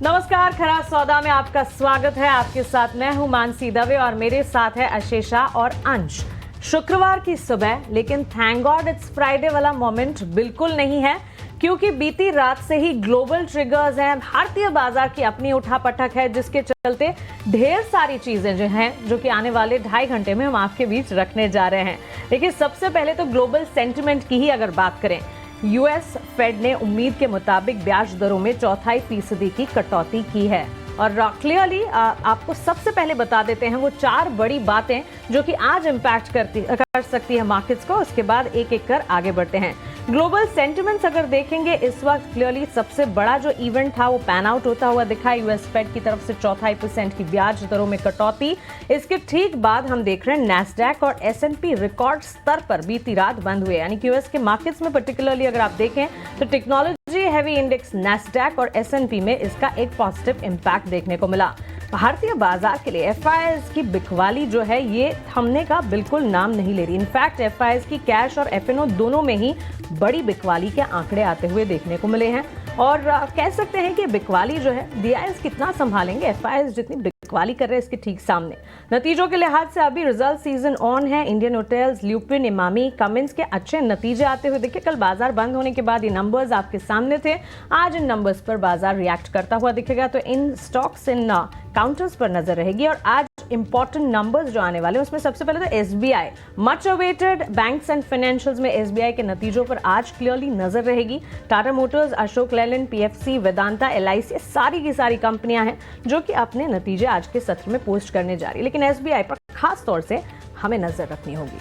नमस्कार, खरा सौदा में आपका स्वागत है। आपके साथ मैं हूं मानसी दवे और मेरे साथ है अशेषा और अंश। शुक्रवार की सुबह, लेकिन थैंक गॉड इट्स फ्राइडे वाला मोमेंट बिल्कुल नहीं है, क्योंकि बीती रात से ही ग्लोबल ट्रिगर्स हैं। भारतीय बाजार की अपनी उठापटक है, जिसके चलते ढेर सारी चीजें जो हैं, जो कि आने वाले 2.5 घंटे में हम आपके बीच रखने जा रहे हैं। देखिए, सबसे पहले तो ग्लोबल सेंटिमेंट की ही अगर बात करें, यूएस फेड ने उम्मीद के मुताबिक ब्याज दरों में 0.25% की कटौती की है। और क्लियरली आपको सबसे पहले बता देते हैं वो 4 बड़ी बातें जो कि आज इंपैक्ट कर सकती है मार्केट्स को। उसके बाद एक एक कर आगे बढ़ते हैं। ग्लोबल सेंटिमेंट्स अगर देखेंगे, इस वक्त क्लियरली सबसे बड़ा जो इवेंट था वो पैन आउट होता हुआ दिखा। यूएस फेड की तरफ से 0.25% की ब्याज दरों में कटौती। इसके ठीक बाद हम देख रहे हैं नैस्डैक और S&P रिकॉर्ड स्तर पर बीती रात बंद हुए। यानी कि यूएस के मार्केट्स में पर्टिकुलरली अगर आप देखें तो टेक्नोलॉजी हैवी इंडेक्स नैस्डैक और S&P में इसका एक पॉजिटिव इंपैक्ट देखने को मिला। भारतीय बाजार के लिए FIIs की बिकवाली जो है ये थमने का बिल्कुल नाम नहीं ले रही। इनफैक्ट FIIs की कैश और F&O दोनों में ही बड़ी बिकवाली के आंकड़े आते हुए देखने को मिले हैं। और कह सकते हैं कि बिकवाली जो है DIs कितना संभालेंगे, FIIs जितनी बिकवाली कर रहे हैं इसके ठीक सामने। नतीजों के लिहाज से अभी रिजल्ट सीजन ऑन है। Indian hotels, lupin, Emami, Cummins के अच्छे नतीजे आते हुए देखिए। कल बाजार बंद होने के बाद ये नंबर्स आपके सामने थे। आज इन नंबर्स पर बाजार रिएक्ट करता हुआ दिखेगा, तो इन स्टॉक्स, इन काउंटर्स पर नजर रहेगी। और आज इंपॉर्टेंट नंबर्स जो आने वाले हैं उसमें सबसे पहले तो SBI, much awaited banks and financials में SBI के नतीजों पर आज क्लियरली नजर रहेगी। Tata Motors, Ashok Leyland, PFC, Vedanta, LIC, सारी की सारी कंपनियां हैं जो कि अपने नतीजे आज के सत्र में पोस्ट करने जा रही है। लेकिन SBI पर खास तौर से हमें नजर रखनी होगी।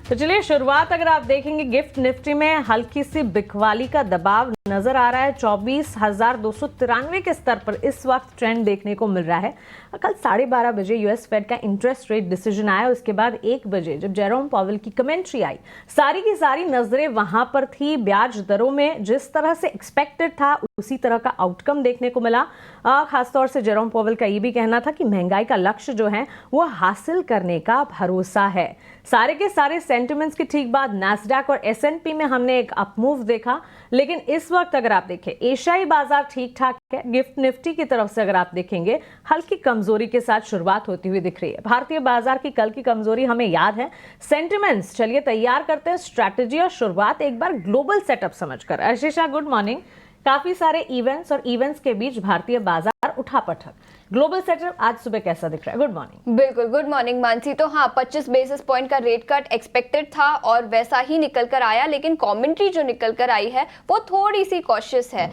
तो चलिए शुरुआत अगर आप देखेंगे, गिफ्ट निफ्टी में हल्की सी बिकवाली का दबाव नजर आ रहा है। 24,293 के स्तर पर इस वक्त ट्रेंड देखने को मिल रहा है। कल 12:30 बजे यूएस फेड का इंटरेस्ट रेट डिसीजन आया। उसके बाद 1 बजे जब जेरोम पॉवेल की कमेंट्री आई, सारी की सारी नजरें वहां पर थी। ब्याज दरों में जिस तरह से एक्सपेक्टेड था उसी तरह का आउटकम देखने को मिला। खासतौर से जेरोम पॉवेल का ये भी कहना था कि महंगाई का लक्ष्य जो है वो हासिल करने का भरोसा है। सारे के सारे सेंटिमेंट्स के ठीक बाद नैस्डैक और S&P में हमने एक अपमूव देखा। लेकिन इस वक्त अगर आप देखें, एशियाई बाजार ठीक ठाक है। गिफ्ट निफ्टी की तरफ से अगर आप देखेंगे, हल्की कमजोरी के साथ शुरुआत होती हुई दिख रही है। भारतीय बाजार की कल की कमजोरी हमें याद है। सेंटिमेंट्स, चलिए तैयार करते हैं स्ट्रैटेजी और शुरुआत एक बार ग्लोबल सेटअप समझकर। आशीषा, गुड मॉर्निंग। काफी सारे इवेंट्स और इवेंट्स के बीच भारतीय बाजार उठापटक, ग्लोबल सेटअप आज सुबह कैसा दिख रहा है? Good morning. बिल्कुल, गुड मॉर्निंग मानसी। तो हाँ, 25 बेसिस पॉइंट का रेट कट एक्सपेक्टेड था और वैसा ही निकल कर आया। लेकिन कमेंट्री जो निकल कर आई है वो थोड़ी सी कॉशियस है।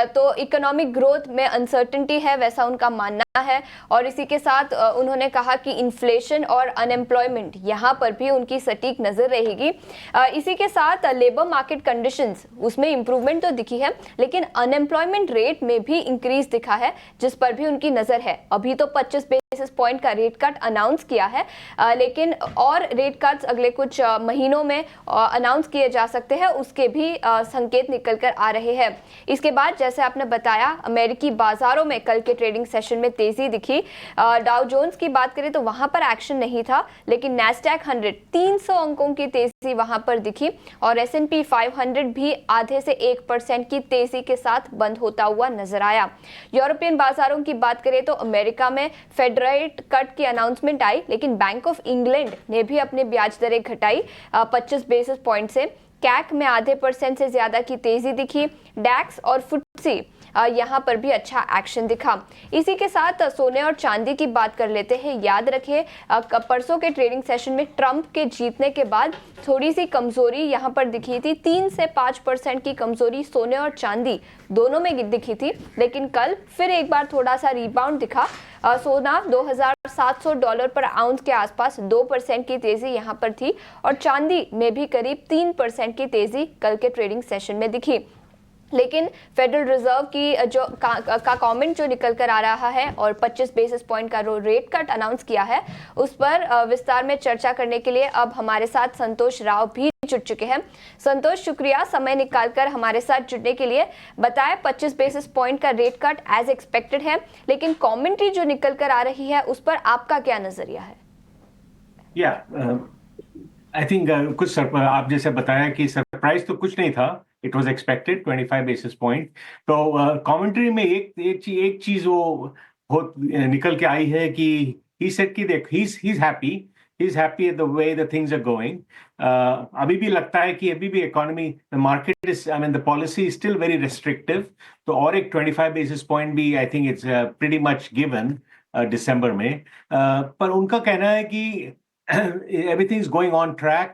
तो इकोनॉमिक ग्रोथ में अनसर्टेनिटी है, वैसा उनका मानना है। और इसी के साथ उन्होंने कहा कि इन्फ्लेशन और अनएम्प्लॉयमेंट यहाँ पर भी उनकी सटीक नजर रहेगी। इसी के साथ लेबर मार्केट कंडीशंस, उसमें इंप्रूवमेंट तो दिखी है, लेकिन अनएम्प्लॉयमेंट रेट में भी इंक्रीज दिखा है, जिस पर भी उनकी नजर है। अभी तो 25 बेसिस पॉइंट का रेट कट अनाउंस किया है, लेकिन और रेट कट्स अगले कुछ महीनों में अनाउंस किए जा सकते हैं, उसके भी संकेत निकल कर आ रहे हैं। इसके बाद जैसे आपने बताया, अमेरिकी बाजारों में कल के ट्रेडिंग सेशन में तेजी दिखी। डाउ जोन्स की बात करें तो वहां पर एक्शन नहीं था, लेकिन नैस्डैक 100 300 अंकों की तेजी वहां पर दिखी और S&P 500 भी आधे से 1% की तेजी के साथ बंद होता हुआ नजर आया। यूरोपियन बाजारों की बात करें तो अमेरिका में फेड रेट कट की अनाउंसमेंट आई, लेकिन बैंक ऑफ इंग्लैंड ने भी अपने ब्याज दरें घटाई 25 बेसिस पॉइंट से। कैक में आधे % से ज्यादा की तेजी दिखी। डैक्स और फुट्सी यहाँ पर भी अच्छा एक्शन दिखा। इसी के साथ सोने और चांदी की बात कर लेते हैं। याद रखिए, परसों के ट्रेडिंग सेशन में ट्रंप के जीतने के बाद थोड़ी सी कमजोरी यहाँ पर दिखी थी। 3 से 5% की कमजोरी सोने और चांदी दोनों में दिखी थी, लेकिन कल फिर एक बार थोड़ा सा रिबाउंड दिखा। सोना $2,700 पर आउंस के आसपास 2% की तेजी यहाँ पर थी और चांदी में भी करीब 3% की तेजी कल के ट्रेडिंग सेशन में दिखी। लेकिन फेडरल रिजर्व की जो कमेंट जो निकल कर आ रहा है और 25 बेसिस पॉइंट का रेट कट अनाउंस किया है, उस पर विस्तार में चर्चा करने के लिए अब हमारे साथ संतोष राव भी जुड़ चुके हैं। संतोष, शुक्रिया समय निकालकर हमारे साथ जुड़ने के लिए। बताएं, 25 बेसिस पॉइंट का रेट कट एज एक्सपेक्टेड है, लेकिन कमेंट्री जो निकल कर आ रही है उस पर आपका क्या नजरिया है? आई थिंक कुछ आप जैसे बताया कि सरप्राइज तो कुछ नहीं था, it was expected 25 basis point. तो कमेंट्री में एक चीज वो बहुत निकल के आई है कि ही सेड कि देख he is happy the way the things are going. अभी भी लगता है कि अभी भी economy, the market is, I mean the policy is still very restrictive. तो और एक 25 बेसिस पॉइंट भी I think it's pretty much given December में। पर उनका कहना है कि everything is going on track,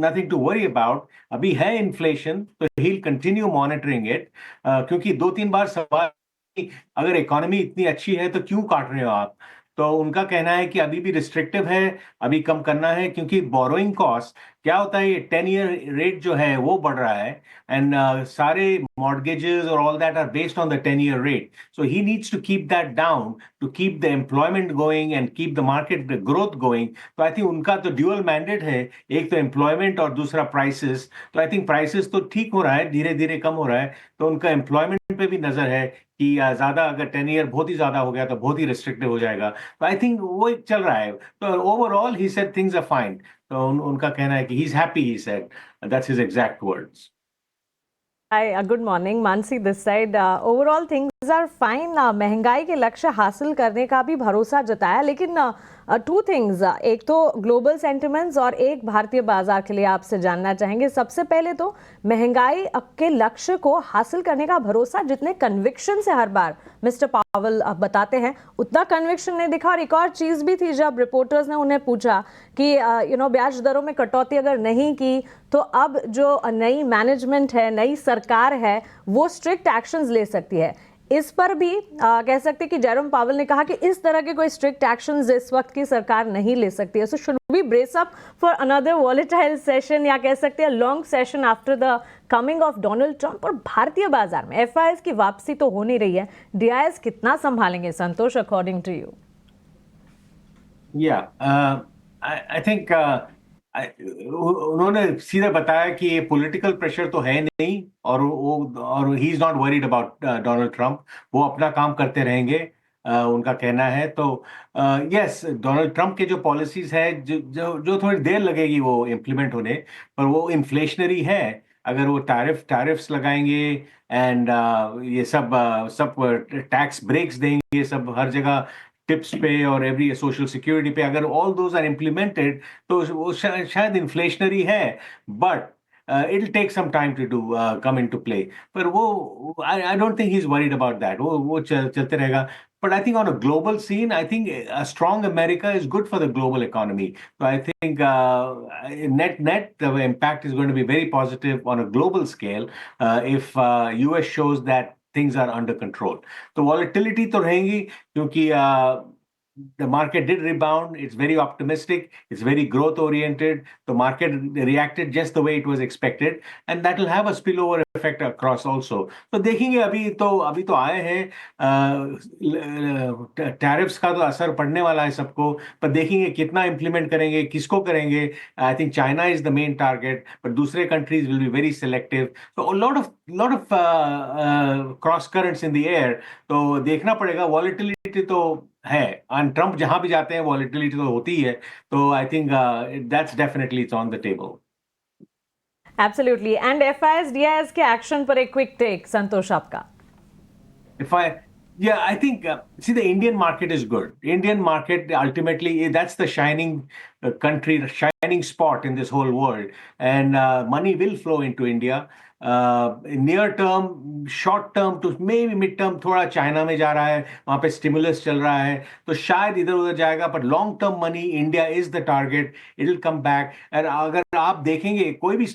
nothing to worry about। अभी है इन्फ्लेशन, तो he'll continue monitoring it। क्योंकि 2-3 बार सवाल कि अगर इकोनॉमी इतनी अच्छी है तो क्यों काट रहे हो आप। तो उनका कहना है कि अभी भी रिस्ट्रिक्टिव है, अभी कम करना है, क्योंकि बोरोइंग कॉस्ट क्या होता है, ये 10 ईयर रेट जो है वो बढ़ रहा है। एंड सारे मॉर्गेजेस और all that are based on the 10 year rate. So he needs to keep that down, to keep the employment going and keep the market growth going. तो आई थिंक उनका तो ड्यूअल मैंडेट है, एक तो employment और दूसरा prices. तो I think prices तो ठीक हो रहा है, धीरे धीरे कम हो रहा है। तो उनका एम्प्लॉयमेंट पे भी नजर है कि ज्यादा अगर 10 ईयर बहुत ही ज्यादा हो गया तो बहुत ही रिस्ट्रिक्टिव हो जाएगा। तो आई थिंक वो एक चल रहा है। तो overall he said things are fine. तो उनका कहना है कि he is happy, he said, that's his exact words. Hi, good morning. Mansi this side. Overall things are fine. महंगाई के लक्ष्य हासिल करने का भी भरोसा जताया, लेकिन टू थिंग्स, एक तो ग्लोबल सेंटिमेंट्स और एक भारतीय बाजार के लिए आपसे जानना चाहेंगे। सबसे पहले तो महंगाई के लक्ष्य को हासिल करने का भरोसा, जितने कन्विक्शन से हर बार मिस्टर पावल बताते हैं उतना कन्विक्शन नहीं दिखा। और एक और चीज़ भी थी, जब रिपोर्टर्स ने उन्हें पूछा कि ब्याज दरों में कटौती अगर नहीं की तो अब जो नई मैनेजमेंट है, नई सरकार है, वो स्ट्रिक्ट एक्शंस ले सकती है। इस पर भी कह सकते हैं कि जेरोम पावल ने कहा कि इस तरह के कोई स्ट्रिक्ट एक्शंस इस वक्त की सरकार नहीं ले सकती है। So should we brace up for another volatile session, या कह सकते हैं long session after the coming off Donald Trump. और भारतीय बाजार में एफआईआईस की वापसी तो हो नहीं रही है, डीआईएस कितना संभालेंगे Santosh, according to you? I think उन्होंने सीधे बताया कि ये पॉलिटिकल प्रेशर तो है नहीं, और he is not worried about Donald Trump. वो अपना काम करते रहेंगे, उनका कहना है। तो यस, डोनाल्ड ट्रंप के जो पॉलिसीज है, जो थोड़ी देर लगेगी वो इम्प्लीमेंट होने, पर वो इन्फ्लेशनरी है। अगर वो टैरिफ्स लगाएंगे एंड ये सब टैक्स ब्रेक्स देंगे, सब हर जगह टिप्स पे और एवरी सोशल सिक्योरिटी पे, अगर ऑल दोज आर इम्प्लीमेंटेड तो वो शायद इन्फ्लेशनरी है। But it will take some time to do come into प्ले। पर वो I don't think he is worried about that. वो चलते रहेगा। But I think on a global scene, I think a strong America is good for the global economy. So I think net the impact is going to be very positive on a global scale if US shows that things are under control. तो volatility तो रहेंगी, क्योंकि the market did rebound. It's very optimistic. It's very growth oriented. The market reacted just the way it was expected, and that will have a spillover effect across also. तो देखेंगे। अभी तो आए हैं टैरिफ्स का तो असर पड़ने वाला है सबको, पर देखेंगे कितना इंप्लीमेंट करेंगे, किसको करेंगे। I think China is the main target, but दूसरे countries will be very selective. तो lot of cross currents in the air. तो देखना पड़ेगा। वॉलेटिलिटी तो है, और ट्रंप जहां भी जाते हैं वॉलेटिलिटी तो होती है। तो I think that's definitely it's on the table. Absolutely. And FIIs DIIs के एक्शन पर एक क्विक टेक संतोष आपका। Yeah, I think, see, the Indian market is good. Indian market, ultimately, that's the shining country, the shining spot in this whole world. And money will flow into India. Near term, short term to maybe mid term, थोड़ा China में जा रहा है, वहाँ पे stimulus चल रहा है, तो शायद इधर उधर जाएगा। पर long term money, India is the target, it will come back. और अगर आप देखेंगे कोई भी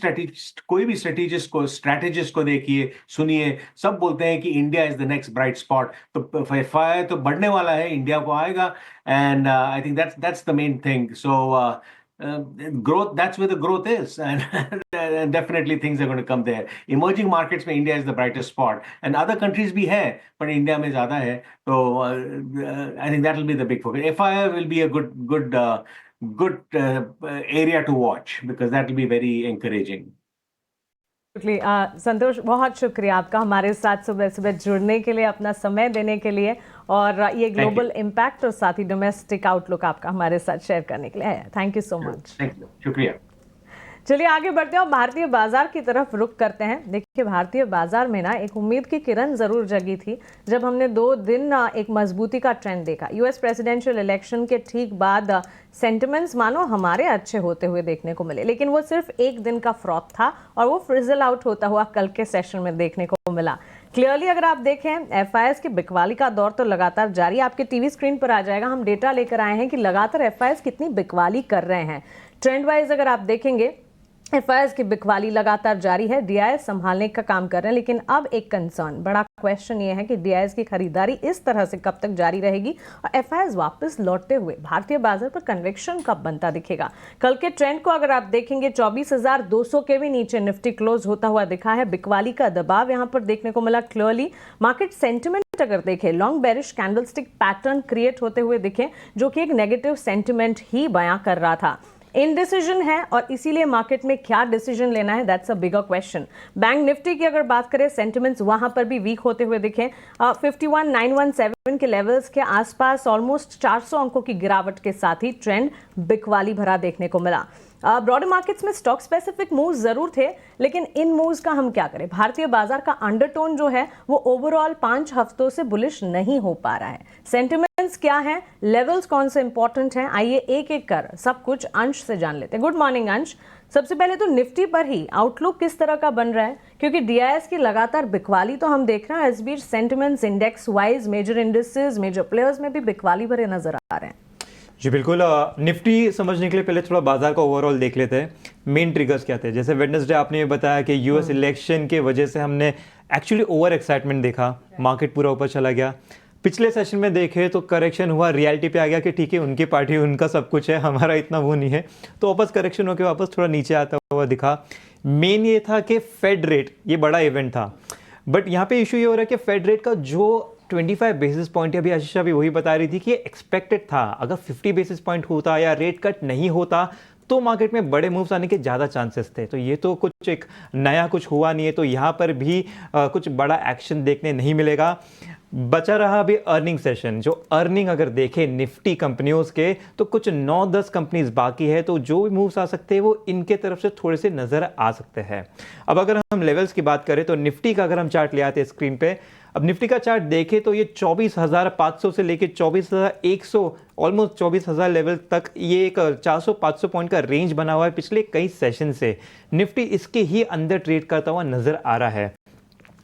स्ट्रेटेजिस्ट को देखिए, सुनिए, सब बोलते हैं कि India is the next bright spot. तो एफआईआई तो बढ़ने वाला है, इंडिया को आएगा। And I think that's the main thing. So growth, that's where the growth is, and definitely things are going to come there. Emerging markets में India is the brightest spot, and other countries भी है, पर India में ज्यादा है। तो I think that will be the big focus. FII will be a good area to watch, because that will be very encouraging. संतोष, बहुत शुक्रिया आपका हमारे साथ सुबह सुबह जुड़ने के लिए, अपना समय देने के लिए, और ये ग्लोबल इम्पैक्ट और साथ ही डोमेस्टिक आउटलुक आपका हमारे साथ शेयर करने के लिए। Thank you so much. शुक्रिया। चलिए आगे बढ़ते हैं और भारतीय बाजार की तरफ रुख करते हैं। देखिए, भारतीय बाजार में ना एक उम्मीद की किरण जरूर जगी थी जब हमने 2 दिन एक मजबूती का ट्रेंड देखा। यूएस प्रेसिडेंशियल इलेक्शन के ठीक बाद सेंटिमेंट्स मानो हमारे अच्छे होते हुए देखने को मिले, लेकिन वो सिर्फ एक दिन का फ्रॉड था और वो फ्रिजल आउट होता हुआ कल के सेशन में देखने को मिला। क्लियरली अगर आप देखें, एफआईएस की बिकवाली का दौर तो लगातार जारी। आपके टीवी स्क्रीन पर आ जाएगा, हम डेटा लेकर आए हैं कि लगातार एफआईएस कितनी बिकवाली कर रहे हैं। ट्रेंड वाइज अगर आप देखेंगे, एफआईएस की बिकवाली लगातार जारी है, डीआईएस संभालने का काम कर रहे हैं। लेकिन अब एक कंसर्न, बड़ा क्वेश्चन ये है कि डीआईएस की खरीदारी इस तरह से कब तक जारी रहेगी और एफआईएस वापस लौटते हुए भारतीय बाजार पर कन्विक्शन कब बनता दिखेगा। कल के ट्रेंड को अगर आप देखेंगे, 24,200 के भी नीचे निफ्टी क्लोज होता हुआ दिखा है। बिकवाली का दबाव यहां पर देखने को मिला। क्लियरली मार्केट सेंटिमेंट अगर देखें, long bearish candlestick pattern create होते हुए दिखे, जो कि एक नेगेटिव सेंटिमेंट ही बयां कर रहा था। इनडिसीजन है और इसीलिए मार्केट में क्या डिसीजन लेना है, that's a bigger question. Bank Nifty की अगर बात करें, सेंटिमेंट्स वहां पर भी वीक होते हुए दिखे। 51,917 के लेवल्स के आसपास ऑलमोस्ट 400 अंकों की गिरावट के साथ ही ट्रेंड बिकवाली भरा देखने को मिला। ब्रॉडर मार्केट्स में स्टॉक स्पेसिफिक मूव्स जरूर थे, लेकिन इन मूव्स का हम क्या करें। भारतीय बाजार का अंडरटोन जो है वो ओवरऑल 5 हफ्तों से बुलिश नहीं हो पा रहा है। सेंटिमेंट्स क्या है, लेवल्स कौन से इंपॉर्टेंट हैं, आइए एक एक कर सब कुछ अंश से जान लेते हैं। गुड मॉर्निंग अंश। सबसे पहले तो निफ्टी पर ही आउटलुक किस तरह का बन रहा है, क्योंकि डीआईएस की लगातार बिकवाली तो हम देख रहे हैं, इस बीच sentiments index wise major indexes, major players में भी बिकवाली भरे नजर आ रहे हैं। जी बिल्कुल। निफ्टी समझने के लिए पहले थोड़ा बाजार का ओवरऑल देख लेते हैं, मेन ट्रिगर्स क्या थे। जैसे वेडनेसडे आपने ये बताया कि यूएस इलेक्शन के वजह से हमने एक्चुअली ओवर एक्साइटमेंट देखा, मार्केट पूरा ऊपर चला गया। पिछले सेशन में देखे तो करेक्शन हुआ, रियलिटी पे आ गया कि ठीक है उनकी पार्टी उनका सब कुछ है, हमारा इतना वो नहीं है, तो वापस करेक्शन होकर वापस थोड़ा नीचे आता हुआ दिखा। मेन ये था कि फेड रेट, ये बड़ा इवेंट था, बट यहाँ पे इशू ये हो रहा है कि फेड रेट का जो 25 बेसिस पॉइंट है, अभी आशीषा भी वही बता रही थी कि एक्सपेक्टेड था। अगर 50 बेसिस पॉइंट होता या रेट कट नहीं होता तो मार्केट में बड़े मूव्स आने के ज़्यादा चांसेस थे। तो ये तो कुछ एक नया कुछ हुआ नहीं है, तो यहाँ पर भी कुछ बड़ा एक्शन देखने नहीं मिलेगा। बचा रहा अभी अर्निंग सेशन। जो अर्निंग अगर देखें निफ्टी कंपनियों के, तो कुछ 9-10 कंपनीज बाकी है, तो जो भी मूव्स आ सकते हैं वो इनके तरफ से थोड़े से नजर आ सकते हैं। अब अगर हम लेवल्स की बात करें तो निफ्टी का अगर हम चार्ट ले आते हैं स्क्रीन पे, अब निफ्टी का चार्ट देखें तो ये 24,500 से लेके 24,100 ऑलमोस्ट 24,000 लेवल तक ये एक 400-500 पॉइंट का रेंज बना हुआ है पिछले कई सेशन से। निफ्टी इसके ही अंदर ट्रेड करता हुआ नजर आ रहा है।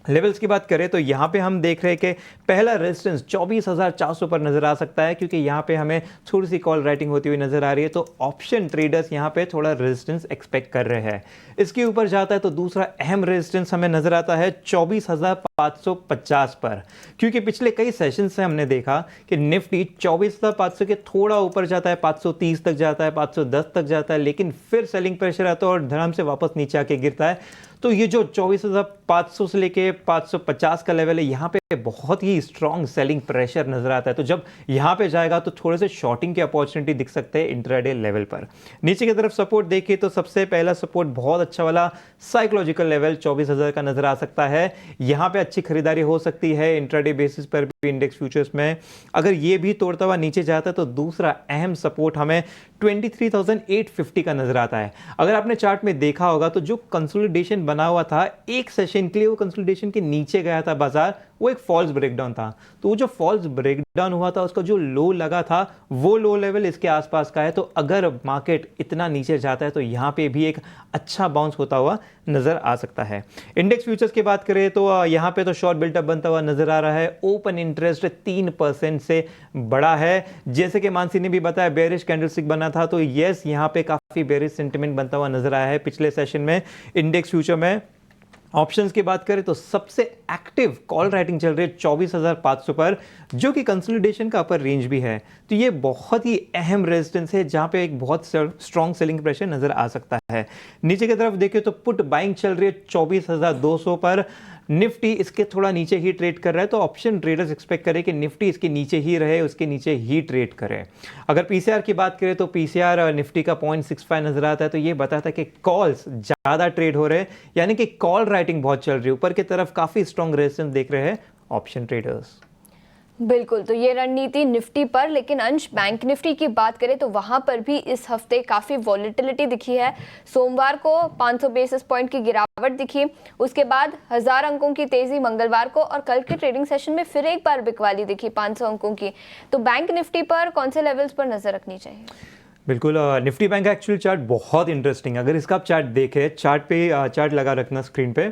लेवल्स की बात करें तो यहाँ पे हम देख रहे हैं कि पहला रेजिस्टेंस 24,400 पर नजर आ सकता है, क्योंकि यहाँ पे हमें थोड़ी सी कॉल राइटिंग होती हुई नजर आ रही है, तो ऑप्शन ट्रेडर्स यहाँ पे थोड़ा रेजिस्टेंस एक्सपेक्ट कर रहे हैं। इसके ऊपर जाता है तो दूसरा अहम रेजिस्टेंस हमें नजर आता है 24,550 पर, क्योंकि पिछले कई सेशन से हमने देखा कि निफ्टी 24,500 के थोड़ा ऊपर जाता है, 530 तक जाता है, 510 तक जाता है, लेकिन फिर सेलिंग प्रेशर आता है और धड़ाम से वापस नीचे आके गिरता है। तो ये जो 24,500 से लेके 550 का लेवल है, यहाँ पे बहुत ही स्ट्रॉन्ग सेलिंग प्रेशर नजर आता है। तो जब यहाँ पे जाएगा तो थोड़े से शॉर्टिंग की अपॉर्चुनिटी दिख सकते हैं इंट्राडे लेवल पर। नीचे की तरफ सपोर्ट देखिए तो सबसे पहला सपोर्ट बहुत अच्छा वाला साइकोलॉजिकल लेवल 24,000 का नजर आ सकता है। यहाँ पे अच्छी खरीदारी हो सकती है इंट्राडे बेसिस पर भी इंडेक्स फ्यूचर्स में। अगर ये भी तोड़ता हुआ नीचे जाता है तो दूसरा अहम सपोर्ट हमें 23,850 का नजर आता है। अगर आपने चार्ट में देखा होगा तो जो कंसोलिडेशन बना हुआ था एक सेशन के लिए, वो कंसोलिडेशन के नीचे गया था बाजार, वो एक फॉल्स ब्रेकडाउन था। तो वो जो फॉल्स ब्रेकडाउन हुआ था उसका जो लो लगा था वो लो लेवल इसके आसपास का है। तो अगर मार्केट इतना नीचे जाता है तो यहाँ पे भी एक अच्छा बाउंस होता हुआ नजर आ सकता है। इंडेक्स फ्यूचर्स की बात करें तो यहाँ पे तो शॉर्ट बिल्टअप बनता हुआ नजर आ रहा है। ओपन इंटरेस्ट 3% से बड़ा है। जैसे कि मानसी ने भी बताया बेरिश कैंडलस्टिक बना था, तो यस यहाँ पे काफी बेरिश सेंटिमेंट बनता हुआ नजर आया है पिछले सेशन में। इंडेक्स फ्यूचर में ऑप्शंस की बात करें तो सबसे एक्टिव कॉल राइटिंग चल रही है 24,500 पर, जो कि कंसोलिडेशन का अपर रेंज भी है। तो ये बहुत ही अहम रेजिस्टेंस है जहां पे एक बहुत स्ट्रॉन्ग सेलिंग प्रेशर नजर आ सकता है। नीचे की तरफ देखें तो पुट बाइंग चल रही है 24,200 पर। निफ्टी इसके थोड़ा नीचे ही ट्रेड कर रहा है, तो ऑप्शन ट्रेडर्स एक्सपेक्ट करें कि निफ्टी इसके नीचे ही रहे, उसके नीचे ही ट्रेड करे। अगर पीसीआर की बात करें तो पीसीआर निफ्टी का 0.65 नजर आता है, तो ये बताता है कि कॉल्स ज़्यादा ट्रेड हो रहे हैं, यानी कि कॉल राइटिंग बहुत चल रही है, ऊपर की तरफ काफ़ी स्ट्रॉन्ग रेजिस्टेंस देख रहे हैं ऑप्शन ट्रेडर्स। बिल्कुल, तो ये रणनीति निफ्टी पर। लेकिन अंश, बैंक निफ्टी की बात करें तो वहां पर भी इस हफ्ते काफ़ी वॉलेटिलिटी दिखी है। सोमवार को 500 बेसिस पॉइंट की गिरावट दिखी, उसके बाद 1000 अंकों की तेजी मंगलवार को, और कल के ट्रेडिंग सेशन में फिर एक बार बिकवाली दिखी 500 अंकों की। तो बैंक निफ्टी पर कौन से लेवल्स पर नजर रखनी चाहिए? बिल्कुल, निफ्टी बैंक का एक्चुअल चार्ट बहुत इंटरेस्टिंग है। अगर इसका आप चार्ट देखें, चार्ट लगा रखना स्क्रीन पे,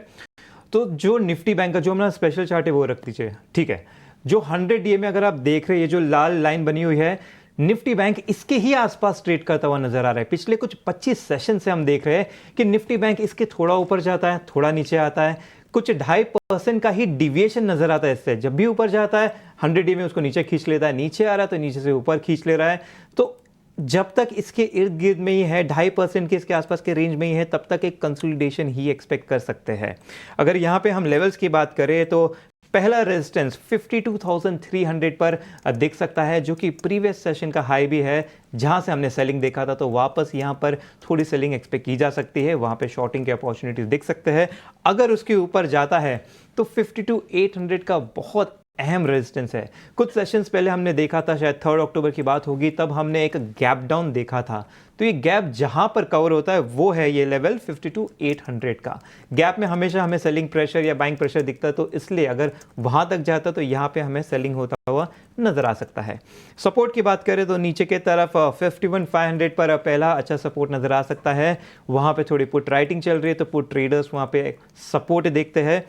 तो जो निफ्टी बैंक का जो हमारा स्पेशल चार्ट है वो रख दीजिए, ठीक है। जो 100 डीए में अगर आप देख रहे हैं, ये जो लाल लाइन बनी हुई है, निफ्टी बैंक इसके ही आसपास ट्रेड करता हुआ नजर आ रहा है। पिछले कुछ 25 सेशन से हम देख रहे हैं कि निफ्टी बैंक इसके थोड़ा ऊपर जाता है, थोड़ा नीचे आता है, कुछ 2.5% का ही डिविएशन नजर आता है इससे। जब भी ऊपर जाता है 100 डीए में उसको नीचे खींच लेता है, नीचे आ रहा है तो नीचे से ऊपर खींच ले रहा है। तो जब तक इसके इर्द गिर्द में ही है, 2.5% के इसके आसपास के रेंज में ही है, तब तक एक कंसोलिडेशन ही एक्सपेक्ट कर सकते हैं। अगर यहाँ पे हम लेवल्स की बात करें तो पहला रेजिस्टेंस 52,300 पर दिख सकता है, जो कि प्रीवियस सेशन का हाई भी है, जहां से हमने सेलिंग देखा था। तो वापस यहां पर थोड़ी सेलिंग एक्सपेक्ट की जा सकती है, वहां पे शॉर्टिंग के अपॉर्चुनिटीज दिख सकते हैं। अगर उसके ऊपर जाता है तो 52,800 का बहुत अहम रेजिस्टेंस है। कुछ सेशंस पहले हमने देखा था, शायद 3 अक्टूबर की बात होगी, तब हमने एक गैप डाउन देखा था। तो ये गैप जहां पर कवर होता है वो है ये लेवल 52,800 का। गैप में हमेशा हमें सेलिंग प्रेशर या बाइंग प्रेशर दिखता है, तो इसलिए अगर वहां तक जाता तो यहाँ पे हमें सेलिंग होता हुआ नजर आ सकता है। सपोर्ट की बात करें तो नीचे के तरफ 51,500 पर पहला अच्छा सपोर्ट नजर आ सकता है। वहां पे थोड़ी पुट राइटिंग चल रही है, तो पुट ट्रेडर्स वहां पे सपोर्ट देखते हैं।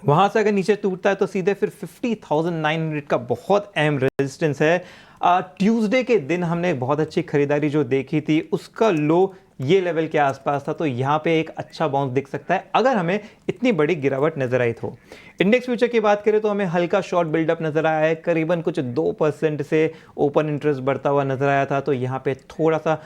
वहां से अगर नीचे टूटता है तो सीधे फिर 50,900 का बहुत अहम रेजिस्टेंस है। ट्यूसडे के दिन हमने एक बहुत अच्छी खरीदारी जो देखी थी, उसका लो ये लेवल के आसपास था, तो यहाँ पे एक अच्छा बाउंस दिख सकता है अगर हमें इतनी बड़ी गिरावट नजर आई तो। इंडेक्स फ्यूचर की बात करें तो हमें हल्का शॉर्ट बिल्डअप नजर आया है, करीबन कुछ 2% से ओपन इंटरेस्ट बढ़ता हुआ नजर आया था, तो यहाँ पे थोड़ा सा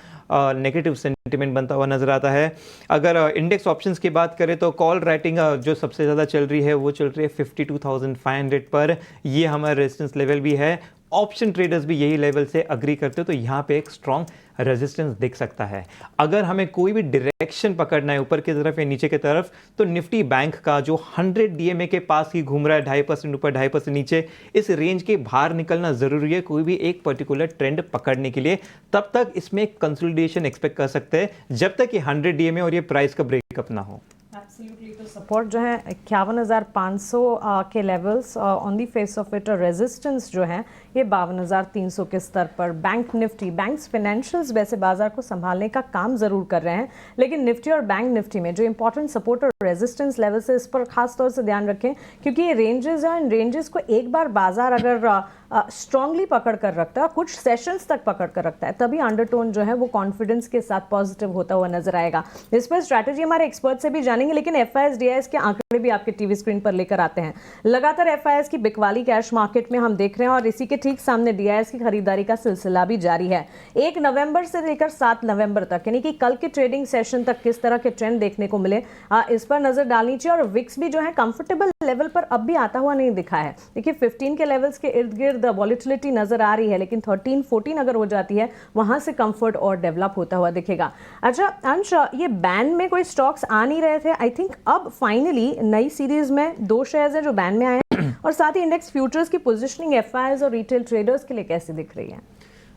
नेगेटिव सेंटिमेंट बनता हुआ नजर आता है। अगर इंडेक्स ऑप्शंस की बात करें तो कॉल राइटिंग जो सबसे ज़्यादा चल रही है वो चल रही है 52,500 पर, ये हमारा रेजिस्टेंस लेवल भी है। ऑप्शन ट्रेडर्स भी यही लेवल से अग्री करते हो, तो यहाँ पे एक स्ट्रॉन्ग रेजिस्टेंस दिख सकता है। अगर हमें कोई भी डायरेक्शन पकड़ना है ऊपर की तरफ या नीचे की तरफ, तो निफ्टी बैंक का जो 100 डीएमए के पास ही घूम रहा है, 2.5% ऊपर 2.5% नीचे, इस रेंज के बाहर निकलना जरूरी है कोई भी एक पर्टिकुलर ट्रेंड पकड़ने के लिए। तब तक इसमें कंसोलिडेशन एक्सपेक्ट कर सकते हैं जब तक ये 100 डीएमए और ये प्राइस का ब्रेकअप ना हो। एब्सोल्युटली, तो सपोर्ट जो है 51,500 के levels on the face of it, और रेजिस्टेंस जो है ये 52,300 के स्तर पर। बैंक निफ्टी, बैंक्स फाइनेंशियल्स वैसे बाजार को संभालने का काम जरूर कर रहे हैं, लेकिन निफ्टी और बैंक निफ्टी में जो इंपॉर्टेंट सपोर्ट और रेजिस्टेंस लेवल्स है, इस पर खास तौर से ध्यान रखें, क्योंकि ये रेंजेस हैं, इन रेंजेस को एक बार बाजार अगर स्ट्रांगली पकड़ कर रखता है, कुछ सेशंस तक पकड़ कर रखता है, तभी अंडरटोन जो है वो कॉन्फिडेंस के साथ पॉजिटिव होता हुआ नजर आएगा। इस पर स्ट्रैटेजी हमारे एक्सपर्ट से भी जानेंगे, लेकिन एफआईएस डीआईएस के आंकड़े भी आपके टीवी स्क्रीन पर लेकर आते हैं। लगातार एफआईएस की बिकवाली कैश मार्केट में हम देख रहे हैं, और इसी के ठीक सामने डीआईएस की खरीदारी का सिलसिला भी जारी है। 1 नवंबर से लेकर 7 नवंबर तक, यानी कि कल के ट्रेडिंग सेशन तक किस तरह के ट्रेंड देखने को मिले, इस पर नजर डालनी चाहिए। और विक्स भी जो है कंफर्टेबल लेवल पर अब भी आता हुआ नहीं दिखा है। देखिए 15 के लेवल्स के इर्द गिर्द वॉलेटिलिटी नजर आ रही है, लेकिन 13, 14 अगर हो जाती है, वहां से कंफर्ट और डेवलप होता हुआ दिखेगा। अच्छा अंश, ये बैन में कोई स्टॉक्स आ नहीं रहे थे, आई थिंक अब फाइनली नई सीरीज में 2 शेयर्स हैं जो बैन में आए हैं, और साथ ही इंडेक्स फ्यूचर्स की पोजीशनिंग एफआईआईज और रिटेल ट्रेडर्स के लिए कैसी दिख रही है?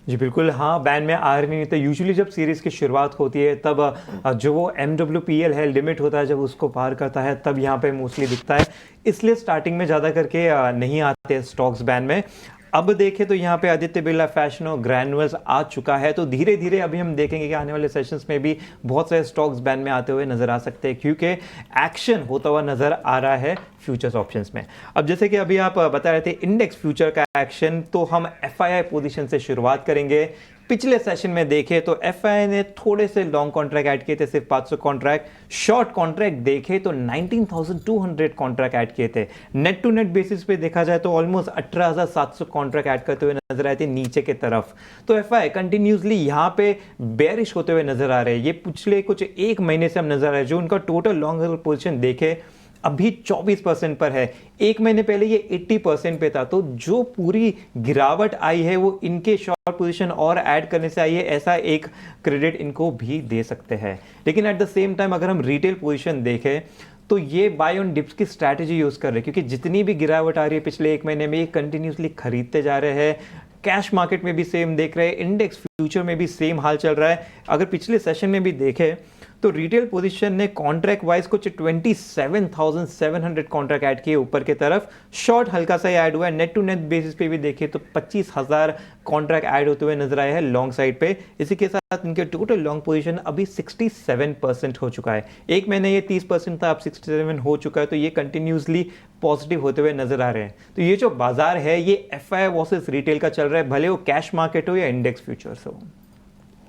जी बिल्कुल, हाँ, बैन में आ रही नहीं तो यूजुअली जब सीरीज़ की शुरुआत होती है तब जो वो MWPL है, लिमिट होता है, जब उसको पार करता है तब यहाँ पे मोस्टली दिखता है, इसलिए स्टार्टिंग में ज़्यादा करके नहीं आते स्टॉक्स बैन में। अब देखें तो यहाँ पे आदित्य बिरला फैशन और ग्रैनुअल्स आ चुका है, तो धीरे धीरे अभी हम देखेंगे कि आने वाले सेशंस में भी बहुत सारे स्टॉक्स बैन में आते हुए नजर आ सकते हैं, क्योंकि एक्शन होता हुआ नजर आ रहा है फ्यूचर्स ऑप्शंस में। अब जैसे कि अभी आप बता रहे थे इंडेक्स फ्यूचर का एक्शन, तो हम FII पोजीशन से शुरुआत करेंगे। पिछले सेशन में देखें तो FII ने थोड़े से लॉन्ग कॉन्ट्रैक्ट ऐड किए थे, सिर्फ 500 कॉन्ट्रैक्ट। शॉर्ट कॉन्ट्रैक्ट देखें तो 19,200 कॉन्ट्रैक्ट ऐड किए थे। नेट टू नेट बेसिस पे देखा जाए तो ऑलमोस्ट 18,700 कॉन्ट्रैक्ट ऐड करते हुए नजर आए थे नीचे के तरफ। तो FII कंटिन्यूसली यहाँ पे बेरिश होते हुए नजर आ रहे हैं। ये पिछले कुछ 1 महीने से हम नजर आ रहे हैं। जो उनका टोटल लॉन्ग पोजीशन देखे अभी 24% पर है। एक महीने पहले ये 80% पे था। तो जो पूरी गिरावट आई है वो इनके शॉर्ट पोजीशन और ऐड करने से आई है, ऐसा एक क्रेडिट इनको भी दे सकते हैं। लेकिन एट द सेम टाइम अगर हम रिटेल पोजीशन देखें तो ये बाय ऑन डिप्स की स्ट्रैटेजी यूज कर रहे हैं, क्योंकि जितनी भी गिरावट आ रही है पिछले एक महीने में ये कंटिन्यूसली खरीदते जा रहे हैं। कैश मार्केट में भी सेम देख रहे हैं, इंडेक्स फ्यूचर में भी सेम हाल चल रहा है। अगर पिछले सेशन में भी देखें तो रिटेल पोजीशन ने कॉन्ट्रैक्ट वाइज कुछ 27,700 कॉन्ट्रैक्ट ऐड किए ऊपर की तरफ। शॉर्ट हल्का सा ऐड हुआ है। नेट टू नेट बेसिस पे भी देखिए तो 25,000 कॉन्ट्रैक्ट ऐड होते हुए नजर आए हैं लॉन्ग साइड पे। इसी के साथ इनके टोटल लॉन्ग पोजीशन अभी 67% हो चुका है। एक महीने ये 30% था, अब 67 हो चुका है। तो ये कंटिन्यूसली पॉजिटिव होते हुए नजर आ रहे हैं। तो ये जो बाजार है ये एफआई वर्सेस रिटेल का चल रहा है, भले वो कैश मार्केट हो या इंडेक्स फ्यूचर्स हो।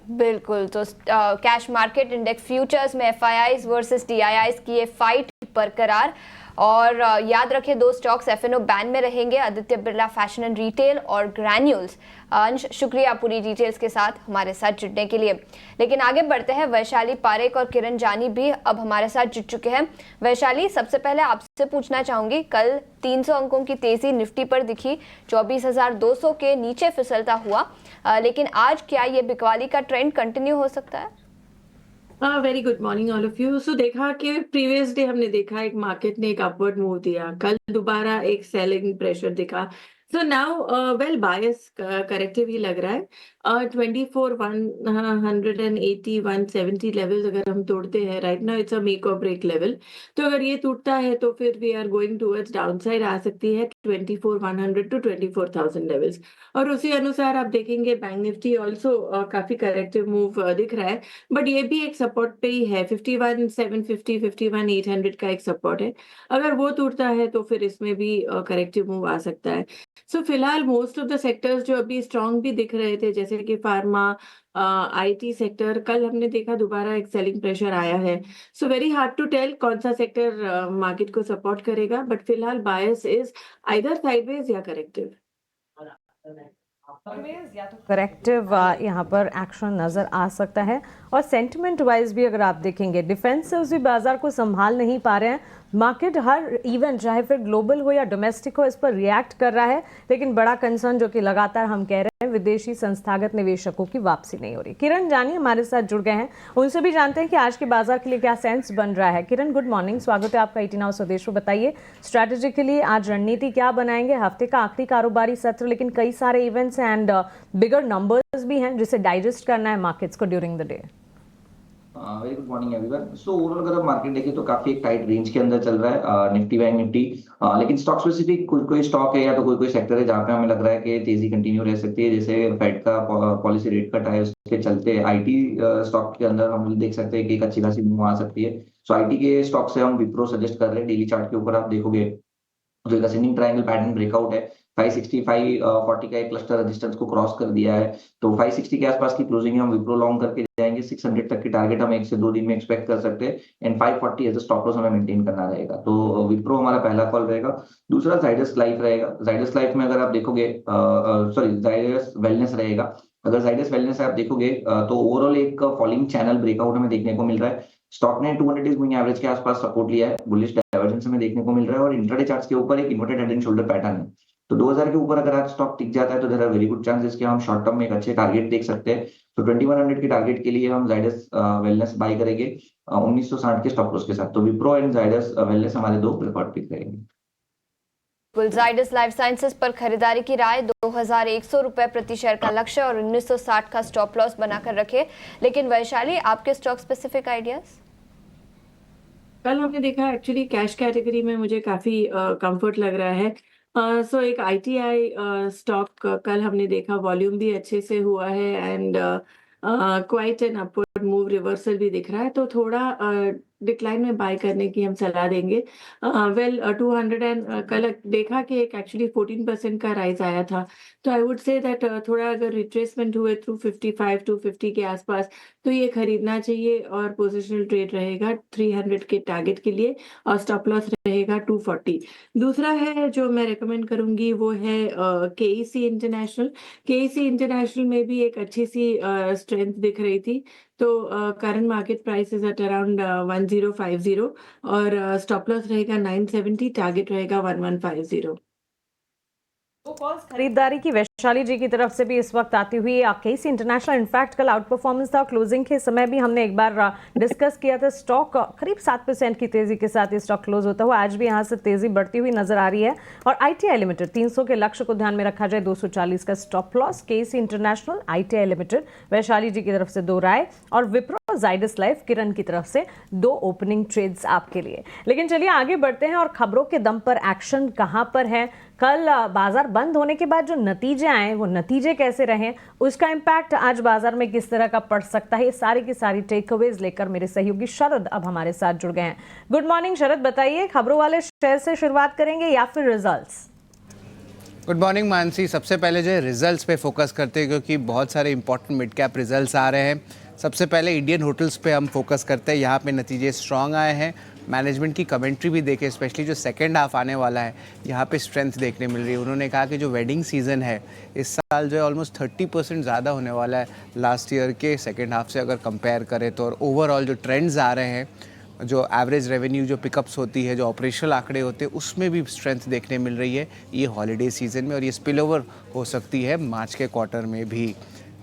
बिल्कुल। तो कैश मार्केट इंडेक्स फ्यूचर्स में एफआईआईज वर्सेस डीआईआईज की ये फाइट बरकरार। और याद रखें दो स्टॉक्स एफएनओ बैन में रहेंगे, Aditya Birla fashion and retail और ग्रैन्यूल्स। अंश, शुक्रिया पूरी डिटेल्स के साथ हमारे साथ जुड़ने के लिए। लेकिन आगे बढ़ते हैं, वैशाली पारेख और किरण जानी भी अब हमारे साथ जुड़ चुके हैं। वैशाली, सबसे पहले आपसे पूछना चाहूंगी, कल 300 अंकों की तेजी निफ्टी पर दिखी, 24,200 के नीचे फिसलता हुआ, लेकिन आज क्या ये बिकवाली का ट्रेंड कंटिन्यू हो सकता है? Very good morning all of you. So देखा कि प्रीवियस डे हमने देखा एक मार्केट ने एक अपवर्ड मूव दिया, कल दोबारा एक सेलिंग प्रेशर दिखा। सो नाउ वेल बायस करेक्टिव ही लग रहा है। 24,180 170 लेवल्स अगर हम तोड़ते हैं right now, it's a make or break level. तो अगर ये टूटता है तो फिर we are going towards downside आ सकती है 24,100 टू 24,000 लेवल्स। और उसी अनुसार आप देखेंगे बैंक निफ्टी ऑल्सो काफी करेक्टिव मूव दिख रहा है, बट ये भी एक सपोर्ट पे ही है। 51,750 51,800 का एक सपोर्ट है, अगर वो टूटता है तो फिर इसमें भी करेक्टिव मूव आ सकता है। सो फिलहाल मोस्ट ऑफ द सेक्टर्स जो अभी स्ट्रांग भी दिख रहे थे, जैसे कि फार्मा, आईटी सेक्टर, कल हमने देखा दोबारा एक सेलिंग प्रेशर आया है। So very hard to tell कौन सा सेक्टर मार्केट को सपोर्ट करेगा, बट फिलहाल बायस इज आइदर साइडवेज या करेक्टिव। या तो करेक्टिव यहाँ पर एक्शन नजर आ सकता है। और सेंटिमेंट वाइज भी अगर आप देखेंगे, डिफेंसिव्स भी बाजार को संभाल नहीं पा रहे हैं। मार्केट हर इवेंट चाहे फिर ग्लोबल हो या डोमेस्टिक हो इस पर रिएक्ट कर रहा है, लेकिन बड़ा कंसर्न जो कि लगातार हम कह रहे हैं, विदेशी संस्थागत निवेशकों की वापसी नहीं हो रही। किरण जानी हमारे साथ जुड़ गए हैं, उनसे भी जानते हैं कि आज के बाजार के लिए क्या सेंस बन रहा है। किरण, गुड मॉर्निंग, स्वागत है आपका 18 आवर स्वदेश में। बताइए स्ट्रैटेजी के लिए आज रणनीति क्या बनाएंगे? हफ्ते का आखिरी कारोबारी सत्र, लेकिन कई सारे इवेंट्स एंड बिगर नंबर्स भी हैं जिसे डाइजेस्ट करना है मार्केट्स को during the day. Very good morning everyone. So overall अगर आप मार्केट देखें तो काफी एक टाइट रेंज के अंदर चल रहा है निफ्टी बैंक निफ्टी। लेकिन स्टॉक स्पेसिफिक कोई स्टॉक है या तो कोई सेक्टर है जहाँ पे हमें लग रहा है कि तेजी कंटिन्यू रह सकती है। जैसे फेड का पॉलिसी रेट कट है, उसके चलते आईटी स्टॉक के अंदर हम देख सकते हैं कि एक अच्छी खासी मूव आ सकती है। सो आईटी के स्टॉक से हम विप्रो सजेस्ट कर रहे हैं। डेली चार्ट के ऊपर आप देखोगे जो एक असेंडिंग ट्रायंगल पैटर्न ब्रेकआउट है, 565 40 का एक क्लस्टर रेजिस्टेंस को क्रॉस कर दिया है। तो 560 के आसपास की क्लोजिंग हम विप्रो लॉन्ग करके जाएंगे। 600 तक की टारगेट हम 1 से 2 दिन में एक्सपेक्ट कर सकते हैं and 540 as a stop loss हमें मेंटेन करना रहेगा। तो विप्रो हमारा पहला कॉल रहेगा। दूसरा जाइडस लाइफ रहेगा। जाइडस लाइफ में अगर आप देखोगे सॉरी जाइडस वेलनेस रहेगा। अगर जाइडस वेलनेस आप देखोगे तो ओवरऑल एक फॉलिंग चैनल ब्रेकआउट हमें देखने को मिल रहा है। स्टॉक ने 200 डेज मूविंग एवरेज के आसपास सपोर्ट लिया है, बुलिश डाइवर्जेंस हमें देखने को मिल रहा है और इंट्राडे चार्ट्स के ऊपर एक inverted head and shoulder pattern है। तो 2000 के ऊपर अगर आज स्टॉक टिक जाता है तो there are very good chances कि हम शॉर्ट टर्म में एक अच्छे टारगेट देख सकते हैं। तो 2100 के टारगेट के लिए हम जाइडस वेलनेस बाय करेंगे 1960 के स्टॉप लॉस के साथ। तो विप्रो एंड जाइडस वेलनेस हमारे दो प्रेफर्ड पिक रहेंगे। जाइडस लाइफ साइंसेज पर खरीदारी की राय, 2100 रुपए प्रति शेयर का लक्ष्य और 1960 का स्टॉप लॉस बनाकर रखे। लेकिन वैशाली, आपके स्टॉक स्पेसिफिक आइडियाज? कल हमने देखा एक्चुअली कैश कैटेगरी में मुझे काफी कंफर्ट लग रहा है। सो एक आईटीआई स्टॉक कल हमने देखा वॉल्यूम भी अच्छे से हुआ है and quite an upward move reversal भी दिख रहा है, तो थोड़ा डिक्लाइन में बाय करने की हम सलाह देंगे। वेल 200 एंड कल देखा कि एक एक्चुअली 14% का राइज आया था, तो आई वुड से दैट थोड़ा अगर रिट्रेसमेंट हुए थ्रू 55 टू 50 के आसपास तो ये खरीदना चाहिए और पोजिशनल ट्रेड रहेगा 300 के टारगेट के लिए और स्टॉप लॉस रहेगा 240। दूसरा है जो मैं रेकमेंड करूंगी वो है केईसी इंटरनेशनल। केईसी इंटरनेशनल में भी एक अच्छी सी स्ट्रेंथ दिख रही थी, तो current market price is at around 1050 और स्टॉप लॉस रहेगा 970, टारगेट रहेगा 1150। दो कॉल्स खरीदारी की वैशाली जी की तरफ से भी इस वक्त आती हुई केसी इंटरनेशनल इनफैक्ट कल आउट परफॉर्मेंस था। क्लोजिंग के समय भी हमने एक बार डिस्कस किया था। स्टॉक करीब 7% की तेजी के साथ ये स्टॉक क्लोज होता हुआ आज भी यहां से तेजी बढ़ती हुई नजर आ रही है। और ITI लिमिटेड 300 के लक्ष्य को ध्यान में रखा जाए 240 का स्टॉप लॉस। केसी इंटरनेशनल, ITI लिमिटेड, वैशाली जी की तरफ से 2 राय और विप्रो जाइडस लाइफ किरण की तरफ से 2 ओपनिंग ट्रेड्स आपके लिए। लेकिन चलिए आगे बढ़ते हैं और खबरों के दम पर एक्शन कहां पर है। कल बाजार बंद होने के बाद जो नतीजे आए वो नतीजे कैसे रहे, उसका इम्पैक्ट आज बाजार में किस तरह का पड़ सकता है, ये सारी की सारी टेकअवेज लेकर मेरे सहयोगी शरद अब हमारे साथ जुड़ गए हैं। गुड मॉर्निंग शरद, बताइए खबरों वाले शेयर से शुरुआत करेंगे या फिर रिजल्ट्स? Good morning Mansi. सबसे पहले जो है रिजल्ट्स पे फोकस करते हैं क्योंकि बहुत सारे इंपॉर्टेंट मिड कैप रिजल्ट्स आ रहे हैं। सबसे पहले इंडियन होटल्स पे हम फोकस करते हैं, यहाँ पे नतीजे स्ट्रांग आए हैं। मैनेजमेंट की कमेंट्री भी देखें, स्पेशली जो सेकेंड हाफ आने वाला है यहाँ पे स्ट्रेंथ देखने मिल रही है। उन्होंने कहा कि जो वेडिंग सीज़न है इस साल जो है ऑलमोस्ट 30% ज़्यादा होने वाला है लास्ट ईयर के सेकेंड हाफ से अगर कंपेयर करें तो। और ओवरऑल जो ट्रेंड्स आ रहे हैं, जो एवरेज रेवेन्यू जो पिकअप्स होती है, जो ऑपरेशनल आंकड़े होते हैं, उसमें भी स्ट्रेंथ देखने मिल रही है ये हॉलीडे सीजन में और ये स्पिल ओवर हो सकती है मार्च के क्वार्टर में भी।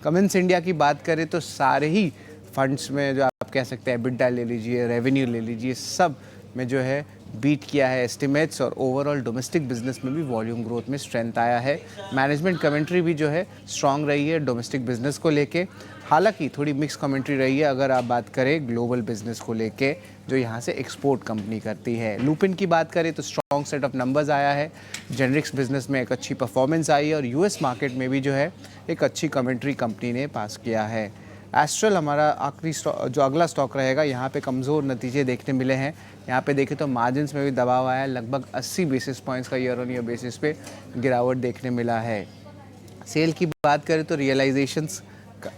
कमिंस इंडिया की बात करें तो सारे ही फंड्स में जो आप कह सकते हैं एबिटा ले लीजिए, रेवेन्यू ले लीजिए, सब में जो है बीट किया है एस्टिमेट्स और ओवरऑल डोमेस्टिक बिजनेस में भी वॉल्यूम ग्रोथ में स्ट्रेंथ आया है। मैनेजमेंट कमेंट्री भी जो है स्ट्रांग रही है डोमेस्टिक बिजनेस को लेके। हालांकि थोड़ी मिक्स कमेंट्री रही है अगर आप बात करें ग्लोबल बिजनेस को लेके, जो यहाँ से एक्सपोर्ट कंपनी करती है। लुपिन की बात करें तो स्ट्रॉन्ग सेट ऑफ नंबर्स आया है, जेनरिक्स बिजनेस में एक अच्छी परफॉर्मेंस आई है और US मार्केट में भी जो है एक अच्छी कमेंट्री कंपनी ने पास किया है। एस्ट्रल हमारा आखिरी जो अगला स्टॉक रहेगा, यहाँ पे कमज़ोर नतीजे देखने मिले हैं। यहाँ पे देखें तो मार्जिन्स में भी दबाव आया है, लगभग 80 बेसिस पॉइंट्स का ईयर ऑन ईयर बेसिस पे गिरावट देखने मिला है। सेल की बात करें तो रियलाइजेशंस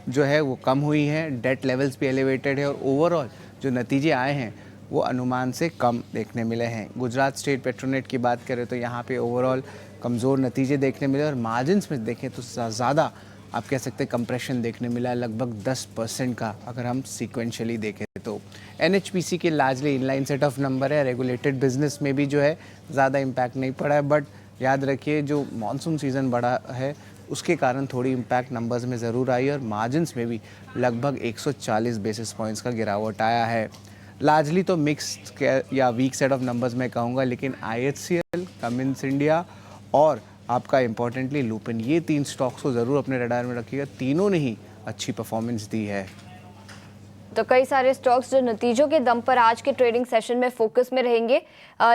जो है वो कम हुई हैं, डेट लेवल्स भी एलिवेटेड है और ओवरऑल जो नतीजे आए हैं वो अनुमान से कम देखने मिले हैं। गुजरात स्टेट पेट्रोनेट की बात करें तो यहाँ पे ओवरऑल कमज़ोर नतीजे देखने मिले और मार्जिन्स में देखें तो ज़्यादा आप कह सकते हैं कंप्रेशन देखने मिला है, लगभग 10% का अगर हम सीक्वेंशियली देखें तो। NHPC के largely inline set of number है, रेगुलेटेड बिजनेस में भी जो है ज़्यादा इम्पैक्ट नहीं पड़ा है, बट याद रखिए जो मानसून सीज़न बढ़ा है उसके कारण थोड़ी इम्पैक्ट नंबर्स में ज़रूर आई और मार्जिन्स में भी लगभग 140 बेसिस पॉइंट्स का गिरावट आया है। लार्जली तो मिक्स्ड या वीक सेट ऑफ नंबर्स मैं कहूँगा, लेकिन IHCL, कमिंस इंडिया और आपका इम्पॉर्टेंटली लुपिन, ये 3 स्टॉक्स को ज़रूर अपने रडार में रखिएगा। तीनों ने ही अच्छी परफॉर्मेंस दी है। तो कई सारे स्टॉक्स जो नतीजों के दम पर आज के ट्रेडिंग सेशन में फोकस में रहेंगे,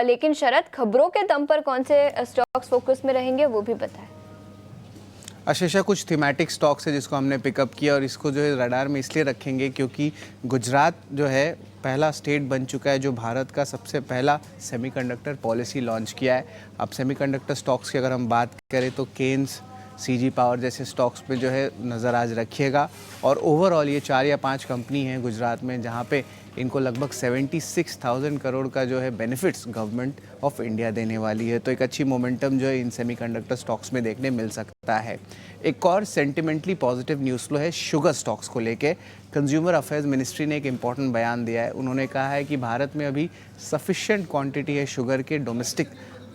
लेकिन शरद खबरों के दम पर कौन से स्टॉक्स फोकस में रहेंगे वो भी बताएं। आशीषा, कुछ थीमेटिक स्टॉक्स है जिसको हमने पिकअप किया और इसको जो है रडार में इसलिए रखेंगे क्योंकि गुजरात जो है पहला स्टेट बन चुका है जो भारत का सबसे पहला सेमीकंडक्टर पॉलिसी लॉन्च किया है। अब सेमीकंडक्टर स्टॉक्स की अगर हम बात करें तो केन्स, CG पावर जैसे स्टॉक्स पे जो है नज़र आज रखिएगा। और ओवरऑल ये 4 या 5 कंपनी हैं गुजरात में जहाँ पे इनको लगभग 76,000 करोड़ का जो है बेनिफिट्स गवर्नमेंट ऑफ इंडिया देने वाली है। तो एक अच्छी मोमेंटम जो है इन सेमीकंडक्टर स्टॉक्स में देखने मिल सकता है। एक और सेंटिमेंटली पॉजिटिव न्यूज़ फ्लो है शुगर स्टॉक्स को लेके। कंज्यूमर अफेयर्स मिनिस्ट्री ने एक इम्पॉर्टेंट बयान दिया है। उन्होंने कहा है कि भारत में अभी सफिशिएंट क्वांटिटी है शुगर के डोमेस्टिक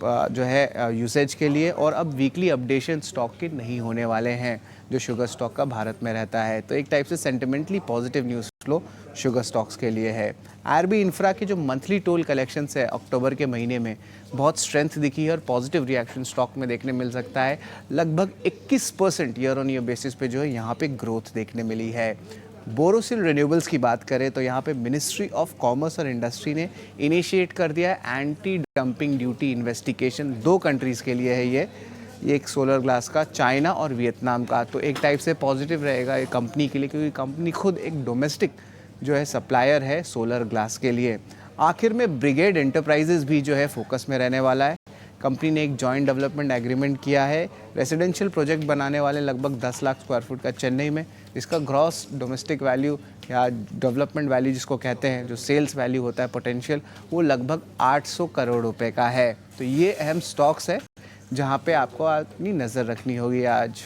जो है यूसेज के लिए और अब वीकली अपडेशन स्टॉक के नहीं होने वाले हैं जो शुगर स्टॉक का भारत में रहता है। तो एक टाइप से sentimentally positive news flow sugar stocks के लिए है। आरबी इंफ्रा की जो मंथली टोल कलेक्शंस है अक्टूबर के महीने में बहुत स्ट्रेंथ दिखी है और पॉजिटिव रिएक्शन स्टॉक में देखने मिल सकता है। लगभग 21% ईयर ऑन ईयर बेसिस पे जो है यहाँ पे ग्रोथ देखने मिली है। बोरोसिल रिन्यूएबल्स की बात करें तो यहाँ पे मिनिस्ट्री ऑफ कॉमर्स और इंडस्ट्री ने इनिशिएट कर दिया है anti dumping duty investigation. 2 countries के लिए है ये एक सोलर ग्लास का, चाइना और वियतनाम का। तो एक टाइप से पॉजिटिव रहेगा ये कंपनी के लिए क्योंकि कंपनी खुद एक डोमेस्टिक जो है सप्लायर है सोलर ग्लास के लिए। आखिर में ब्रिगेड एंटरप्राइजेज भी जो है फोकस में रहने वाला है। कंपनी ने एक जॉइंट डेवलपमेंट एग्रीमेंट किया है रेजिडेंशियल प्रोजेक्ट बनाने वाले लगभग 10 लाख स्क्वायर फुट का चेन्नई में, जिसका ग्रॉस डोमेस्टिक वैल्यू या डेवलपमेंट वैल्यू जिसको कहते हैं, जो सेल्स वैल्यू होता है पोटेंशियल, वो लगभग 800 करोड़ रुपए का है। तो ये अहम स्टॉक्स है जहाँ पे आपको अपनी नज़र रखनी होगी आज।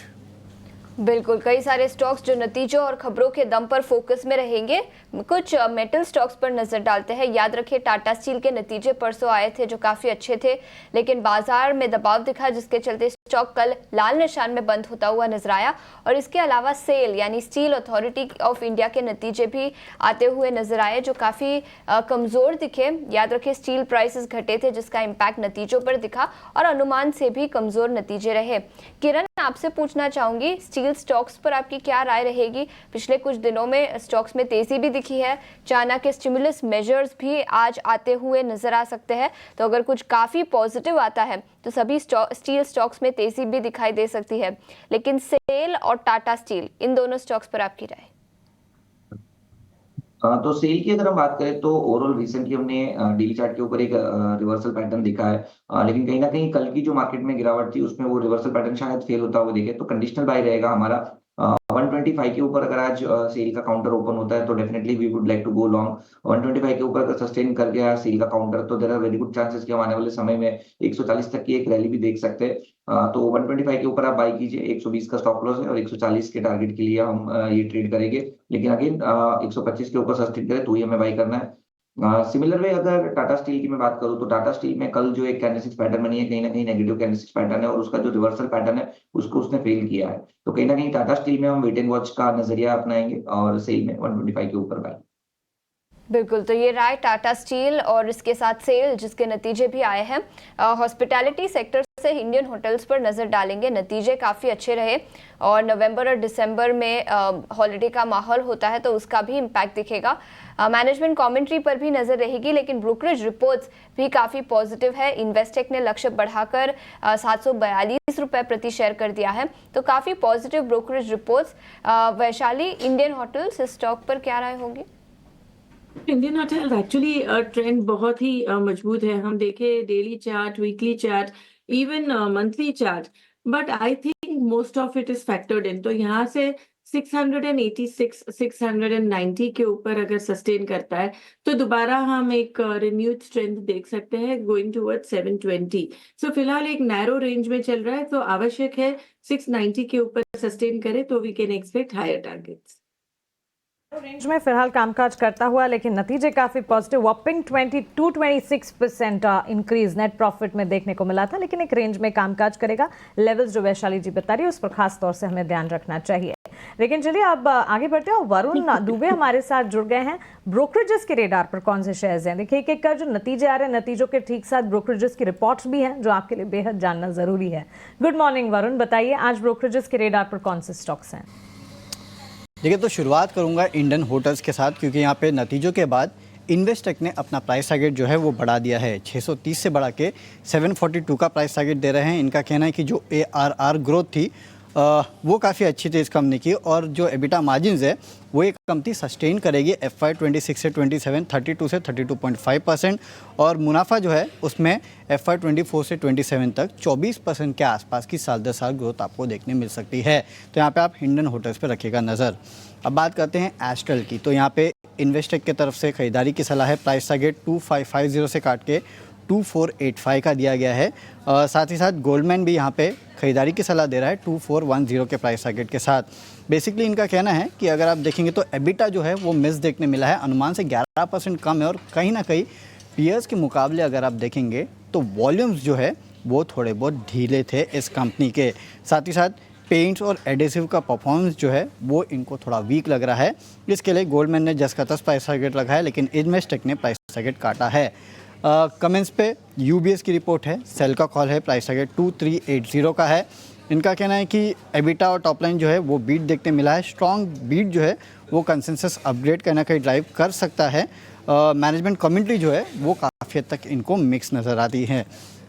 बिल्कुल, कई सारे स्टॉक्स जो नतीजों और खबरों के दम पर फोकस में रहेंगे। कुछ मेटल स्टॉक्स पर नजर डालते हैं। याद रखिए टाटा स्टील के नतीजे परसों आए थे जो काफी अच्छे थे, लेकिन बाजार में दबाव दिखा जिसके चलते स्टॉक कल लाल निशान में बंद होता हुआ नजर आया। और इसके अलावा सेल यानी स्टील अथॉरिटी ऑफ इंडिया के नतीजे भी आते हुए नजर आए जो काफी कमजोर दिखे। याद रखिए स्टील प्राइसेस घटे थे जिसका इम्पैक्ट नतीजों पर दिखा और अनुमान से भी कमजोर नतीजे रहे। किरण, आपसे पूछना चाहूंगी स्टील स्टॉक्स पर आपकी क्या राय रहेगी? पिछले कुछ दिनों में स्टॉक्स में तेजी भी दिखी है, चाइना के स्टिमुलस मेजर्स भी आज आते हुए नजर आ सकते हैं, तो अगर कुछ काफी पॉजिटिव आता है तो सभी स्टील स्टॉक्स में तेजी भी दिखाई दे सकती है, लेकिन सेल और टाटा स्टील इन दोनों स्टॉक्स पर आपकी राय? तो सेल की अगर हम बात करें तो ओवरऑल रिसेंटली हमने डेली चार्ट के ऊपर एक रिवर्सल पैटर्न दिखा है, लेकिन कहीं ना कहीं कल की जो मार्केट में गिरावट थी उसमें वो रिवर्सल पैटर्न शायद फेल होता हुआ दिखे, तो कंडीशनल बाय रहेगा हमारा 125 के ऊपर। अगर आज सेल का काउंटर ओपन होता है तो definitely we would like to go long. 125 के ऊपर अगर सस्टेन कर गया सेल का काउंटर तो there are very good chances कि हम आने वाले समय में 140 तक की एक रैली भी देख सकते हैं। तो 125 के ऊपर आप बाई कीजिए, 120 का स्टॉप लॉस है और 140 के टारगेट के लिए हम ये ट्रेड करेंगे, लेकिन अगेन 125 के ऊपर सस्टेन करें तो ही हमें बाई करना है। सिमिलर वे अगर टाटा स्टील की मैं बात करूं तो टाटा स्टील में कल जो एक कैंडलस्टिक पैटर्न बनी है कहीं ना कहीं नेगेटिव कैंडलस्टिक पैटर्न है और उसका जो रिवर्सल पैटर्न है उसको उसने फेल किया है, तो कहीं ना कहीं टाटा स्टील में हम वेट एंड वॉच का नजरिया अपनाएंगे और सेल में 125 के ऊपर बाय। बिल्कुल, तो ये राय टाटा स्टील और इसके साथ सेल जिसके नतीजे भी आए हैं। हॉस्पिटैलिटी सेक्टर से इंडियन होटल्स पर नज़र डालेंगे। नतीजे काफ़ी अच्छे रहे और नवंबर और दिसंबर में हॉलिडे का माहौल होता है तो उसका भी इम्पैक्ट दिखेगा। मैनेजमेंट कमेंट्री पर भी नज़र रहेगी, लेकिन ब्रोकरेज रिपोर्ट्स भी काफ़ी पॉजिटिव है। इन्वेस्टेक ने लक्ष्य बढ़ाकर 742 रुपये प्रति शेयर कर दिया है, तो काफ़ी positive brokerage reports. Vaishali, Indian hotels इस स्टॉक पर क्या राय होगी? इंडियन होटल एक्चुअली ट्रेंड बहुत ही मजबूत है। हम देखें daily chart, weekly chart, even monthly chart, but I think most of it is factored इन। तो यहाँ से 686 690 के ऊपर अगर सस्टेन करता है तो दोबारा हम एक रिन्यूड स्ट्रेंथ देख सकते हैं गोइंग टुवर्ड 720। सो फिलहाल एक नैरो रेंज में चल रहा है, तो आवश्यक है 690 के ऊपर सस्टेन करे तो we can expect higher targets. Range में फिलहाल कामकाज करता हुआ, लेकिन नतीजे काफी positive. Whopping 22-26% increase net profit में देखने को मिला था, लेकिन एक रेंज में कामकाज करेगा। लेवल्स जो वैशाली जी बता रही है उस पर खास तौर से हमें ध्यान रखना चाहिए। लेकिन चलिए अब आगे बढ़ते हैं। वरुण दुबे हमारे साथ जुड़ गए हैं। ब्रोकरेजेस के रेडार पर कौन से शेयर्स हैं? देखिए एक एक कर जो नतीजे आ रहे हैं, नतीजों के ठीक साथ ब्रोकरेजेस की रिपोर्ट्स भी हैं जो आपके लिए बेहद जानना जरूरी है। गुड मॉर्निंग वरुण, बताइए आज ब्रोकरेजेस के रेडार पर कौन से स्टॉक्स हैं? देखिए, तो शुरुआत करूंगा इंडियन होटल्स के साथ, क्योंकि यहाँ पे नतीजों के बाद इन्वेस्टेक ने अपना प्राइस टारगेट जो है वो बढ़ा दिया है। 630 से बढ़ा के 742 का प्राइस टारगेट दे रहे हैं। इनका कहना है कि जो ARR ग्रोथ थी वो काफ़ी अच्छी थी इस कंपनी की, और जो एबिटा मार्जिन्स है वो एक कंपनी सस्टेन करेगी FY 26 से 27 32 से 32.5%, और मुनाफा जो है उसमें FY 24 से 27 तक 24% के आसपास की साल दर साल ग्रोथ आपको देखने मिल सकती है। तो यहाँ पे आप इंडियन होटल्स पे रखिएगा नज़र। अब बात करते हैं एस्ट्रल की, तो यहाँ पे इन्वेस्टेक की तरफ से खरीदारी की सलाह है। प्राइस टारगेट 2550 से काट के 2485 का दिया गया है। साथ ही साथ गोल्डमैन भी यहाँ पे खरीदारी की सलाह दे रहा है 2410 के प्राइस टारगेट के साथ। बेसिकली इनका कहना है कि अगर आप देखेंगे तो एबिटा जो है वो मिस देखने मिला है, अनुमान से 11% कम है, और कहीं ना कहीं पीयर्स के मुकाबले अगर आप देखेंगे तो वॉल्यूम्स जो है वो थोड़े बहुत ढीले थे इस कंपनी के। साथ ही साथ पेंट्स और एडेसिव का परफॉर्मेंस जो है वो इनको थोड़ा वीक लग रहा है। इसके लिए गोल्डमैन ने 10 का 10 प्राइस टारगेट लगाया, लेकिन इन्वेस्टेक ने प्राइस टारगेट काटा है। कमेंट्स पे UBS की रिपोर्ट है, सेल का कॉल है, प्राइस टारगेट 2380 का है। इनका कहना है कि एबिटा और टॉपलाइन जो है वो बीट देखने मिला है। स्ट्रॉन्ग बीट जो है वो कंसेंसस अपग्रेड करना कहीं ड्राइव कर सकता है। मैनेजमेंट कमेंट्री जो है वो काफ़ी हद तक इनको मिक्स नज़र आती है।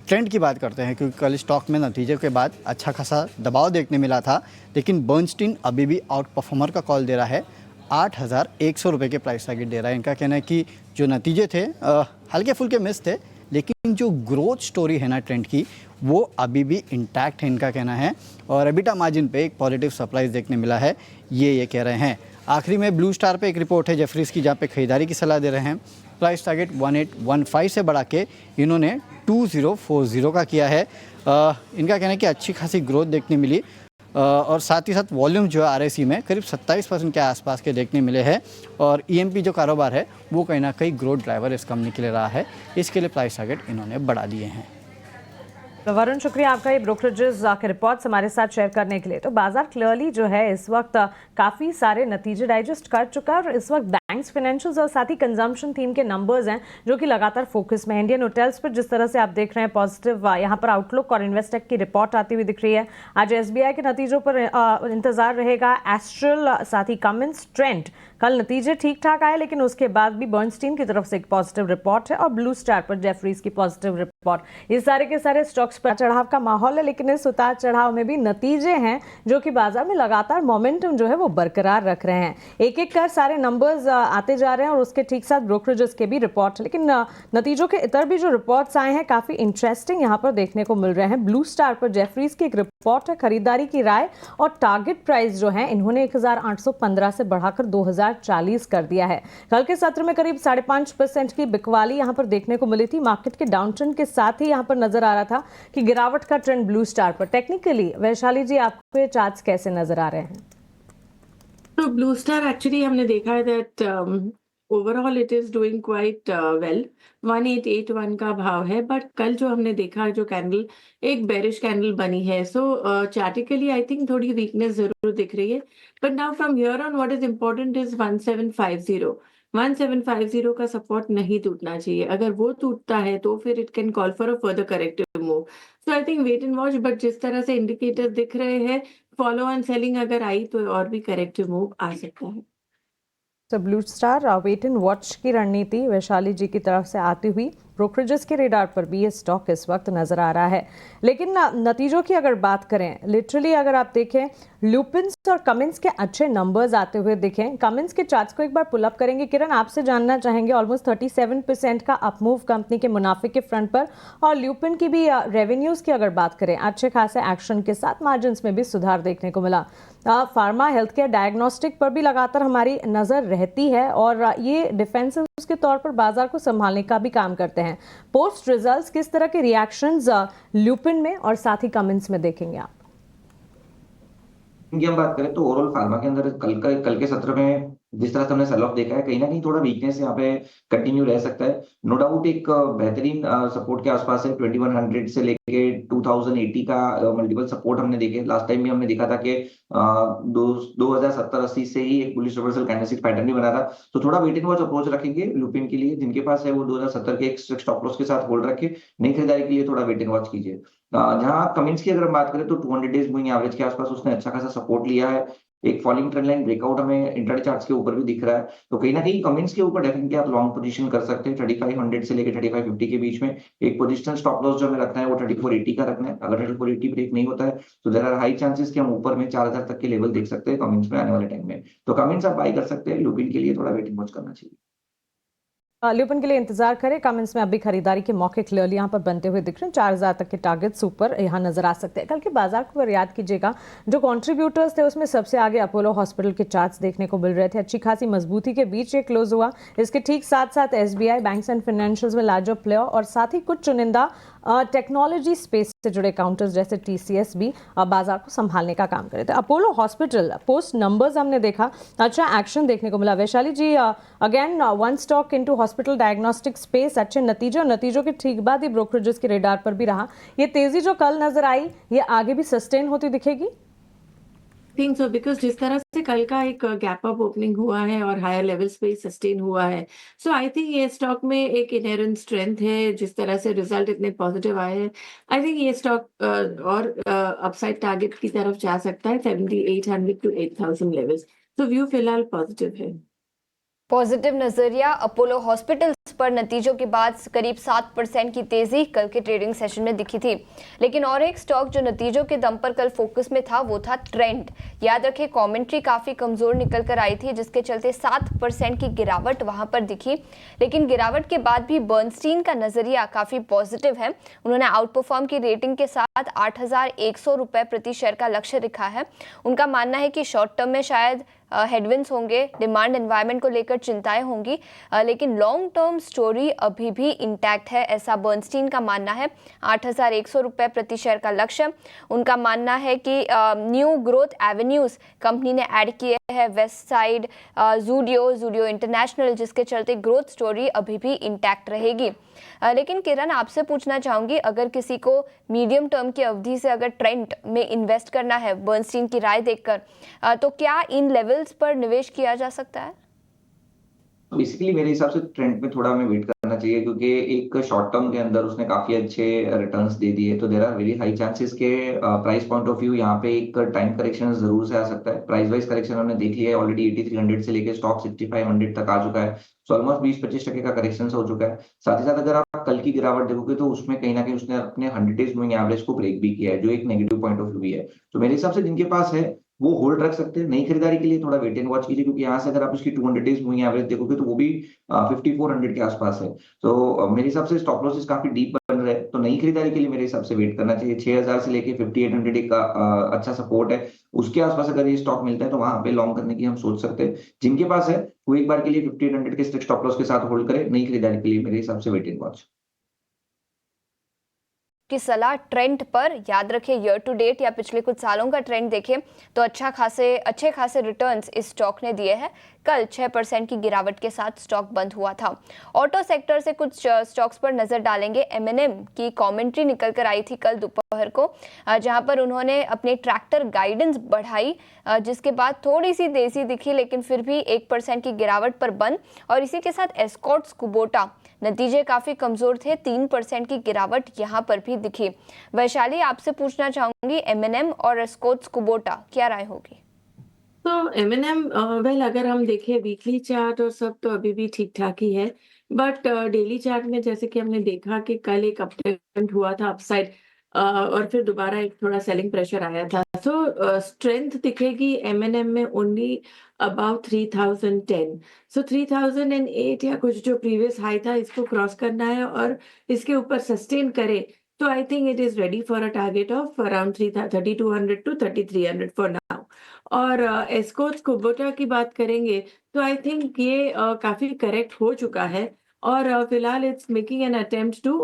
ट्रेंड की बात करते हैं, क्योंकि कल स्टॉक में नतीजे के बाद अच्छा खासा दबाव देखने मिला था, लेकिन बर्नस्टीन अभी भी आउट परफॉर्मर का कॉल दे रहा है। 8100 रुपये के प्राइस टारगेट दे रहा है। इनका कहना है कि जो नतीजे थे हल्के फुल्के मिस थे, लेकिन जो ग्रोथ स्टोरी है ना ट्रेंड की वो अभी भी इंटैक्ट है, इनका कहना है। और एबिटा मार्जिन पे एक पॉजिटिव सरप्राइज देखने मिला है, ये कह रहे हैं। आखिरी में ब्लू स्टार पे एक रिपोर्ट है जेफरीज की, जहाँ पे खरीदारी की सलाह दे रहे हैं। प्राइस टारगेट 1815 से बढ़ा के इन्होंने 2040 का किया है। इनका कहना है कि अच्छी खासी ग्रोथ देखने मिली। और साथ ही साथ वॉल्यूम जो है आरएसी में करीब 27% के आसपास के देखने मिले हैं और ईएमपी जो कारोबार है वो कहीं ना कहीं ग्रोथ ड्राइवर इस कंपनी के लिए रहा है, इसके लिए प्राइस टारगेट इन्होंने बढ़ा दिए हैं। तो वरुण, शुक्रिया आपका ये ब्रोकरेजेस के रिपोर्ट्स हमारे साथ शेयर करने के लिए। तो बाजार क्लियरली जो है इस वक्त काफ़ी सारे नतीजे डाइजेस्ट कर चुका है और इस वक्त बैंक्स, फाइनेंशियल्स और साथ ही कंजम्पशन थीम के नंबर्स हैं जो कि लगातार फोकस में है। इंडियन होटल्स पर जिस तरह से आप देख रहे हैं पॉजिटिव यहाँ पर आउटलुक और इन्वेस्टेक की रिपोर्ट आती हुई दिख रही है। आज एसबीआई के नतीजों पर इंतजार रहेगा। एस्ट्रल, साथ ही कमिंस, ट्रेंट कल नतीजे ठीक ठाक आए लेकिन उसके बाद भी बर्नस्टीन की तरफ से एक पॉजिटिव रिपोर्ट है और ब्लू स्टार पर जेफरीज की पॉजिटिव रिपोर्ट। ये सारे के सारे स्टॉक्स पर चढ़ाव का माहौल है लेकिन इस उतार चढ़ाव में भी नतीजे हैं जो कि बाजार में लगातार मोमेंटम जो है वो बरकरार रख रहे हैं। एक एक कर सारे नंबर्स आते जा रहे हैं और उसके ठीक साथ ब्रोकरेजेस के भी रिपोर्ट, लेकिन नतीजों के इतर भी जो रिपोर्ट्स आए हैं काफी इंटरेस्टिंग यहाँ पर देखने को मिल रहे हैं। ब्लू स्टार पर जेफरीज की एक रिपोर्ट है, खरीदारी की राय और टारगेट प्राइस जो है इन्होंने 1815 से बढ़ाकर 2040 कर दिया है। कल के सत्र में करीब 5.5% की बिकवाली यहाँ पर देखने को मिली थी। मार्केट के डाउनट्रेंड के साथ ही यहाँ पर नजर आ रहा था कि गिरावट का ट्रेंड ब्लू स्टार पर। टेक्निकली वैशाली जी, आपको ये चार्ट्स कैसे नजर आ रहे हैं? तो ब्लू स्टार एक्चुअली हमने देखा है that overall it is doing quite well. 1881 का भाव है, बट कल जो हमने देखा जो कैंडल एक बेरिश कैंडल बनी है, सो चार्टिकली आई थिंक थोड़ी वीकनेस जरूर दिख रही है। But now from here on what is important is 1750 1750 का सपोर्ट नहीं टूटना चाहिए। अगर वो टूटता है तो फिर it can call for a further corrective move. So I think wait and watch, but जिस तरह से इंडिकेटर दिख रहे हैं फॉलो ऑन सेलिंग अगर आई तो और भी करेक्टिव मूव आ सकता है। तो Blue Star wait and watch की रणनीति वैशाली जी की तरफ से आती हुई ब्रोकरेजेस के रेडार पर भी ये स्टॉक इस वक्त नजर आ रहा है। लेकिन नतीजों की अगर बात करें, लिटरली अगर आप देखें ल्यूपिन्स और कमिंस के अच्छे नंबर्स आते हुए दिखें। कमिंस के चार्ट्स को एक बार पुल अप करेंगे। किरण, आपसे जानना चाहेंगे ऑलमोस्ट 37% का अपमूव कंपनी के मुनाफे के फ्रंट पर, और ल्यूपिन की भी रेवेन्यूज की अगर बात करें अच्छे खासे एक्शन के साथ मार्जिन में भी सुधार देखने को मिला। फार्मा, हेल्थ केयर, डायग्नोस्टिक पर भी लगातार हमारी नजर रहती है और ये डिफेंसिव के तौर पर बाजार को संभालने का भी काम करते हैं। पोस्ट रिजल्ट्स किस तरह के रिएक्शंस ल्यूपिन में और साथ ही कमिंस में देखेंगे आप? की हम बात करें तो ओवरऑल फार्मा के अंदर कल के सत्र में जिस तरह से हमने सेल ऑफ देखा है, कहीं ना कहीं थोड़ा वीकनेस यहाँ पे कंटिन्यू रह सकता है। नो डाउट एक बेहतरीन सपोर्ट के आसपास है। 2100 से लेके 2080 का मल्टीपल सपोर्ट हमने देखे। लास्ट टाइम भी हमने देखा था कि 2070-80 से ही एक बुलिश रिवर्सल कैंडलस्टिक पैटर्न भी बना था। तो थोड़ा वेट एंड वॉच अप्रोच रखेंगे लुपिन के लिए। जिनके पास है वो 2070 के एक स्टॉप लॉस के साथ होल्ड रखे। नई खरीदारी के लिए थोड़ा वेट एंड वॉच कीजिए। जहां कमिंस की अगर हम बात करें तो 200 डेज मूविंग एवरेज के आसपास उसने अच्छा खासा सपोर्ट लिया है। एक फॉलिंग ट्रेंड लाइन ब्रेकआउट हमें इंट्राडे चार्ट्स के ऊपर भी दिख रहा है। तो कहीं ना कहीं कमेंट्स के ऊपर डेफिनेटली आप लॉन्ग पोजीशन कर सकते हैं। 3500 से लेकर 3550 के बीच में एक पोजिशनल स्टॉप लॉस जो हमें रखना है वो 3480 का रखना है। अगर 3480 ब्रेक नहीं होता है तो देयर आर हाई चांसेस कि हम ऊपर में 4000 तक के लेवल देख सकते हैं कमेंट्स में आने वाले टाइम में। तो कमेंट्स आप बाय कर सकते हैं। लुपिन के लिए थोड़ा वेटिंग वॉच करना चाहिए। ल्यूपिन के लिए इंतजार करें। कमेंट्स में अभी खरीदारी के मौके क्लियरली यहाँ पर बनते हुए दिख रहे हैं। 4000 तक के टारगेट्स ऊपर यहाँ नजर आ सकते हैं। कल के बाजार को अगर याद कीजिएगा, जो कंट्रीब्यूटर्स थे उसमें सबसे आगे अपोलो हॉस्पिटल के चार्ट्स देखने को मिल रहे थे। अच्छी खासी मजबूती के बीच ये क्लोज हुआ। इसके ठीक साथ साथ एसबीआई, बैंक्स एंड फाइनेंशियल्स में लार्जर प्लेयर और साथ ही कुछ चुनिंदा टेक्नोलॉजी स्पेस से जुड़े काउंटर्स जैसे टीसीएस भी बाजार को संभालने का काम करे थे। अपोलो हॉस्पिटल पोस्ट नंबर्स हमने देखा अच्छा एक्शन देखने को मिला। Vaishali ji, again one stock into hospital diagnostic space, अच्छे नतीजे और नतीजों के ठीक बाद ही ब्रोकरेजेस के रेडार पर भी रहा। ये तेजी जो कल नजर आई ये आगे भी सस्टेन होती दिखेगी? थिंक सो, बिकॉज जिस तरह से कल का एक गैप अप ओपनिंग हुआ है और हायर लेवल्स पे सस्टेन हुआ है, सो आई थिंक ये स्टॉक में एक इनहेरेंट स्ट्रेंथ है। जिस तरह से रिजल्ट इतने पॉजिटिव आए हैं, आई थिंक ये स्टॉक और अपसाइड टारगेट की तरफ जा सकता है 7800 to 8000 लेवल्स। तो व्यू फिलहाल पॉजिटिव है। पॉजिटिव नजरिया अपोलो हॉस्पिटल्स पर नतीजों के बाद करीब 7% की तेजी कल के ट्रेडिंग सेशन में दिखी थी। लेकिन और एक स्टॉक जो नतीजों के दम पर कल फोकस में था वो था ट्रेंड। याद रखें कमेंट्री काफी कमजोर निकल कर आई थी जिसके चलते 7% की गिरावट वहां पर दिखी। लेकिन गिरावट के बाद भी बर्नस्टीन का नजरिया काफी पॉजिटिव है। उन्होंने आउट परफॉर्म की रेटिंग के साथ 8100 रुपए प्रति शेयर का लक्ष्य रखा है। उनका मानना है कि शॉर्ट टर्म में शायद हेडविंड्स होंगे, डिमांड एनवायरनमेंट को लेकर चिंताएं होंगी, लेकिन लॉन्ग टर्म स्टोरी अभी भी इंटैक्ट है, ऐसा बर्नस्टीन का मानना है। 8,100 रुपये प्रति शेयर का लक्ष्य। उनका मानना है कि न्यू ग्रोथ एवेन्यूज कंपनी ने ऐड किए हैं, वेस्ट साइड, जूडियो इंटरनेशनल, जिसके चलते ग्रोथ स्टोरी अभी भी इंटैक्ट रहेगी। लेकिन किरण, आपसे पूछना चाहूंगी, अगर किसी को मीडियम टर्म की अवधि से अगर ट्रेंड में इन्वेस्ट करना है बर्नस्टीन की राय देखकर, तो क्या इन लेवल्स पर निवेश किया जा सकता है? बेसिकली मेरे हिसाब से ट्रेंड में थोड़ा हमें वेट करना चाहिए, क्योंकि एक शॉर्ट टर्म के अंदर उसने काफी अच्छे रिटर्न्स दे दिए, तो there are very high chances के प्राइस पॉइंट ऑफ व्यू यहाँ पे एक टाइम करेक्शन जरूर से आ सकता है। प्राइस वाइज करेक्शन हमने देख लिया है ऑलरेडी, 8300 से लेके स्टॉक 6500 तक आ चुका है, सो ऑलमोस्ट 20-25% का करेक्शन हो चुका है। साथ ही साथ अगर आप कल की गिरावट देखोगे तो उसमें कहीं ना कहीं उसने अपने 100 डेज मूविंग एवरेज को ब्रेक भी किया है, जो एक नेगेटिव पॉइंट ऑफ व्यू भी है। तो मेरे हिसाब से जिनके पास है वो होल्ड रख सकते हैं। नई खरीदारी के लिए थोड़ा वेट एंड वॉच कीजिए, क्योंकि यहाँ से अगर आप उसकी 200 डेज मूविंग एवरेज देखोगे तो वो भी 5400 के आसपास है। तो मेरे हिसाब से स्टॉप लॉसेस काफी डीप बन रहे हैं, तो नई खरीदारी के लिए मेरे हिसाब से वेट करना चाहिए। 6000 से लेके 5800 एक अच्छा सपोर्ट है, उसके आसपास अगर ये स्टॉक मिलता है तो वहां पे लॉन्ग करने की हम सोच सकते हैं। जिनके पास है वो एक बार के लिए 5800 के स्टॉप लॉस के साथ होल्ड करे। नई खरीदारी के लिए मेरे हिसाब से वेट एंड वॉच की सलाह ट्रेंड पर। याद रखें, ईयर टू डेट या पिछले कुछ सालों का ट्रेंड देखें तो अच्छे खासे रिटर्न्स इस स्टॉक ने दिए हैं। कल 6% की गिरावट के साथ स्टॉक बंद हुआ था। ऑटो सेक्टर से कुछ स्टॉक्स पर नजर डालेंगे। M&M की कमेंट्री निकल कर आई थी कल दोपहर को, जहां पर उन्होंने अपनी ट्रैक्टर गाइडेंस बढ़ाई, जिसके बाद थोड़ी सी तेजी दिखी, लेकिन फिर भी 1% की गिरावट पर बंद। और इसी के साथ एस्कॉर्ट्स कुबोटा, नतीजे काफी कमजोर थे, 3% की गिरावट यहां पर भी दिखी। वैशाली, आपसे पूछना चाहूंगी, M&M और एस्कॉर्ट्स कुबोटा क्या राय होगी? तो M&M वेल अगर हम देखें वीकली चार्ट और सब तो अभी भी ठीक ठाक ही है, बट डेली चार्ट में जैसे कि हमने देखा कि कल एक अपट्रेंड हुआ था अपसाइड, और फिर दोबारा एक थोड़ा सेलिंग प्रेशर आया था। सो स्ट्रेंथ दिखेगी M&M में ओनली अबाउट 3010। सो 3008 या कुछ जो प्रीवियस हाई था इसको क्रॉस करना है और इसके ऊपर सस्टेन करे तो I think it is ready for a target of around 3200 to 3300 for now. और एस्कॉर्ट्स कुबोटा की बात करेंगे तो आई थिंक ये काफी करेक्ट हो चुका है और फिलहाल it's making an attempt to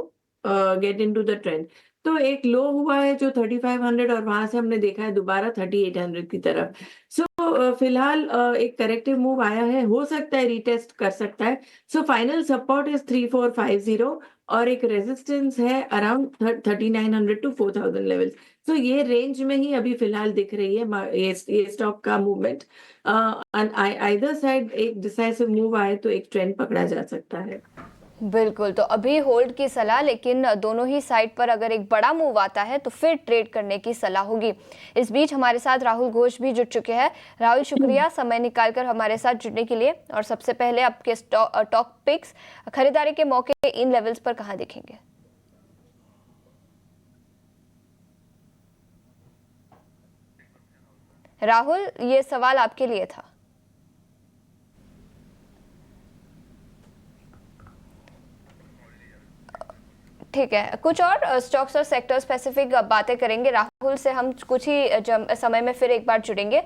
get into the trend. तो एक लो हुआ है जो 3500 और वहां से हमने देखा है दोबारा 3800 की तरफ। सो फिलहाल एक करेक्टिव मूव आया है, हो सकता है रीटेस्ट कर सकता है। सो फाइनल सपोर्ट इज 3450 और एक रेजिस्टेंस है अराउंड 3900 टू 4000 लेवल्स। सो ये रेंज में ही अभी फिलहाल दिख रही है ये स्टॉक का मूवमेंट। आइदर साइड एक डिसाइसिव मूव आए तो एक ट्रेंड पकड़ा जा सकता है। बिल्कुल, तो अभी होल्ड की सलाह, लेकिन दोनों ही साइड पर अगर एक बड़ा मूव आता है तो फिर ट्रेड करने की सलाह होगी। इस बीच हमारे साथ राहुल घोष भी जुड़ चुके हैं। राहुल, शुक्रिया समय निकालकर हमारे साथ जुड़ने के लिए। और सबसे पहले आपके टॉप पिक्स, खरीदारी के मौके इन लेवल्स पर कहां दिखेंगे? राहुल, ये सवाल आपके लिए था। ठीक है, कुछ और स्टॉक्स और सेक्टर स्पेसिफिक बातें करेंगे। राहुल से हम कुछ ही समय में फिर एक बार जुड़ेंगे।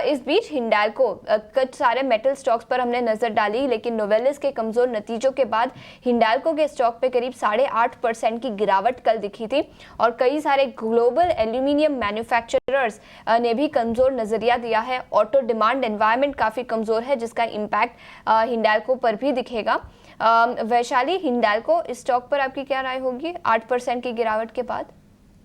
इस बीच हिंडाल्को, कुछ सारे मेटल स्टॉक्स पर हमने नजर डाली, लेकिन नोवेलिस के कमजोर नतीजों के बाद हिंडाल्को के स्टॉक पे करीब 8.5% की गिरावट कल दिखी थी। और कई सारे ग्लोबल एल्यूमिनियम मैन्युफैक्चरर्स ने भी कमजोर नजरिया दिया है। ऑटो डिमांड एनवायरनमेंट काफी कमजोर है, जिसका इम्पैक्ट हिंडाल्को पर भी दिखेगा। वैशाली, हिंडाल्को इस स्टॉक पर आपकी क्या राय होगी 8% की गिरावट के बाद?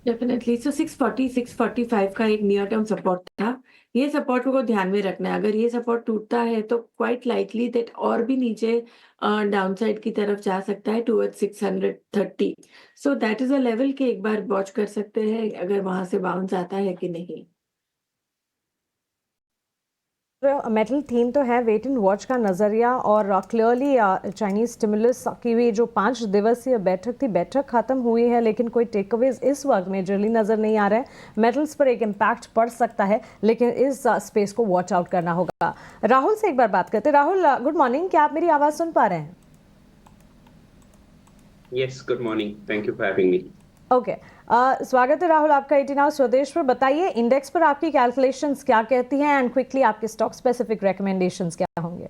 डेफिनेटली। सो 640-645 का एक नियर टर्म सपोर्ट था, ये सपोर्ट को ध्यान में रखना है। अगर ये सपोर्ट टूटता है तो क्वाइट लाइकली दैट और भी नीचे डाउनसाइड की तरफ जा सकता है towards 630। So that is a level के एक बार वॉच कर सकते हैं अगर वहां से बाउंस आता है कि नहीं। मेटल थीम तो है, वेट एंड वॉच का नज़रिया। और क्लियरली चाइनीज स्टिमुलस की भी जो 5 दिवसीय बैठक थी, बैठक खत्म हुई है, लेकिन कोई टेकअवेज इस वक्त मेजरली नज़र नहीं आ रहा है। मेटल्स पर एक इम्पैक्ट पड़ सकता है, लेकिन इस स्पेस को वॉच आउट करना होगा। राहुल से एक बार बात करते हैं। राहुल, गुड मॉर्निंग, क्या आप मेरी आवाज़ सुन पा रहे हैं? Yes, good morning. Thank you for having me. Okay स्वागत है राहुल आपका 18 आवर्स स्वदेश पर। बताइए इंडेक्स पर आपकी कैलकुलेशंस क्या कहती हैं एंड क्विकली आपके स्टॉक स्पेसिफिक रिकमेंडेशंस क्या होंगे?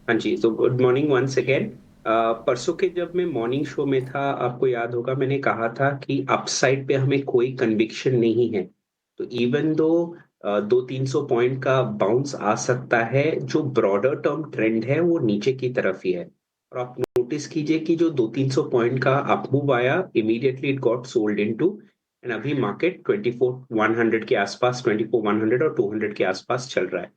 हाँ जी, तो गुड मॉर्निंग वंस अगेन। परसों के जब मैं मॉर्निंग शो में था, आपको याद होगा मैंने कहा था कि अपसाइड पे हमें कोई कन्विक्शन नहीं है। तो इवन दो 200-300 पॉइंट का बाउंस आ सकता है, जो ब्रॉडर टर्म ट्रेंड है वो नीचे की तरफ ही है। और आप नोटिस कीजिए कि जो 200-300 पॉइंट का अपमूव आया, immediately it got sold into, and अभी मार्केट 24,100 के आसपास, 24,100 और 200 के आसपास चल रहा है।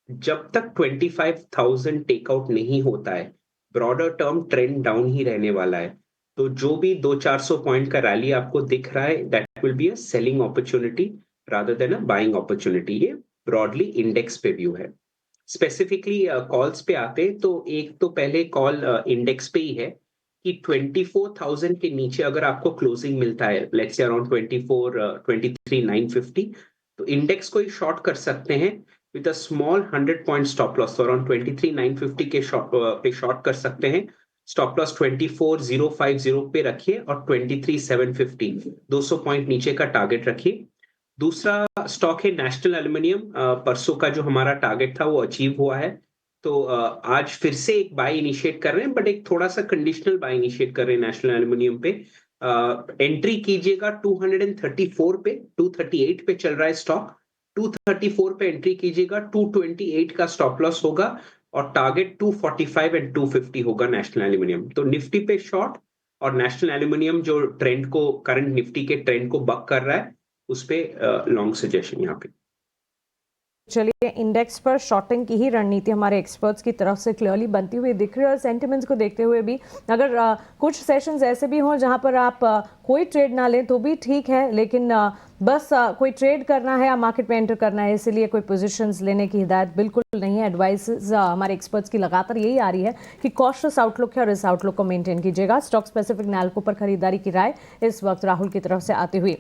जब तक 25,000 टेकआउट नहीं होता है, ब्रॉडर टर्म ट्रेंड डाउन ही रहने वाला है। तो जो भी 200-400 पॉइंट का रैली आपको दिख रहा है, that will be a selling opportunity rather than a buying opportunity. ये ब्रॉडली इंडेक्स पे व्यू है। स्पेसिफिकली कॉल्स पे आते तो एक तो पहले कॉल इंडेक्स पे ही है कि 24,000 के नीचे अगर आपको क्लोजिंग मिलता है, लेट्स से अराउंड 23,950, तो इंडेक्स को ही शॉर्ट कर सकते हैं with a small 100 point stop loss. तो अराउंड 23,950 के पे शॉर्ट कर सकते हैं। स्टॉप लॉस 24,050 पे रखिए और 23,750 200 पॉइंट नीचे का टारगेट रखिए। दूसरा स्टॉक है नेशनल एल्युमिनियम। परसों का जो हमारा टारगेट था वो अचीव हुआ है, तो आज फिर से एक बाय इनिशिएट कर रहे हैं, बट एक थोड़ा सा कंडीशनल बाय इनिशिएट कर रहे हैं नेशनल एल्युमिनियम पे। एंट्री कीजिएगा 234 पे, 238 पे चल रहा है स्टॉक, 234 पे एंट्री कीजिएगा, 228 का स्टॉप लॉस होगा और टारगेट 245 एंड 250 होगा नेशनल एल्युमिनियम। तो निफ्टी पे शॉर्ट और नेशनल एल्युमिनियम जो ट्रेंड को, करंट निफ्टी के ट्रेंड को बक कर रहा है, उस पे लॉन्ग सजेशन यहाँ पे। चलिए इंडेक्स पर शॉर्टिंग की ही रणनीति हमारे एक्सपर्ट्स की तरफ से क्लियरली बनती हुई दिख रही है और सेंटिमेंट्स को देखते हुए भी अगर कुछ सेशंस ऐसे भी हों जहां पर आप कोई ट्रेड ना लें तो भी ठीक है, लेकिन बस कोई ट्रेड करना है या मार्केट में एंटर करना है, इसीलिए कोई पोजीशंस लेने की हिदायत बिल्कुल नहीं है। एडवाइस हमारे एक्सपर्ट्स की लगातार यही आ रही है कि कॉशियस आउटलुक है और इस आउटलुक को मेंटेन कीजिएगा। स्टॉक स्पेसिफिक नैल्को पर खरीदारी की राय इस वक्त राहुल की तरफ से आती हुई।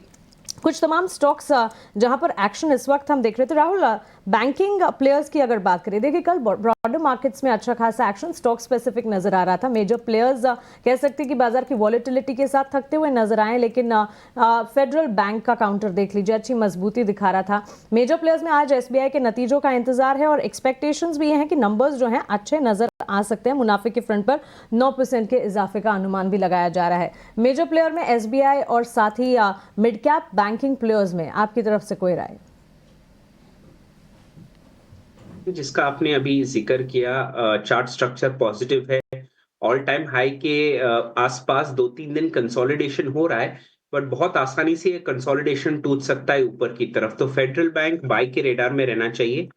कुछ तमाम स्टॉक्स जहां पर एक्शन इस वक्त हम देख रहे थे राहुल, बैंकिंग प्लेयर्स की अगर बात करें, देखिए कल ब्रॉडर मार्केट्स में अच्छा खासा एक्शन स्टॉक स्पेसिफिक नजर आ रहा था। मेजर प्लेयर्स कह सकते हैं कि बाजार की वॉलेटिलिटी के साथ थकते हुए नजर आए, लेकिन फेडरल बैंक का काउंटर देख लीजिए अच्छी मजबूती दिखा रहा था। मेजर प्लेयर्स में आज एसबीआई के नतीजों का इंतजार है और एक्सपेक्टेशंस भी ये हैं कि नंबर्स जो हैं अच्छे नजर आ सकते हैं। मुनाफे के फ्रंट पर 9% के इजाफे का अनुमान भी लगाया जा रहा है। मेजर प्लेयर में एसबीआई और साथ ही मिड कैप बैंकिंग प्लेयर्स में आपकी तरफ से कोई राय? जिसका आपने अभी जिक्र किया, चार्ट स्ट्रक्चर पॉजिटिव है, ऑल टाइम हाई के आसपास 2-3 दिन कंसोलिडेशन हो रहा है, बट बहुत आसानी से ये कंसोलिडेशन टूट सकता है ऊपर की तरफ। तो फेडरल बैंक बाय के रेडार में रहना चाहिए।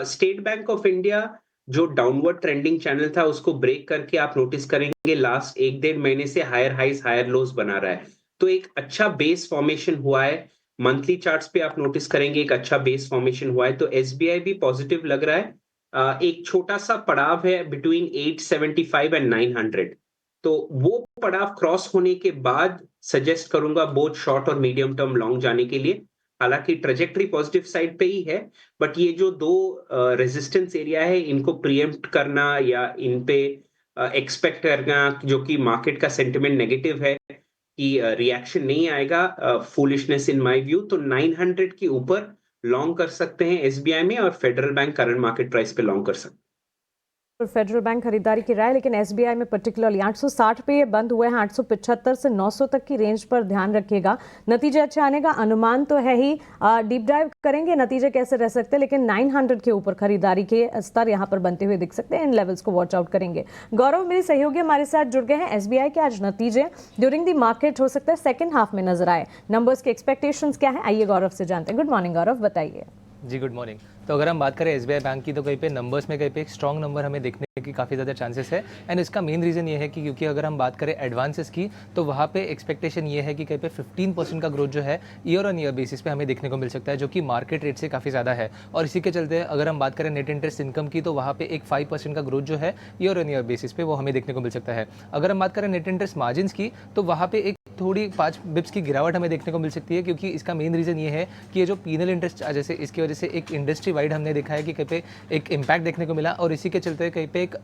स्टेट बैंक ऑफ इंडिया जो डाउनवर्ड ट्रेंडिंग चैनल था उसको ब्रेक करके आप नोटिस करेंगे लास्ट 1-1.5 महीने से हायर हाइज हायर लोज बना रहा है। तो एक अच्छा बेस फॉर्मेशन हुआ है। मंथली चार्ट्स पे आप नोटिस करेंगे एक अच्छा बेस फॉर्मेशन हुआ है। तो एसबीआई भी पॉजिटिव लग रहा है। एक छोटा सा पड़ाव है बिटवीन 875 एंड 900, तो वो पड़ाव क्रॉस होने के बाद सजेस्ट करूंगा बोथ शॉर्ट और मीडियम टर्म लॉन्ग जाने के लिए। हालांकि ट्रेजेक्टरी पॉजिटिव साइड पे ही है, बट ये जो दो रेजिस्टेंस एरिया है इनको प्रीएम्प्ट करना या इन पे एक्सपेक्ट करना जो कि मार्केट का सेंटिमेंट नेगेटिव है कि रिएक्शन नहीं आएगा, फूलिशनेस इन माय व्यू। तो 900 के ऊपर लॉन्ग कर सकते हैं एसबीआई में और federal bank current market price पे लॉन्ग कर सकते हैं। फेडरल बैंक खरीदारी की राय, लेकिन एसबीआई में पर्टिकुलरली 860 पे ये बंद हुए हैं। 875 से 900 तक की रेंज पर ध्यान रखिएगा। नतीजे अच्छे आने का अनुमान तो है ही, डीप डाइव करेंगे नतीजे कैसे रह सकते हैं, लेकिन 900 के ऊपर खरीदारी के स्तर यहां पर बनते हुए दिख सकते हैं। इन लेवल्स को वॉच आउट करेंगे। गौरव मेरे सहयोगी हमारे साथ जुड़ गए हैं। एसबीआई के आज नतीजे ड्यूरिंग द मार्केट हो सकता है सेकेंड हाफ में नजर आए, नंबर्स के एक्सपेक्टेशंस क्या है, आइए गौरव से जानते हैं। गुड मॉर्निंग गौरव, बताइए। जी गुड मॉर्निंग। तो अगर हम बात करें एसबीआई बैंक की, तो कहीं पे नंबर्स में कहीं पे एक स्ट्रॉन्ग नंबर हमें देखने की काफ़ी ज़्यादा चांसेस है। एंड इसका मेन रीज़न ये है कि क्योंकि अगर हम बात करें एडवांसेस की, तो वहाँ पे एक्सपेक्टेशन ये है कि कहीं पे 15% का ग्रोथ जो है ईयर ऑन ईयर बेसिस पे हमें देखने को मिल सकता है, जो कि मार्केट रेट से काफ़ी ज़्यादा है। और इसी के चलते अगर हम बात करें नेट इंटरेस्ट इनकम की, तो वहाँ पे एक 5% का ग्रोथ जो है ईयर ऑन ईयर बेसिस पे वो हमें देखने को मिल सकता है। अगर हम बात करें नेट इंटरेस्ट मार्जिन की, तो वहाँ पे एक थोड़ी 5 बिप्स की गिरावट हमें देखने को मिल सकती है, क्योंकि इसका मेन रीज़न ये है कि ये जो पीनल इंटरेस्ट जैसे इसकी वजह से एक इंडस्ट्री वाइड हमने देखा है कि कहीं पे एक इम्पैक्ट देखने को मिला, और इसी के चलते कहीं पे एक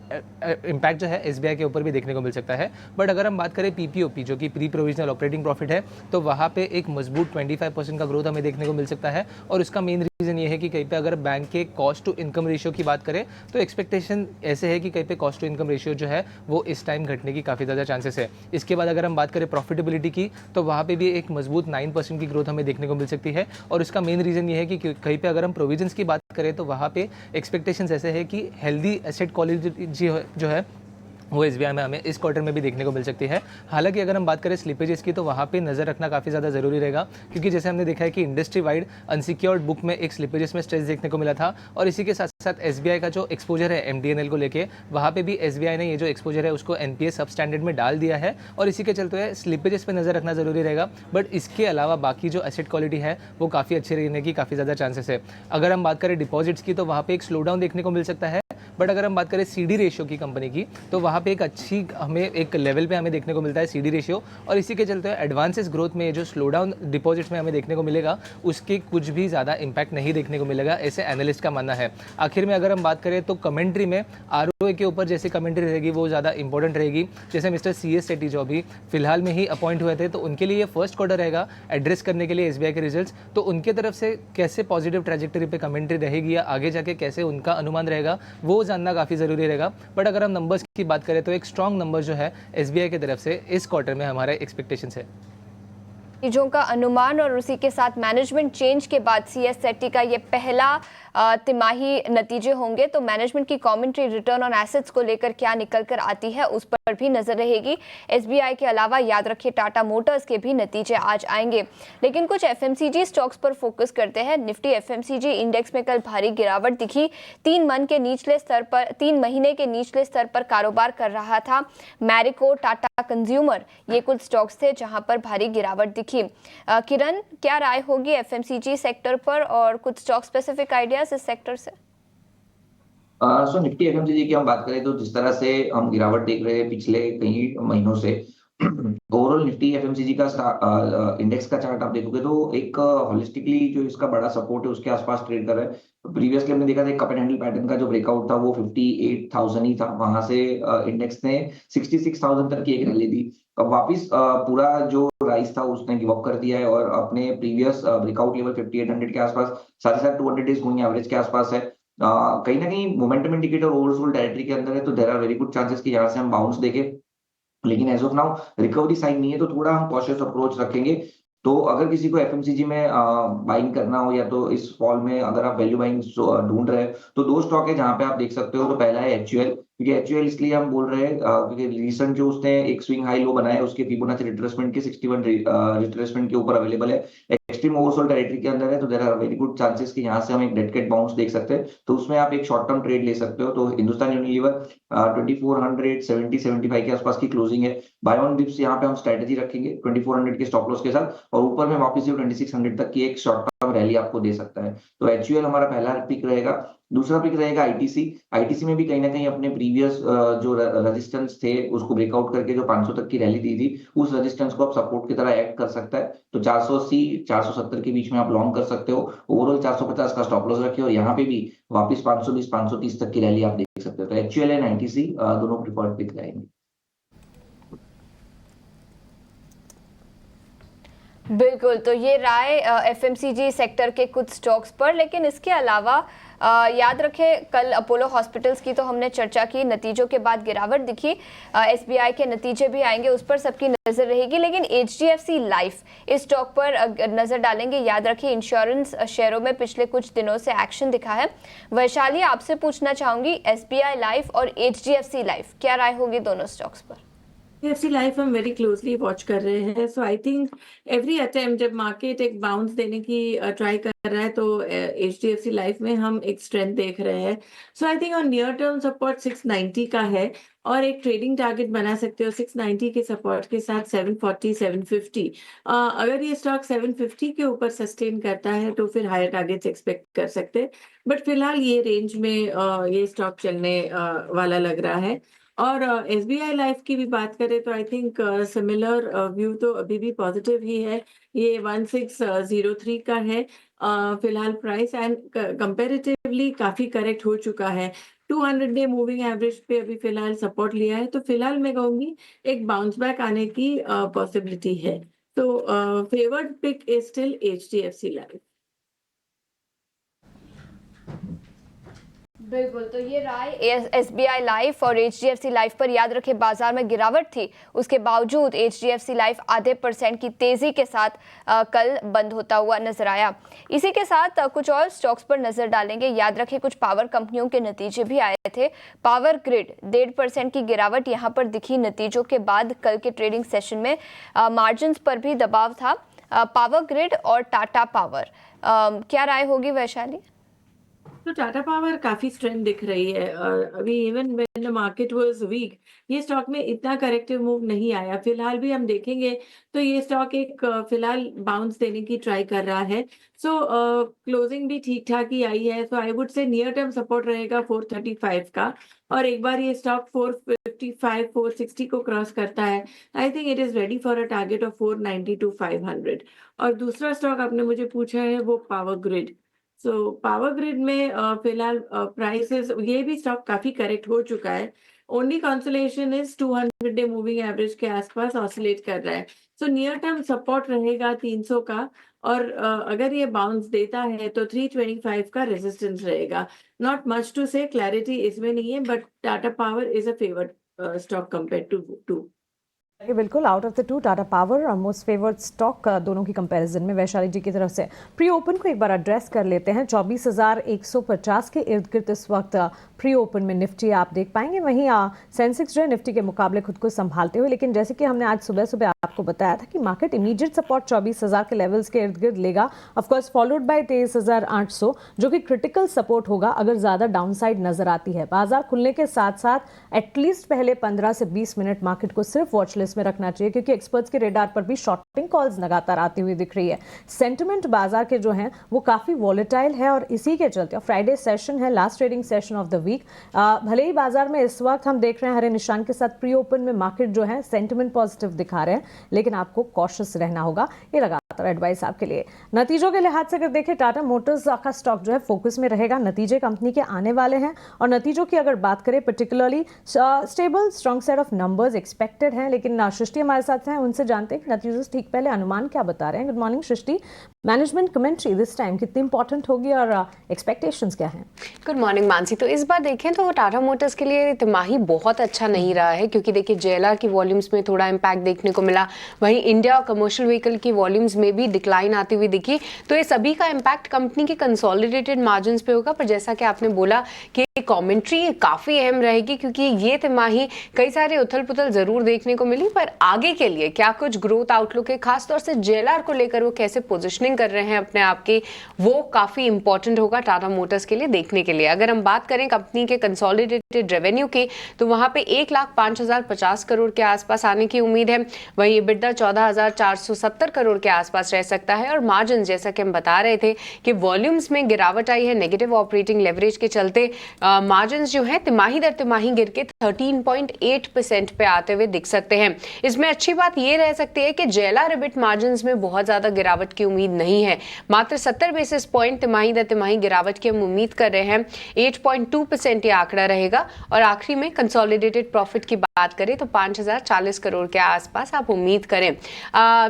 इम्पैक्ट जो है एसबीआई के ऊपर भी देखने को मिल सकता है। बट अगर हम बात करें पीपीओपी जो कि प्री प्रोविजनल ऑपरेटिंग प्रॉफिट है, तो वहाँ पे एक मजबूत 25% का ग्रोथ हमें देखने को मिल सकता है। और इसका मेन रीज़न ये है कि कहीं पे अगर बैंक के कॉस्ट टू इनकम रेशियो की बात करें तो एक्सपेक्टेशन ऐसे है कि कहीं पे कॉस्ट टू इनकम रेशियो जो है वो इस टाइम घटने की काफ़ी ज़्यादा चांसेस है। इसके बाद अगर हम बात करें प्रॉफिटेबिलिटी की, तो वहाँ पे भी एक मजबूत 9% की ग्रोथ हमें देखने को मिल सकती है। और इसका मेन रीज़न ये है कि कहीं पे अगर हम प्रोविजंस की बात करें तो वहाँ पे एक्सपेक्टेशंस ऐसे है कि हेल्दी एसेट क्वालिटी जो है वो एसबीआई में हमें इस क्वार्टर में भी देखने को मिल सकती है। हालांकि अगर हम बात करें स्लिपेजेस की, तो वहाँ पे नज़र रखना काफ़ी ज़्यादा ज़रूरी रहेगा, क्योंकि जैसे हमने देखा है कि इंडस्ट्री वाइड अनसिक्योर्ड बुक में एक स्लिपेजेस में स्ट्रेस देखने को मिला था। और इसी के साथ साथ एसबीआई का जो एक्सपोजर है एमडीएनएल को लेके, वहाँ पे भी एसबीआई ने ये जो एक्सपोजर है उसको एनपीए सब स्टैंडर्ड में डाल दिया है, और इसी के चलते स्लिपेजेस पर नज़र रखना ज़रूरी रहेगा। बट इसके अलावा बाकी जो एसेट क्वालिटी है वो काफ़ी अच्छी रहने की काफ़ी ज़्यादा चांसेस है। अगर हम बात करें डिपॉजिट्स की, तो वहाँ पे एक स्लो डाउन देखने को मिल सकता है। बट अगर हम बात करें सीडी रेशियो की कंपनी की, तो वहाँ पे एक अच्छी हमें एक लेवल पे हमें देखने को मिलता है सीडी रेशियो, और इसी के चलते एडवांसेस ग्रोथ में जो स्लो डाउन डिपॉजिट्स में हमें देखने को मिलेगा उसके कुछ भी ज़्यादा इंपैक्ट नहीं देखने को मिलेगा, ऐसे एनालिस्ट का मानना है। आखिर में अगर हम बात करें तो कमेंट्री में आरओए के ऊपर जैसे कमेंट्री रहेगी वो ज़्यादा इंपॉर्टेंट रहेगी। जैसे मिस्टर CS सेठी जो अभी फिलहाल में ही अपॉइंट हुए थे, तो उनके लिए फर्स्ट क्वार्टर रहेगा एड्रेस करने के लिए एसबीआई के रिजल्ट्स, तो उनके तरफ से कैसे पॉजिटिव ट्रैजेक्टरी पे कमेंट्री रहेगी या आगे जाके कैसे उनका अनुमान रहेगा वो जानना काफ़ी ज़रूरी रहेगा। बट अगर हम नंबर्स की बात करें तो एक स्ट्रॉन्ग नंबर जो है एसबीआई की तरफ से इस क्वार्टर में हमारा एक्सपेक्टेशंस है। चीज़ों का अनुमान और उसी के साथ मैनेजमेंट चेंज के बाद CS सेठी का ये पहला तिमाही नतीजे होंगे, तो मैनेजमेंट की कमेंट्री रिटर्न ऑन एसेट्स को लेकर क्या निकल कर आती है उस पर भी नजर रहेगी। एसबीआई के अलावा याद रखिए टाटा मोटर्स के भी नतीजे आज आएंगे। लेकिन कुछ एफएमसीजी स्टॉक्स पर फोकस करते हैं। निफ्टी एफएमसीजी इंडेक्स में कल भारी गिरावट दिखी। 3 महीने के निचले स्तर पर कारोबार कर रहा था। मैरिको, टाटा कंज्यूमर, ये कुछ स्टॉक्स थे जहां पर भारी गिरावट दिखी। किरण, क्या राय होगी एफएमसीजी सेक्टर पर और कुछ स्टॉक स्पेसिफिक आइडियाज इस सेक्टर से? सो निफ्टी एफएमसीजी की हम बात करें तो जिस तरह से हम गिरावट देख रहे हैं पिछले कई महीनों से, ओवरऑल निफ्टी एफएमसीजी का इंडेक्स का चार्ट आप देखोगे तो एक होलिस्टिकली जो इसका बड़ा सपोर्ट है उसके आसपास ट्रेड कर रहा है। प्रीवियसली हमने देखा था कप एंड हैंडल पैटर्न का जो ब्रेकआउट था वो 58,000 ही था, वहां से इंडेक्स ने 66,000 तक की एक रैली दी। अब वापिस पूरा जो राइज था उसने गिव अप कर दिया है और अपने प्रीवियस ब्रेकआउट लेवल 5800 के आसपास, साथ ही साथ 200 डेज मूविंग एवरेज के आसपास है। कहीं ना कहीं मोमेंटम इंडिकेटर ओवरसोल्ड टेरिटरी के अंदर है, तो there are very good chances कि यहाँ से हम बाउंस देखें। लेकिन as of now recovery sign नहीं है, तो थोड़ा हम कॉशियस अप्रोच रखेंगे। तो अगर किसी को एफएमसीजी में बाइंग करना हो या तो इस फॉल में अगर आप वैल्यू बाइंग ढूंढ रहे हैं तो 2 स्टॉक है जहां पे आप देख सकते हो। तो पहला है एचयूएल, क्योंकि एचयूएल इसलिए हम बोल रहे हैं क्योंकि रिसेंट जो उसने एक स्विंग हाई लो बनाया है उसके फिबोनाची रिट्रेसमेंट के 61 रिट्रेसमेंट के ऊपर अवेलेबल है, एक्सट्रीम ओवरसोल्ड टेरिटरी के अंदर है, तो there are very good chances कि यहाँ से हम एक डेड कैट बाउंस देख सकते हैं। तो उसमें आप एक शॉर्ट टर्म ट्रेड ले सकते हो। तो हिंदुस्तान यूनिलीवर 2470-75 के आसपास की क्लोजिंग है। बाय ऑन डिप्स यहाँ पे हम स्ट्रेटेजी रखेंगे 2400 के स्टॉप लॉस के साथ, और ऊपर में वापस 2600 तक की एक शॉर्ट टर्म रैली आपको दे सकता है। तो एचयूएल हमारा पहला पिक रहेगा। दूसरा पिक रहेगा आईटीसी में भी कहीं ना कहीं अपने प्रीवियस जो रेजिस्टेंस थे उसको ब्रेकआउट करके जो 500 तक की रैली दी थी उस रेजिस्टेंस को आप सपोर्ट की तरह एक्ट कर सकता है। तो 480 470 के बीच में आप लॉन्ग कर सकते हो। ओवरऑल 450 का स्टॉप लॉस रखिए और यहाँ पे भी वापस 520 530 तक की रैली आप देख सकते हो। तो एचयूएल एंड आईटीसी दोनों प्रिफर्ड पिक रहेंगे। बिल्कुल, तो ये राय एफएमसीजी सेक्टर के कुछ स्टॉक्स पर। लेकिन इसके अलावा याद रखें कल अपोलो हॉस्पिटल्स की तो हमने चर्चा की, नतीजों के बाद गिरावट दिखी। एसबीआई के नतीजे भी आएंगे, उस पर सबकी नजर रहेगी। लेकिन एचडीएफसी लाइफ इस स्टॉक पर नजर डालेंगे। याद रखिए इंश्योरेंस शेयरों में पिछले कुछ दिनों से एक्शन दिखा है। वैशाली, आपसे पूछना चाहूंगी एसबीआई लाइफ और एचडीएफसी लाइफ क्या राय होगी दोनों स्टॉक्स पर? HDFC लाइफ हम वेरी क्लोजली वॉच कर रहे हैं। So I think every attempt जब मार्केट एक बाउंस देने की ट्राई कर रहा है तो HDFC लाइफ में हम एक स्ट्रेंथ देख रहे हैं। So I think on near term support 690 का है और एक ट्रेडिंग टारगेट बना सकते हो 690 के सपोर्ट के साथ 740 750। अगर ये स्टॉक 750 के ऊपर सस्टेन करता है तो फिर हायर टारगेट्स एक्सपेक्ट कर सकते हैं। बट फिलहाल ये रेंज में ये स्टॉक चलने वाला लग रहा है। और SBI लाइफ की भी बात करें तो आई थिंक सिमिलर व्यू तो अभी भी पॉजिटिव ही है। ये 1603 का है फिलहाल प्राइस, एंड कंपैरेटिवली काफी करेक्ट हो चुका है। 200 डे मूविंग एवरेज पे अभी फिलहाल सपोर्ट लिया है, तो फिलहाल मैं कहूंगी एक बाउंस बैक आने की पॉसिबिलिटी है। तो favoured pick is still HDFC life. बिल्कुल, तो ये राय SBI लाइफ और HDFC लाइफ पर। याद रखें बाजार में गिरावट थी, उसके बावजूद HDFC लाइफ आधे % की तेजी के साथ कल बंद होता हुआ नजर आया। इसी के साथ कुछ और स्टॉक्स पर नजर डालेंगे। याद रखें कुछ पावर कंपनियों के नतीजे भी आए थे। पावर ग्रिड 1.5% की गिरावट यहाँ पर दिखी नतीजों के बाद। कल के ट्रेडिंग सेशन में मार्जिन्स पर भी दबाव था। पावर ग्रिड और टाटा पावर, क्या राय होगी वैशाली? तो टाटा पावर काफी स्ट्रेंथ दिख रही है। अभी even when the market was weak, ये स्टॉक में इतना करेक्टिव मूव नहीं आया। फिलहाल भी हम देखेंगे तो ये स्टॉक एक फिलहाल बाउंस देने की ट्राई कर रहा है। सो क्लोजिंग भी ठीक ठाक ही आई है। So I would say near term support रहेगा 435 का, और एक बार ये स्टॉक 455 460 को क्रॉस करता है, आई think it is ready for a target of 490 to 500। और दूसरा स्टॉक आपने मुझे पूछा है वो power grid. So power grid में फिलहाल प्राइसेस, ये भी स्टॉक काफी करेक्ट हो चुका है। Only consolation is 200 day moving average के आसपास ऑसिलेट कर रहा है। सो नियर टर्म सपोर्ट रहेगा 300 का, और अगर ये बाउंस देता है तो 325 का रेजिस्टेंस रहेगा। Not much to say, clarity इसमें नहीं है, but Tata power is a favoured stock compare to बिल्कुल out of the two Tata power most favoured stock दोनों की कंपैरिजन में वैशाली जी की तरफ से। प्री ओपन को एक बार एड्रेस कर लेते हैं। 24,150 के इर्द गिर्द इस वक्त प्री ओपन में निफ्टी आप देख पाएंगे। वहीं सेंसेक्स जो है निफ्टी के मुकाबले खुद को संभालते हुए, लेकिन जैसे कि हमने आज सुबह सुबह आपको बताया था कि मार्केट इमीडिएट सपोर्ट 24,000 के लेवल्स के इर्द गिर्द लेगा, ऑफकोर्स फॉलोड बाय 23,800 जो कि क्रिटिकल सपोर्ट होगा अगर ज़्यादा डाउनसाइड नजर आती है। बाजार खुलने के साथ साथ एटलीस्ट पहले 15 से 20 मिनट मार्केट को सिर्फ वॉच लिस्ट में रखना चाहिए, क्योंकि एक्सपर्ट्स के रेडार पर भी शॉर्टिंग कॉल्स लगातार आती हुई दिख रही है। सेंटिमेंट बाजार के जो हैं वो काफी वॉलेटाइल है, और इसी के चलते फ्राइडे सेशन है, last trading session of the week. भले ही बाजार में इस वक्त हम देख रहे हैं हरे निशान के साथ प्री ओपन में मार्केट जो है सेंटिमेंट पॉजिटिव दिखा रहे हैं, लेकिन आपको कॉशियस रहना होगा। ये लगातार एडवाइस आपके लिए। नतीजों के लिहाज से अगर देखें, टाटा मोटर्स का स्टॉक जो है फोकस में रहेगा। नतीजे कंपनी के आने वाले हैं, और नतीजों की अगर बात करें particularly stable strong set of numbers expected हैं। लेकिन सृष्टि हमारे साथ हैं, उनसे जानते हैं कि नतीजों से ठीक पहले अनुमान क्या बता रहे हैं। Good morning Srishti, management commentary this time कितनी इंपॉर्टेंट होगी और एक्सपेक्टेशंस क्या हैं? Good morning Mansi. तो इस बार देखें तो टाटा मोटर्स के लिए तिमाही बहुत अच्छा नहीं रहा है, क्योंकि देखिए JLR की वॉल्यूम्स में थोड़ा इम्पैक्ट देखने को मिला। वहीं इंडिया कमर्शियल व्हीकल की वॉल्यूम्स में भी डिक्लाइन आती हुई दिखी। तो ये सभी का इम्पैक्ट कंपनी के कंसोलिडेटेड मार्जिन्स पे होगा। पर जैसा कि आपने बोला कि कमेंट्री काफ़ी अहम रहेगी, क्योंकि ये तिमाही कई सारे उथल पुथल ज़रूर देखने को मिली, पर आगे के लिए क्या कुछ ग्रोथ आउटलुक है, खासतौर से JLR को लेकर वो कैसे पोजिशनिंग कर रहे हैं अपने आप की, वो काफ़ी इंपॉर्टेंट होगा टाटा मोटर्स के लिए देखने के लिए। अगर हम बात करें कंपनी के कंसोलिडेटेड रेवेन्यू की, तो वहाँ पे 1,05,050 करोड़ के आसपास आने की उम्मीद है। वहीं EBITDA 14,470 करोड़ के आसपास रह सकता है। और मार्जिन, जैसा कि हम बता रहे थे कि वॉल्यूम्स में गिरावट आई है नेगेटिव ऑपरेटिंग लेवरेज के चलते, मार्जिन जो है तिमाही दर तिमाही गिर के 13.8% पे आते हुए दिख सकते हैं। इसमें अच्छी बात ये रह सकती है कि JLR EBIT मार्जिन्स में बहुत ज्यादा गिरावट की उम्मीद नहीं है। मात्र 70 बेसिस पॉइंट तिमाही दर तिमाही गिरावट की हम उम्मीद कर रहे हैं। 8.2% ये आंकड़ा रहेगा। और आखिरी में कंसोलिडेटेड प्रॉफिट की बात करें तो 5,040 करोड़ के आसपास आप उम्मीद करें।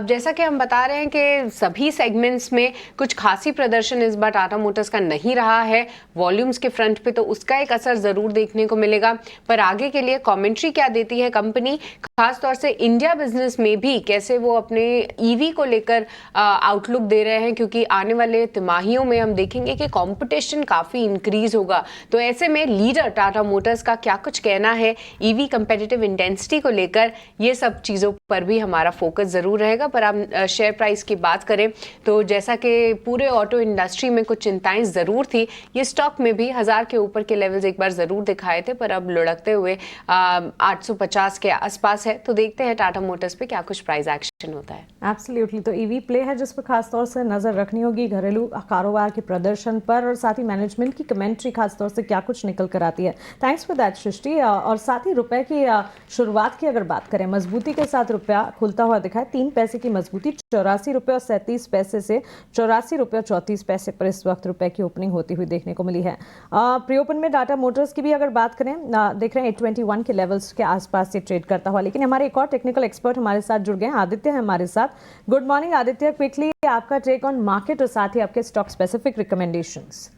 जैसा कि हम बता रहे हैं कि सभी सेगमेंट्स में कुछ खासी प्रदर्शन इस बार टाटा मोटर्स का नहीं रहा है वॉल्यूम्स के फ्रंट पे, तो उसका एक असर जरूर देखने को मिलेगा। पर आगे के लिए कमेंट्री क्या देती है कंपनी, खासतौर से इंडिया बिजनेस में भी कैसे वो अपने ईवी को लेकर आउटलुक दे रहे हैं, क्योंकि आने वाले तिमाहियों में हम देखेंगे कि कंपटीशन काफी इंक्रीज होगा। तो ऐसे में लीडर टाटा मोटर्स का क्या कुछ कहना है ईवी कंपेटिटिव इंटेंसिटी को लेकर, ये सब चीजों पर भी हमारा फोकस ज़रूर रहेगा। पर आप शेयर प्राइस की बात करें तो जैसा कि पूरे ऑटो इंडस्ट्री में कुछ चिंताएं ज़रूर थी, ये स्टॉक में भी 1000 के ऊपर के लेवल्स एक बार ज़रूर दिखाए थे, पर अब लुढ़कते हुए 850 के आसपास है। तो देखते हैं टाटा मोटर्स पे क्या कुछ प्राइस एक्शन होता है। एब्सोल्युटली, तो ईवी प्ले है जिस पर खासतौर से नजर रखनी होगी, घरेलू कारोबार के प्रदर्शन पर और साथ ही मैनेजमेंट की कमेंट्री खासतौर से क्या कुछ निकल कर आती है। थैंक्स फॉर दैट सृष्टि। और साथ ही रुपए की शुरुआत की अगर बात करें, मजबूती के साथ रुपया खुलता हुआ दिखा है, 3 पैसे की मजबूती, 84 रुपये और 37 पैसे से 84 रुपये और 34 पैसे पर इस वक्त रुपए की ओपनिंग होती हुई देखने को मिली है। प्री ओपन में टाटा मोटर्स की भी अगर बात करें, देख रहे हैं 821 के लेवल्स के आसपास से ट्रेड करता हुआ। लेकिन हमारे एक और टेक्निकल एक्सपर्ट हमारे साथ जुड़ गए हैं, आदित्य है हमारे साथ। गुड मॉर्निंग आदित्य, क्विकली आपका टेक ऑन मार्केट और साथ ही आपके stock specific recommendations.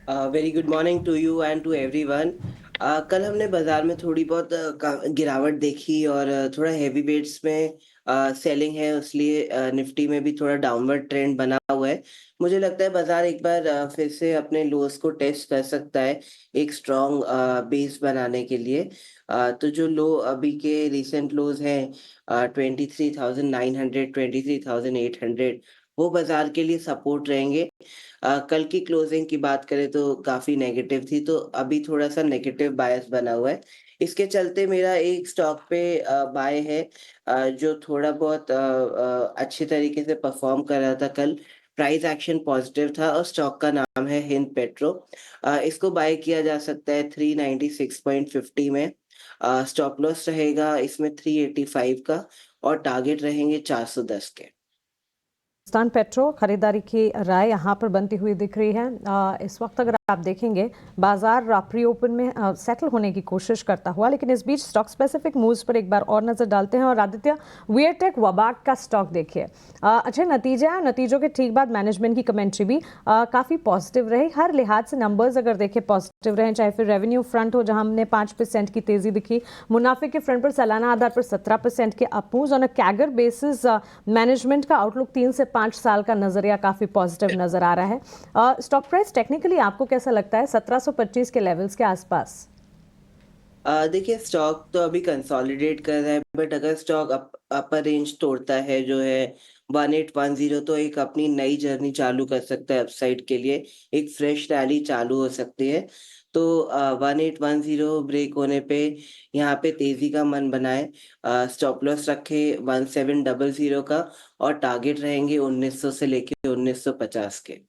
Very good morning to you and to everyone. कल हमने बाजार में थोड़ी बहुत गिरावट देखी और थोड़ा हैवी वेट्स में सेलिंग है, इसलिए निफ्टी में भी थोड़ा डाउनवर्ड ट्रेंड बना हुआ है। मुझे लगता है बाजार एक बार फिर से अपने लोस को टेस्ट कर सकता है एक स्ट्रॉन्ग बेस बनाने के लिए। तो जो लो अभी के रिसेंट लोज हैं 23,900 23,800, वो बाजार के लिए सपोर्ट रहेंगे। कल की क्लोजिंग की बात करें तो काफी नेगेटिव थी, तो अभी थोड़ा सा नेगेटिव बायस बना हुआ है। इसके चलते मेरा एक स्टॉक पे बाय है जो थोड़ा बहुत अच्छे तरीके से परफॉर्म कर रहा था कल। प्राइस एक्शन पॉजिटिव था और स्टॉक का नाम है हिंद पेट्रो। इसको बाय किया जा सकता है 396.50 में। स्टॉप लॉस रहेगा इसमें 385 का और टारगेट रहेंगे 410 के। हिंदुस्तान पेट्रो खरीदारी की राय यहाँ पर बनती हुई दिख रही है। इस वक्त अगर आप देखेंगे बाजार प्री ओपन में सेटल होने की कोशिश करता हुआ, लेकिन इस बीच स्टॉक स्पेसिफिक मूव्स पर एक बार और नजर डालते हैं। और आदित्य, वीयरटेक वबाक का स्टॉक देखिए, अच्छे नतीजे हैं, नतीजों के ठीक बाद मैनेजमेंट की कमेंट्री भी काफ़ी पॉजिटिव रही। हर लिहाज से नंबर्स अगर देखें पॉजिटिव रहे, चाहे फिर रेवेन्यू फ्रंट हो जहां हमने 5% की तेजी दिखी, मुनाफे के फ्रंट पर सालाना आधार पर 17% के up moves, on a CAGR basis management का आउटलुक 3 से 5 साल का नजरिया काफी पॉजिटिव नजर आ रहा है। स्टॉक प्राइस टेक्निकली आपको कैसा लगता है 1725 के लेवल्स के आसपास? देखिए, स्टॉक तो अभी कंसोलिडेट कर रहा है, बट अगर स्टॉक अपर रेंज तोड़ता है जो है 1810, तो एक अपनी नई जर्नी चालू कर सकता है अपसाइड के लिए, एक फ्रेश रैली चालू हो सकती है। तो 1810 ब्रेक होने पे यहाँ पे तेजी का मन बनाए, स्टॉप लॉस रखे 1700 का और टारगेट रहेंगे 1900 से लेके 1950 के।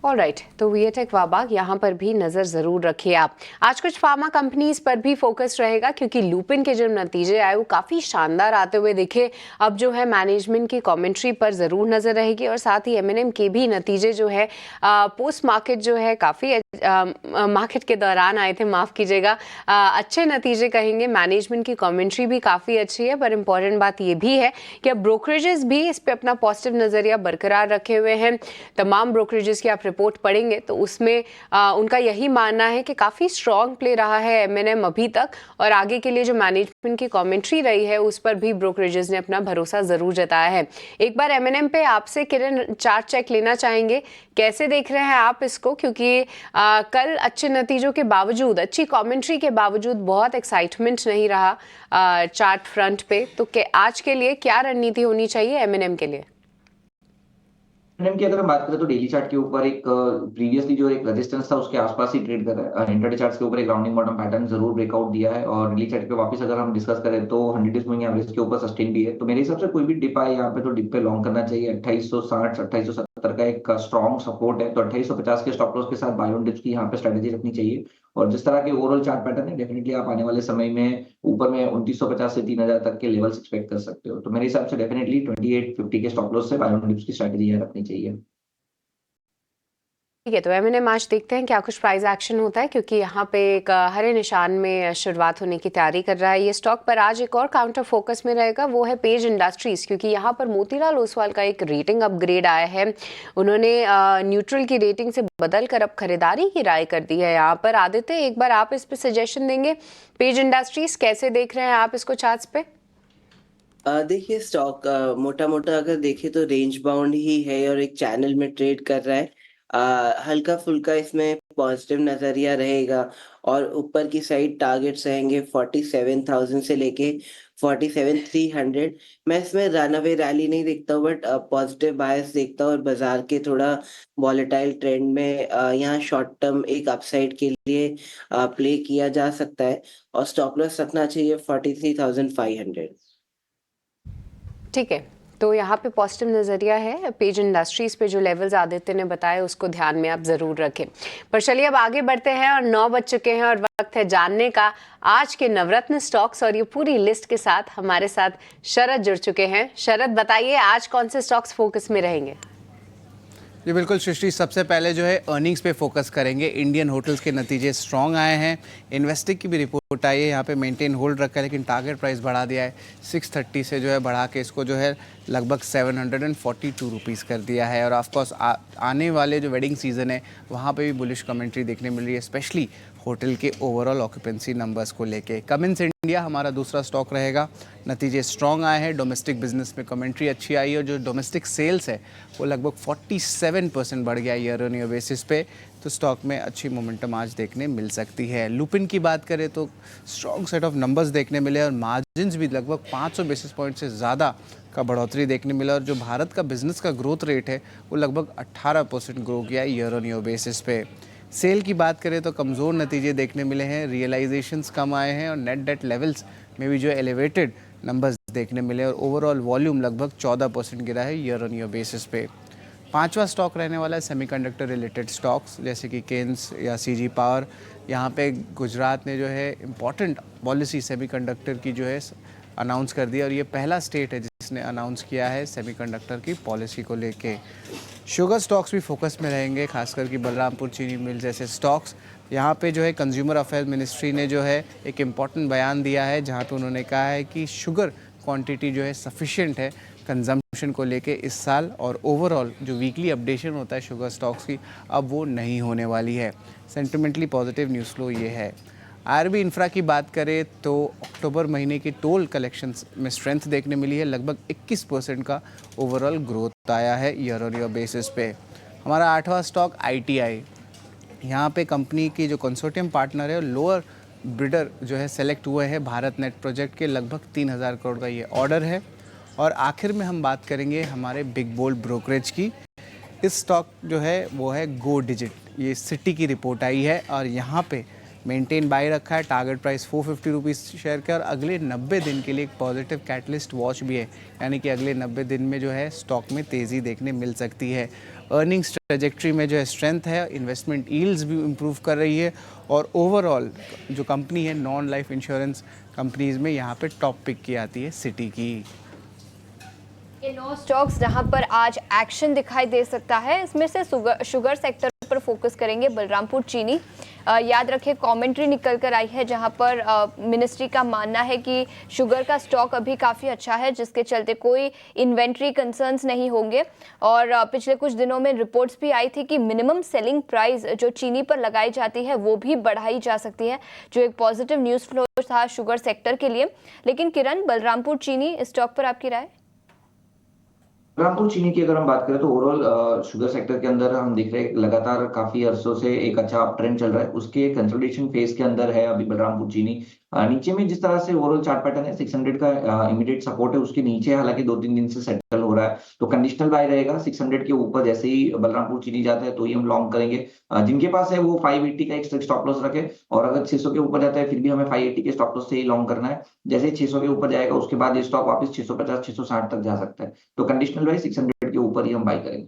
ऑलराइट, तो वीएटेक वाबाग यहाँ पर भी नज़र ज़रूर रखिए आप। आज कुछ फार्मा कंपनीज पर भी फोकस रहेगा क्योंकि लुपिन के जो नतीजे आए वो काफ़ी शानदार आते हुए दिखे। अब जो है मैनेजमेंट की कमेंट्री पर ज़रूर नज़र रहेगी और साथ ही एमएनएम के भी नतीजे जो है पोस्ट मार्केट जो है काफ़ी मार्केट के दौरान आए थे, माफ़ कीजिएगा, अच्छे नतीजे कहेंगे। मैनेजमेंट की कमेंट्री भी काफ़ी अच्छी है, पर इम्पॉर्टेंट बात ये भी है कि अब ब्रोकरेजेस भी इस पर अपना पॉजिटिव नज़रिया बरकरार रखे हुए हैं। तमाम ब्रोकरेजेस की आप रिपोर्ट पढ़ेंगे तो उसमें उनका यही मानना है कि काफ़ी स्ट्रॉन्ग प्ले रहा है एमएनएम अभी तक, और आगे के लिए जो मैनेजमेंट की कमेंट्री रही है उस पर भी ब्रोकरेजेस ने अपना भरोसा ज़रूर जताया है। एक बार एमएनएम पे आपसे किरण चार्ट चेक लेना चाहेंगे, कैसे देख रहे हैं आप इसको, क्योंकि कल अच्छे नतीजों के बावजूद, अच्छी कमेंट्री के बावजूद बहुत एक्साइटमेंट नहीं रहा चार्ट फ्रंट पे। तो आज के लिए क्या रणनीति होनी चाहिए एमएनएम के लिए? एमएनएम की अगर हम बात करें तो डेली चार्ट के ऊपर एक प्रीवियसली जो एक रेजिस्टेंस था उसके आसपास ही ट्रेड कर रहा है। इंट्राडे चार्ट्स के ऊपर एक राउंडिंग बॉटम पैटर्न जरूर ब्रेकआउट दिया है और डेली चार्ट पे वापस अगर हम डिस्कस करें तो 100 डेज मूविंग एवरेज के ऊपर सस्टेन भी है। तो मेरे हिसाब से कोई भी डिप आए यहाँ पे तो डिप पे लॉन्ग करना चाहिए। 2860 2870 का एक स्ट्रॉन्ग सपोर्ट है, तो 2850 के स्टॉप लॉस के साथ बाय ऑन डिप्स की यहाँ पे स्ट्रेटेजी रखनी चाहिए। और जिस तरह के ओवरऑल चार्ट पैटर्न है, डेफिनेटली आप आने वाले समय में ऊपर में 2950 से 3000 तक के लेवल्स एक्सपेक्ट कर सकते हो। तो मेरे हिसाब से डेफिनेटली 2850 के स्टॉप लॉस से बाय ऑन डिप्स की स्ट्रेटेजी यहाँ रखनी चाहिए। ठीक है, तो एमएनएम आज देखते हैं क्या कुछ प्राइस एक्शन होता है, क्योंकि यहाँ पे एक हरे निशान में शुरुआत होने की तैयारी कर रहा है ये स्टॉक। पर आज एक और काउंटर फोकस में रहेगा, वो है पेज इंडस्ट्रीज, क्योंकि यहाँ पर मोतीलाल ओसवाल का एक रेटिंग अपग्रेड आया है। उन्होंने न्यूट्रल की रेटिंग से बदल कर अब खरीदारी की राय कर दी है यहाँ पर। आदित्य, एक बार आप इस पर सजेशन देंगे, पेज इंडस्ट्रीज कैसे देख रहे हैं आप इसको चार्ट्स पे? देखिए, स्टॉक मोटा मोटा अगर देखें तो रेंज बाउंड ही है और एक चैनल में ट्रेड कर रहा है। हल्का फुल्का इसमें पॉजिटिव नजरिया रहेगा और ऊपर की साइड टारगेट्स रहेंगे 47,000 से लेके 47,300। मैं इसमें रन अवे रैली नहीं देखता हूँ, बट पॉजिटिव बायस देखता हूँ और बाजार के थोड़ा वॉलेटाइल ट्रेंड में यहाँ शॉर्ट टर्म एक अपसाइड के लिए प्ले किया जा सकता है और स्टॉप लॉस रखना चाहिए 43,500। ठीक है, तो यहाँ पे पॉजिटिव नज़रिया है। पेज इंडस्ट्रीज पे जो लेवल्स आदित्य ने बताए उसको ध्यान में आप ज़रूर रखें। पर चलिए अब आगे बढ़ते हैं और 9 बज चुके हैं और वक्त है जानने का आज के नवरत्न स्टॉक्स, और ये पूरी लिस्ट के साथ हमारे साथ शरद जुड़ चुके हैं। शरद बताइए आज कौन से स्टॉक्स फोकस में रहेंगे? जी बिल्कुल सृष्टि, सबसे पहले जो है अर्निंग्स पे फोकस करेंगे। इंडियन होटल्स के नतीजे स्ट्रॉन्ग आए हैं। इन्वेस्टिक की भी रिपोर्ट आई है, यहाँ पे मेंटेन होल्ड रखा है लेकिन टारगेट प्राइस बढ़ा दिया है 630 से जो है बढ़ा के इसको जो है लगभग 742 रुपीज़ कर दिया है। और ऑफकोर्स आने वाले जो वेडिंग सीज़न है वहाँ पे भी बुलिश कमेंट्री देखने मिल रही है, स्पेशली होटल के ओवरऑल ऑक्यूपेंसी नंबर्स को लेके। कमिंस इंडिया हमारा दूसरा स्टॉक रहेगा। नतीजे स्ट्रॉन्ग आए हैं, डोमेस्टिक बिजनेस में कमेंट्री अच्छी आई है और जो डोमेस्टिक सेल्स है वो लगभग 47% बढ़ गया ईयर ऑन ईयर बेसिस पे, तो स्टॉक में अच्छी मोमेंटम आज देखने मिल सकती है। लुपिन की बात करें तो स्ट्रॉन्ग सेट ऑफ नंबर्स देखने मिले और मार्जिन्स भी लगभग 500 बेसिस पॉइंट से ज़्यादा का बढ़ोतरी देखने मिला और जो भारत का बिजनेस का ग्रोथ रेट है वो लगभग 18% ग्रो किया ईयर ऑन ईयर बेसिस पे। सेल की बात करें तो कमज़ोर नतीजे देखने मिले हैं, रियलाइजेशंस कम आए हैं और नेट डेट लेवल्स में भी जो एलिवेटेड नंबर्स देखने मिले और ओवरऑल वॉल्यूम लगभग 14% गिरा है ईयर ऑन ईयर बेसिस पे। पांचवा स्टॉक रहने वाला है सेमीकंडक्टर रिलेटेड स्टॉक्स, जैसे कि केन्स या सीजी पावर। यहाँ पे गुजरात ने जो है इम्पॉर्टेंट पॉलिसी सेमीकंडक्टर की जो है अनाउंस कर दिया और ये पहला स्टेट है जिसने अनाउंस किया है सेमीकंडक्टर की पॉलिसी को लेके। शुगर स्टॉक्स भी फोकस में रहेंगे, खासकर कि बलरामपुर चीनी मिल जैसे स्टॉक्स। यहाँ पे जो है कंज्यूमर अफेयर मिनिस्ट्री ने जो है एक इम्पॉर्टेंट बयान दिया है जहाँ पे उन्होंने कहा है कि शुगर क्वांटिटी जो है सफिशिएंट है कंजम्पशन को लेके इस साल, और ओवरऑल जो वीकली अपडेशन होता है शुगर स्टॉक्स की अब वो नहीं होने वाली है। सेंटिमेंटली पॉजिटिव न्यूज़ फ्लो ये है। आरबी इंफ्रा की बात करें तो अक्टूबर महीने की टोल कलेक्शंस में स्ट्रेंथ देखने मिली है, लगभग 21% का ओवरऑल ग्रोथ आया है ईयर ऑन ईयर बेसिस पे। हमारा आठवां स्टॉक ITI, यहाँ पे कंपनी की जो कंसोर्टियम पार्टनर है लोअर बिडर जो है सेलेक्ट हुए हैं भारत नेट प्रोजेक्ट के, लगभग 3000 करोड़ का ये ऑर्डर है। और आखिर में हम बात करेंगे हमारे बिग बोल्ड ब्रोकरेज की। इस स्टॉक जो है वो है गो डिजिट, ये सिटी की रिपोर्ट आई है और यहाँ पे मेंटेन बाय रखा है, टारगेट प्राइस 450 रुपीज़ शेयर का और अगले 90 दिन के लिए एक पॉजिटिव कैटलिस्ट वॉच भी है, यानी कि अगले 90 दिन में जो है स्टॉक में तेज़ी देखने मिल सकती है। अर्निंग्स ट्रेजेक्ट्री में जो है स्ट्रेंथ है, इन्वेस्टमेंट यील्ड्स भी इम्प्रूव कर रही है और ओवरऑल जो कंपनी है नॉन लाइफ इंश्योरेंस कंपनीज में यहाँ पे टॉप पिक की आती है सिटी की। ये 9 स्टॉक्स जहां पर आज एक्शन दिखाई दे सकता है, इसमें से शुगर सेक्टर पर फोकस करेंगे। बलरामपुर चीनी, याद रखें कमेंट्री निकल कर आई है जहां पर मिनिस्ट्री का मानना है कि शुगर का स्टॉक अभी काफ़ी अच्छा है, जिसके चलते कोई इन्वेंट्री कंसर्न्स नहीं होंगे। और पिछले कुछ दिनों में रिपोर्ट्स भी आई थी कि मिनिमम सेलिंग प्राइस जो चीनी पर लगाई जाती है वो भी बढ़ाई जा सकती है, जो एक पॉजिटिव न्यूज़ फ्लो था शुगर सेक्टर के लिए। लेकिन किरण, बलरामपुर चीनी स्टॉक पर आपकी राय? बलरामपुर चीनी की अगर हम बात करें तो ओवरऑल शुगर सेक्टर के अंदर हम देख रहे हैं लगातार काफी अरसों से एक अच्छा अप ट्रेंड चल रहा है, उसके कंसोलिडेशन फेज के अंदर है अभी बलरामपुर चीनी। नीचे में जिस तरह से ओवरऑल चार्ट पैटर्न है 600 का इमीडिएट सपोर्ट है, उसके नीचे हालांकि 2-3 दिन से सेटल हो रहा है, तो कंडीशनल बाय रहेगा। 600 के ऊपर जैसे ही बलरामपुर चीनी जाता है तो ही हम लॉन्ग करेंगे। जिनके पास है वो 580 का एक स्टॉप लॉस रखे और अगर 600 के ऊपर जाता है फिर भी हमें 580 के स्टॉप लॉस से ही लॉन्ग करना है। जैसे ही 600 के ऊपर जाएगा उसके बाद ये स्टॉक वापस 650-660 तक जा सकता है, तो कंडीशनल बाय 600 के ऊपर ही हम बाय करेंगे।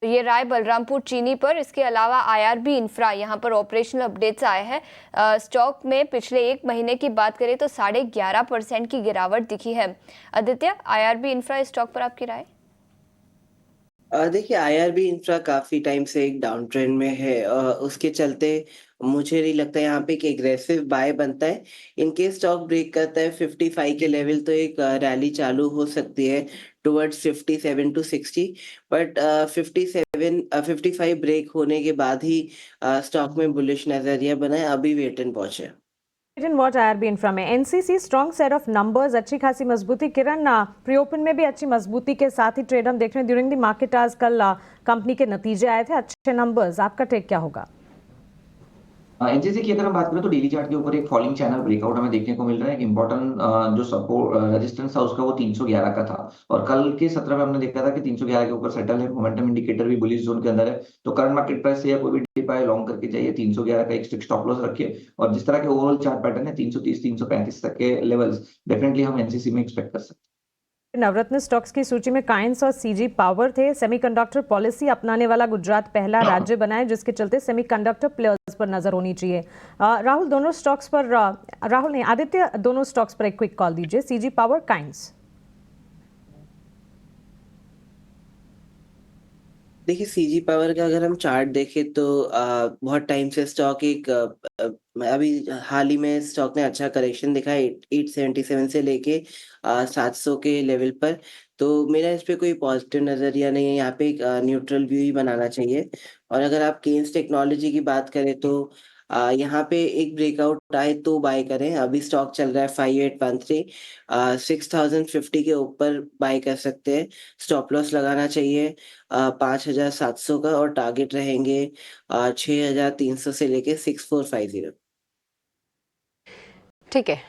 तो ये राय बलरामपुर चीनी पर। इसके अलावा IRB इंफ्रा, यहाँ पर ऑपरेशनल अपडेट्स आए हैं। स्टॉक में पिछले एक महीने की बात करें तो 11.5% की गिरावट दिखी है। आदित्य, IRB इंफ्रा स्टॉक पर आपकी राय? देखिए IRB इंफ्रा काफी टाइम से एक डाउन ट्रेंड में है, उसके चलते मुझे नहीं लगता यहाँ पे एक एग्रेसिव बाय बनता है। इनकेस स्टॉक ब्रेक करता है 55 के लेवल तो एक रैली चालू हो सकती है टुवर्ड्स 57 to 60, बट 55 ब्रेक होने के बाद ही स्टॉक में बुलिश नजरिया बना है। अभी वेट एंड वॉच है। एंड वॉच IRB इंफ्रा में NCC strong set of numbers, अच्छी खासी मजबूती। किरण, प्री ओपन में भी अच्छी मजबूती के साथ ही ट्रेड हम देख रहे हैं ड्यूरिंग द मार्केट आज। कल कंपनी के नतीजे आए थे, अच्छे नंबर्स, आपका टेक क्या होगा? एनसीसी की अगर हम बात करें तो डेली चार्ट के ऊपर एक फॉलिंग चैनल ब्रेकआउट हमें देखने को मिल रहा है। एक इंपॉर्टेंट जो सपोर्ट रेजिस्टेंस था उसका वो 311 का था, और कल के सत्र में हमने देखा था कि 311 के ऊपर सेटल है। मोमेंटम इंडिकेटर भी बुलिश जोन के अंदर है, तो करंट मार्केट प्राइस से या कोई भी डिप आए लॉन्ग करके जाइए, 311 का एक स्ट्रिक्ट स्टॉप लॉस रखिए। और जिस तरह के ओवरऑल चार्ट पैटर्न है 330 335 तक के लेवल्स डेफिनेटली हम एनसीसी में एक्सपेक्ट कर सकते हैं। नवरत्न स्टॉक्स की सूची में काइंस और CG पावर थे। सेमीकंडक्टर पॉलिसी अपनाने वाला गुजरात पहला राज्य बना है, जिसके चलते सेमीकंडक्टर प्लेयर्स पर नजर होनी चाहिए। राहुल, दोनों स्टॉक्स पर राहुल ने आदित्य, दोनों स्टॉक्स पर एक क्विक कॉल दीजिए, CG पावर, काइंस। देखिए, सीजी पावर का अगर हम चार्ट देखें तो बहुत टाइम से स्टॉक एक अभी हाल ही में स्टॉक ने अच्छा करेक्शन दिखा है 877 से लेके 700 के लेवल पर। तो मेरा इस पे कोई पॉजिटिव नजरिया नहीं है, यहाँ पे एक न्यूट्रल व्यू ही बनाना चाहिए। और अगर आप केन्स टेक्नोलॉजी की बात करें तो यहाँ पे एक ब्रेकआउट आए तो बाय करें। अभी स्टॉक चल रहा है 5813, 6050 के ऊपर बाय कर सकते हैं। स्टॉप लॉस लगाना चाहिए 5700 का, और टारगेट रहेंगे 6300 से लेके 6450। ठीक है,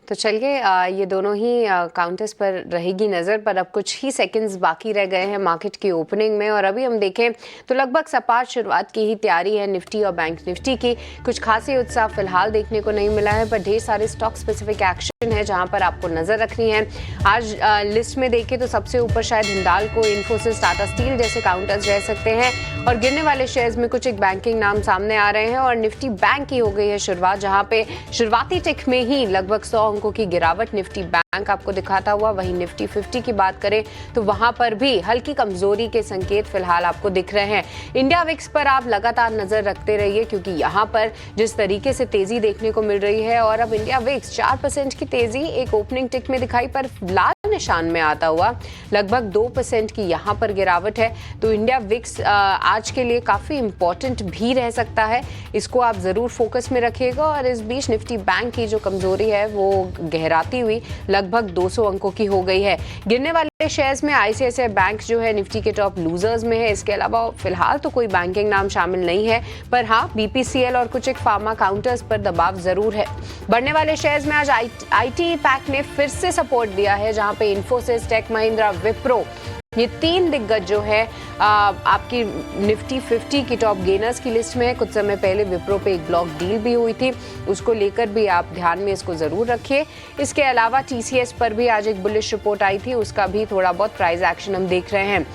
तो चलिए ये दोनों ही काउंटर्स पर रहेगी नज़र, पर अब कुछ ही सेकंड्स बाकी रह गए हैं मार्केट की ओपनिंग में। और अभी हम देखें तो लगभग सपाट शुरुआत की ही तैयारी है निफ्टी और बैंक निफ्टी की। कुछ खासी उत्साह फिलहाल देखने को नहीं मिला है, पर ढेर सारे स्टॉक स्पेसिफिक एक्शन है जहां पर आपको नज़र रखनी है। आज लिस्ट में देखें तो सबसे ऊपर शायद हिंडाल्को, इन्फोसिस, टाटा स्टील जैसे काउंटर्स रह सकते हैं, और गिरने वाले शेयर्स में कुछ एक बैंकिंग नाम सामने आ रहे हैं। और निफ्टी बैंक की हो गई है शुरुआत, जहां पे शुरुआती टिक में ही लगभग 100 अंकों की गिरावट निफ्टी बैंक आपको दिखाता हुआ। वहीं निफ्टी 50 की बात करें तो वहां पर भी हल्की कमजोरी के संकेत फिलहाल आपको दिख रहे हैं। इंडिया विक्स पर आप लगातार नजर रखते रहिए, क्योंकि यहां पर जिस तरीके से तेजी देखने को मिल रही है, और अब इंडिया विक्स 4% की तेजी एक ओपनिंग टिक में दिखाई, पर लाल निशान में आता हुआ लगभग 2% की यहां पर गिरावट है। तो इंडिया विक्स आज के लिए काफी इंपॉर्टेंट भी रह सकता है, इसको आप जरूर फोकस में रखिएगा। और इस बीच निफ्टी बैंक की जो कमजोरी है वो गहराती हुई लगभग 200 अंकों की हो गई है। गिरने वाले शेयर्स में ICICI बैंक जो है निफ्टी के टॉप लूजर्स में है। इसके अलावा फिलहाल तो कोई बैंकिंग नाम शामिल नहीं है, पर हाँ BPCL और कुछ एक फार्मा काउंटर्स पर दबाव जरूर है। बढ़ने वाले शेयर्स में आज IT पैक ने फिर से सपोर्ट दिया है, जहां पे इन्फोसिस, टेक महिंद्रा, विप्रो, ये तीन दिग्गज जो है आपकी निफ्टी 50 की टॉप गेनर्स की लिस्ट में है। कुछ समय पहले विप्रो पे एक ब्लॉक डील भी हुई थी, उसको लेकर भी आप ध्यान में इसको जरूर रखिए। इसके अलावा TCS पर भी आज एक बुलिश रिपोर्ट आई थी, उसका भी थोड़ा बहुत प्राइस एक्शन हम देख रहे हैं।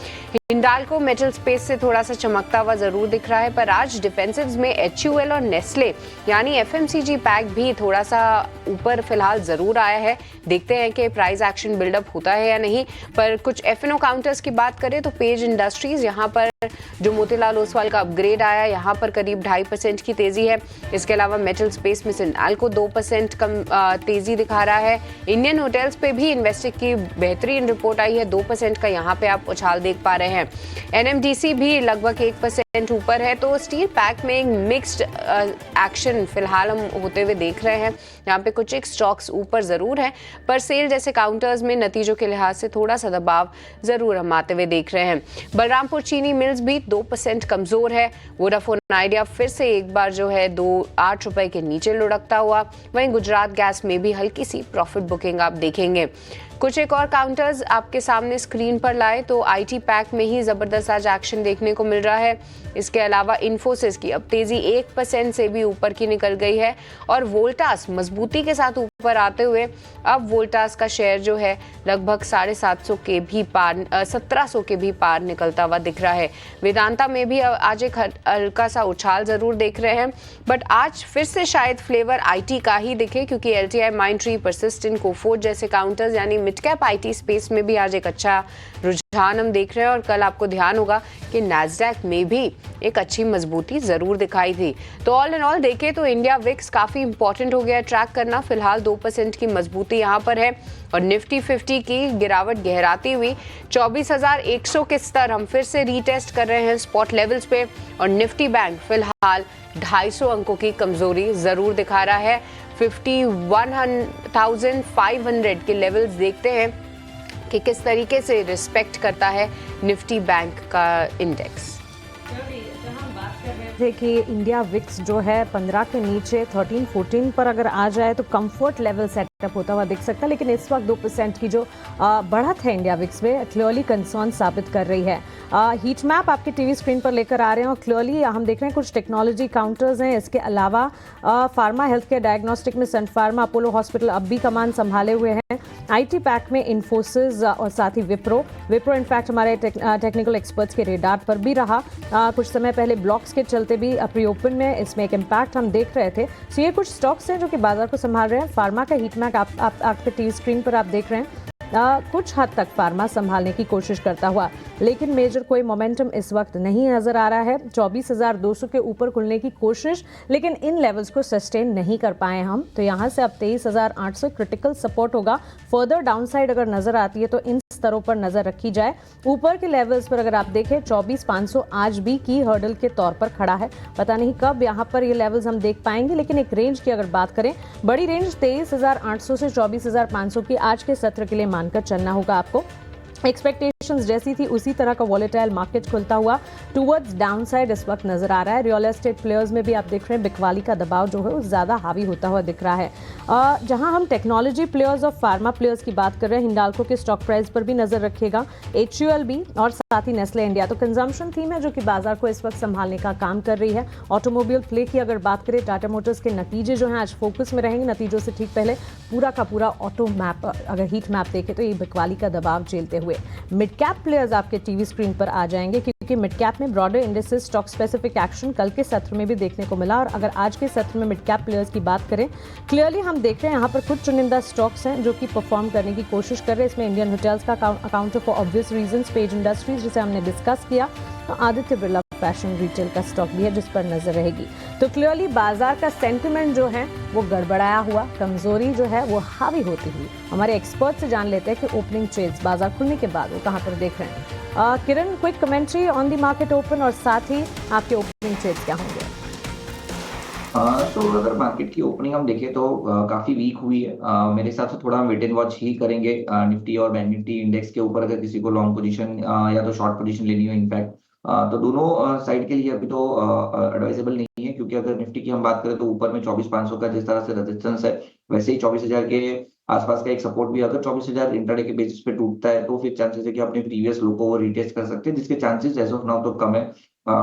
हिंडाल्को मेटल स्पेस से थोड़ा सा चमकता हुआ जरूर दिख रहा है, पर आज डिफेंसिव्स में HUL और नेस्ले यानी FMCG पैक भी थोड़ा सा ऊपर फिलहाल जरूर आया है। देखते हैं कि प्राइस एक्शन बिल्डअप होता है या नहीं। पर कुछ F&O काउंटर्स की बात करें तो पेज इंडस्ट्रीज, यहाँ पर जो मोतीलाल ओसवाल का अपग्रेड आया, यहाँ पर करीब 2.5% की तेजी है। इसके अलावा मेटल स्पेस में सिंडाल्को 2% कम तेजी दिखा रहा है। इंडियन होटल्स पे भी इन्वेस्टिक की बेहतरीन रिपोर्ट आई है, 2% का यहाँ पे आप उछाल देख पा रहे हैं। NMDC भी लगभग 1% ऊपर है। तो स्टील पैक में एक मिक्स्ड एक्शन फिलहाल हम होते हुए देख रहे हैं। यहाँ पे कुछ एक स्टॉक्स ऊपर जरूर है, पर सेल जैसे काउंटर्स में नतीजों के लिहाज से थोड़ा सा दबाव जरूर हम आते हुए देख रहे हैं। बलरामपुर चीनी मिल्स भी 2% कमजोर है। वोडाफोन आइडिया फिर से एक बार जो है 8 रुपए के नीचे लुढ़कता हुआ। वहीं गुजरात गैस में भी हल्की सी प्रॉफिट बुकिंग आप देखेंगे। कुछ एक और काउंटर्स आपके सामने स्क्रीन पर लाए तो IT पैक में ही जबरदस्त आज एक्शन देखने को मिल रहा है। इसके अलावा इन्फोसिस की अब तेजी 1% से भी ऊपर की निकल गई है, और वोल्टास मजबूती के साथ ऊपर आते हुए अब वोल्टास का शेयर जो है लगभग 750 के भी पार 1700 के भी पार निकलता हुआ दिख रहा है। वेदांता में भी आज एक हल्का सा उछाल जरूर देख रहे हैं, बट आज फिर से शायद फ्लेवर IT का ही दिखे, क्योंकि LTI, माइंडट्री, परसिस्टेंट, कोफोर्ज जैसे काउंटर्स यानी मिड कैप IT स्पेस में भी आज एक अच्छा रुझान रुझान हम देख रहे हैं और कल आपको ध्यान होगा कि नैस्डैक में भी एक अच्छी मजबूती जरूर दिखाई थी। तो ऑल इन ऑल देखें तो इंडिया विक्स काफी इंपॉर्टेंट हो गया है ट्रैक करना। फिलहाल 2% की मजबूती यहाँ पर है और निफ्टी 50 की गिरावट गहराती हुई 24,100 के स्तर हम फिर से रीटेस्ट कर रहे हैं स्पॉट लेवल्स पे और निफ्टी बैंक फिलहाल 250 अंकों की कमजोरी जरूर दिखा रहा है। 51,500 के लेवल्स देखते हैं कि किस तरीके से रिस्पेक्ट करता है निफ्टी बैंक का इंडेक्स। थे कि इंडिया विक्स जो है 15 के नीचे 13-14 पर अगर आ जाए तो कंफर्ट लेवल सेटअप होता हुआ दिख सकता है, लेकिन इस वक्त 2% की जो बढ़त है इंडिया विक्स में क्लियरली कंसर्न साबित कर रही है। हीट मैप आपके टीवी स्क्रीन पर लेकर आ रहे हैं और क्लियरली हम देख रहे हैं कुछ टेक्नोलॉजी काउंटर्स हैं। इसके अलावा फार्मा हेल्थ केयर डायग्नोस्टिक में सन फार्मा, अपोलो हॉस्पिटल अब भी कमान संभाले हुए हैं। IT पैक में इन्फोसिस और साथ ही विप्रो इनफैक्ट हमारे टेक्निकल एक्सपर्ट्स के रेडार पर भी रहा। कुछ समय पहले ब्लॉक्स के चलते भी प्री ओपन में इसमें एक इम्पैक्ट हम देख रहे थे। सो ये कुछ स्टॉक्स हैं जो कि बाजार को संभाल रहे हैं। फार्मा का हीट मैप आपके टीवी स्क्रीन पर आप देख रहे हैं। कुछ हद तक फार्मा संभालने की कोशिश करता हुआ, लेकिन मेजर कोई मोमेंटम इस वक्त नहीं नजर आ रहा है। 24,200 के ऊपर खुलने की कोशिश, लेकिन इन लेवल्स को सस्टेन नहीं कर पाए हम। तो यहाँ से अब 23,800 क्रिटिकल सपोर्ट होगा। फर्दर डाउनसाइड अगर नजर आती है तो इन स्तरों पर नजर रखी जाए। ऊपर के लेवल्स पर अगर आप देखें 24,500 आज भी की हर्डल के तौर पर खड़ा है। पता नहीं कब यहाँ पर ये लेवल्स हम देख पाएंगे, लेकिन एक रेंज की अगर बात करें, बड़ी रेंज 23,800 से 24,500 की आज के सत्र के लिए मानकर चलना होगा आपको। एक्सपेक्टेशंस जैसी थी उसी तरह का वॉलेटाइल मार्केट खुलता हुआ टुवर्ड्स डाउनसाइड इस वक्त नजर आ रहा है। रियल एस्टेट प्लेयर्स में भी आप देख रहे हैं बिकवाली का दबाव जो है वो ज़्यादा हावी होता हुआ दिख रहा है। जहां हम टेक्नोलॉजी प्लेयर्स और फार्मा प्लेयर्स की बात कर रहे हैं, हिंडाल्को के स्टॉक प्राइस पर भी नजर रखिएगा, HUL भी और साथ ही नेस्ले इंडिया। तो कंजम्पशन थीम है जो कि बाजार को इस वक्त संभालने का काम कर रही है। ऑटोमोबाइल प्ले की अगर बात करें, टाटा मोटर्स के नतीजे जो हैं आज फोकस में रहेंगे। नतीजों से ठीक पहले पूरा का पूरा ऑटो मैप अगर हीट मैप देखें तो ये बिकवाली का दबाव झेलते हुए मिड कैप प्लेयर्स आपके टीवी स्क्रीन पर आ जाएंगे, क्योंकि मिड कैप में broader indexes stock specific action कल के सत्र में भी देखने को मिला। और अगर आज के सत्र में मिड कैप प्लेयर्स की बात करें, क्लियरली हम देख रहे हैं यहाँ पर कुछ चुनिंदा स्टॉक्स हैं जो कि परफॉर्म करने की कोशिश कर रहे हैं। इसमें इंडियन होटल्स का account for obvious reasons, page industries जिसे हमने डिस्कस किया, तो आदित्य बिरला फैशन रिटेल का स्टॉक भी है जिस पर नजर रहेगी। तो क्लियरली बाजार का सेंटिमेंट जो है वो गड़बड़ाया हुआ, कमजोरी जो है वो हावी होती हुई हमारे एक्सपर्ट से जान लेते हैं कि ओपनिंग ट्रेड्स बाजार खुलने के बाद वो कहां पर देख रहे हैं। Kiran, quick commentary on the market open और साथ ही आपके ओपनिंग ट्रेड्स क्या होंगे? तो अगर मार्केट की ओपनिंग हम देखें तो काफी वीक हुई है। मेरे हिसाब से थोड़ा हम वेट एंड वॉच ही करेंगे निफ्टी और बैंक निफ्टी इंडेक्स के ऊपर। अगर किसी को लॉन्ग पोजीशन या तो शॉर्ट पोजीशन लेनी हो इनफैक्ट, तो दोनों साइड के लिए अभी तो एडवाइजेबल नहीं है, क्योंकि अगर निफ्टी की हम बात करें तो ऊपर में 24,500 का जिस तरह से रेजिस्टेंस है, वैसे ही 24,000 के आसपास का एक सपोर्ट भी अगर 24,000 इंट्राडे के बेसिस पे टूटता है तो फिर चांसेस है कि अपने प्रीवियस लो को वो रिटेस्ट कर सकते हैं, जिसके चांसेस एज ऑफ नाउ तो कम है।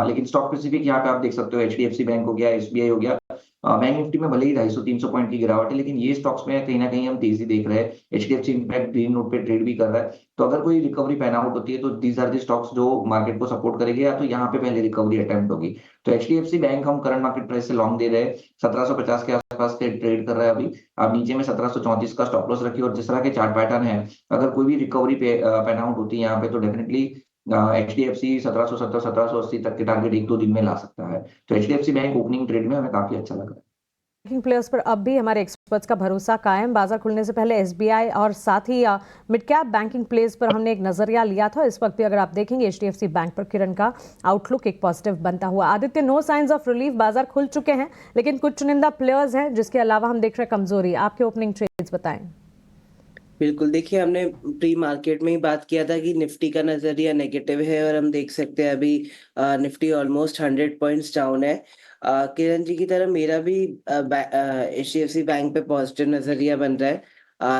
लेकिन स्टॉक स्पेसिफिक यहाँ पे आप देख सकते हो, HDFC बैंक हो गया, SBI हो गया। बैंक निफ्टी में भले ही 250-300 पॉइंट की गिरावट है, लेकिन ये स्टॉक्स में कहीं ना कहीं हम तेजी देख रहे हैं। HDFC इनफैक्ट ग्रीन नोट पे ट्रेड भी कर रहा है। तो अगर कोई रिकवरी पैन आउट होती है तो दीज आर द स्टॉक्स जो मार्केट को सपोर्ट करेंगे, या तो यहाँ पे पहले रिकवरी अटेम्प्ट होगी। तो HDFC बैंक हम करंट मार्केट प्राइस से लॉन्ग दे रहे हैं, 1750 के आसपास के ट्रेड कर रहा है अभी। आप नीचे में 1734 का स्टॉप लॉस रखिए, और जिस तरह के चार्ट पैटर्न है, अगर कोई भी रिकवरी पैन आउट होती है यहाँ पे तो डेफिनेटली HDFC 1770 1780 तक के टारगेट 1-2 दिन में ला सकता है। तो HDFC बैंक ओपनिंग ट्रेड में हमें काफी अच्छा लग रहा है। बैंकिंग प्लेयर्स पर अब भी हमारे एक्सपर्ट्स का भरोसा कायम। बाजार खुलने से पहले SBI और साथ ही मिड कैप बैंकिंग प्लेयर्स पर हमने एक नजरिया लिया था। इस वक्त भी अगर आप देखेंगे HDFC बैंक पर किरण का आउटलुक एक पॉजिटिव बनता हुआ। Aditya, no science of relief, बाजार खुल चुके हैं लेकिन कुछ चुनिंदा प्लेयर्स हैं जिसके अलावा हम देख रहे हैं कमजोरी। आपके ओपनिंग ट्रेड्स बताएं। बिल्कुल, देखिए हमने प्री मार्केट में ही बात किया था कि निफ्टी का नजरिया नेगेटिव है, और हम देख सकते हैं अभी निफ्टी ऑलमोस्ट 100 पॉइंट्स डाउन है। किरण जी की तरह मेरा भी HDFC बैंक पे पॉजिटिव नजरिया बन रहा है।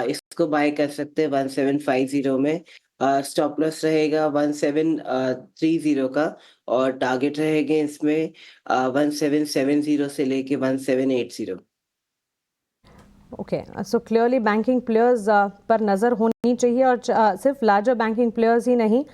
इसको बाय कर सकते हैं 1750 में। स्टॉप लॉस रहेगा 1730 का, और टारगेट रहेंगे इसमें 1770 से लेके 1780। Okay, so clearly banking players पर नजर होने चाहिए और सिर्फ लार्जर बैंकिंग प्लेयर्स ही नहीं,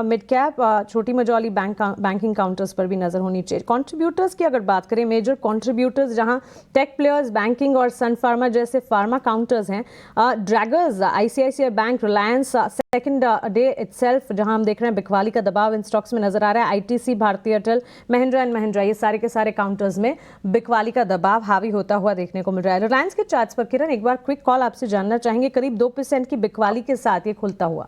मिड कैप छोटी मझौली बैंकिंग काउंटर्स पर भी नजर होनी चाहिए। कंट्रीब्यूटर्स की अगर बात करें, मेजर कंट्रीब्यूटर्स जहां टेक प्लेयर्स, बैंकिंग और सन फार्मा जैसे फार्मा काउंटर्स हैं, draggers ICICI bank, Reliance, second day itself जहां हम देख रहे हैं बिकवाली का दबाव इन स्टॉक्स में नजर आ रहा है। आईटीसी, भारतीय एयरटेल, महिंद्रा एंड महिंद्रा, ये सारे के सारे काउंटर्स में बिकवाली का दबाव हावी होता हुआ देखने को मिल रहा है। रिलायंस के चार्ट्स पर किरण एक बार क्विक कॉल आपसे जानना चाहेंगे, करीब 2% की बिकवाली के साथ ये खुलता हुआ।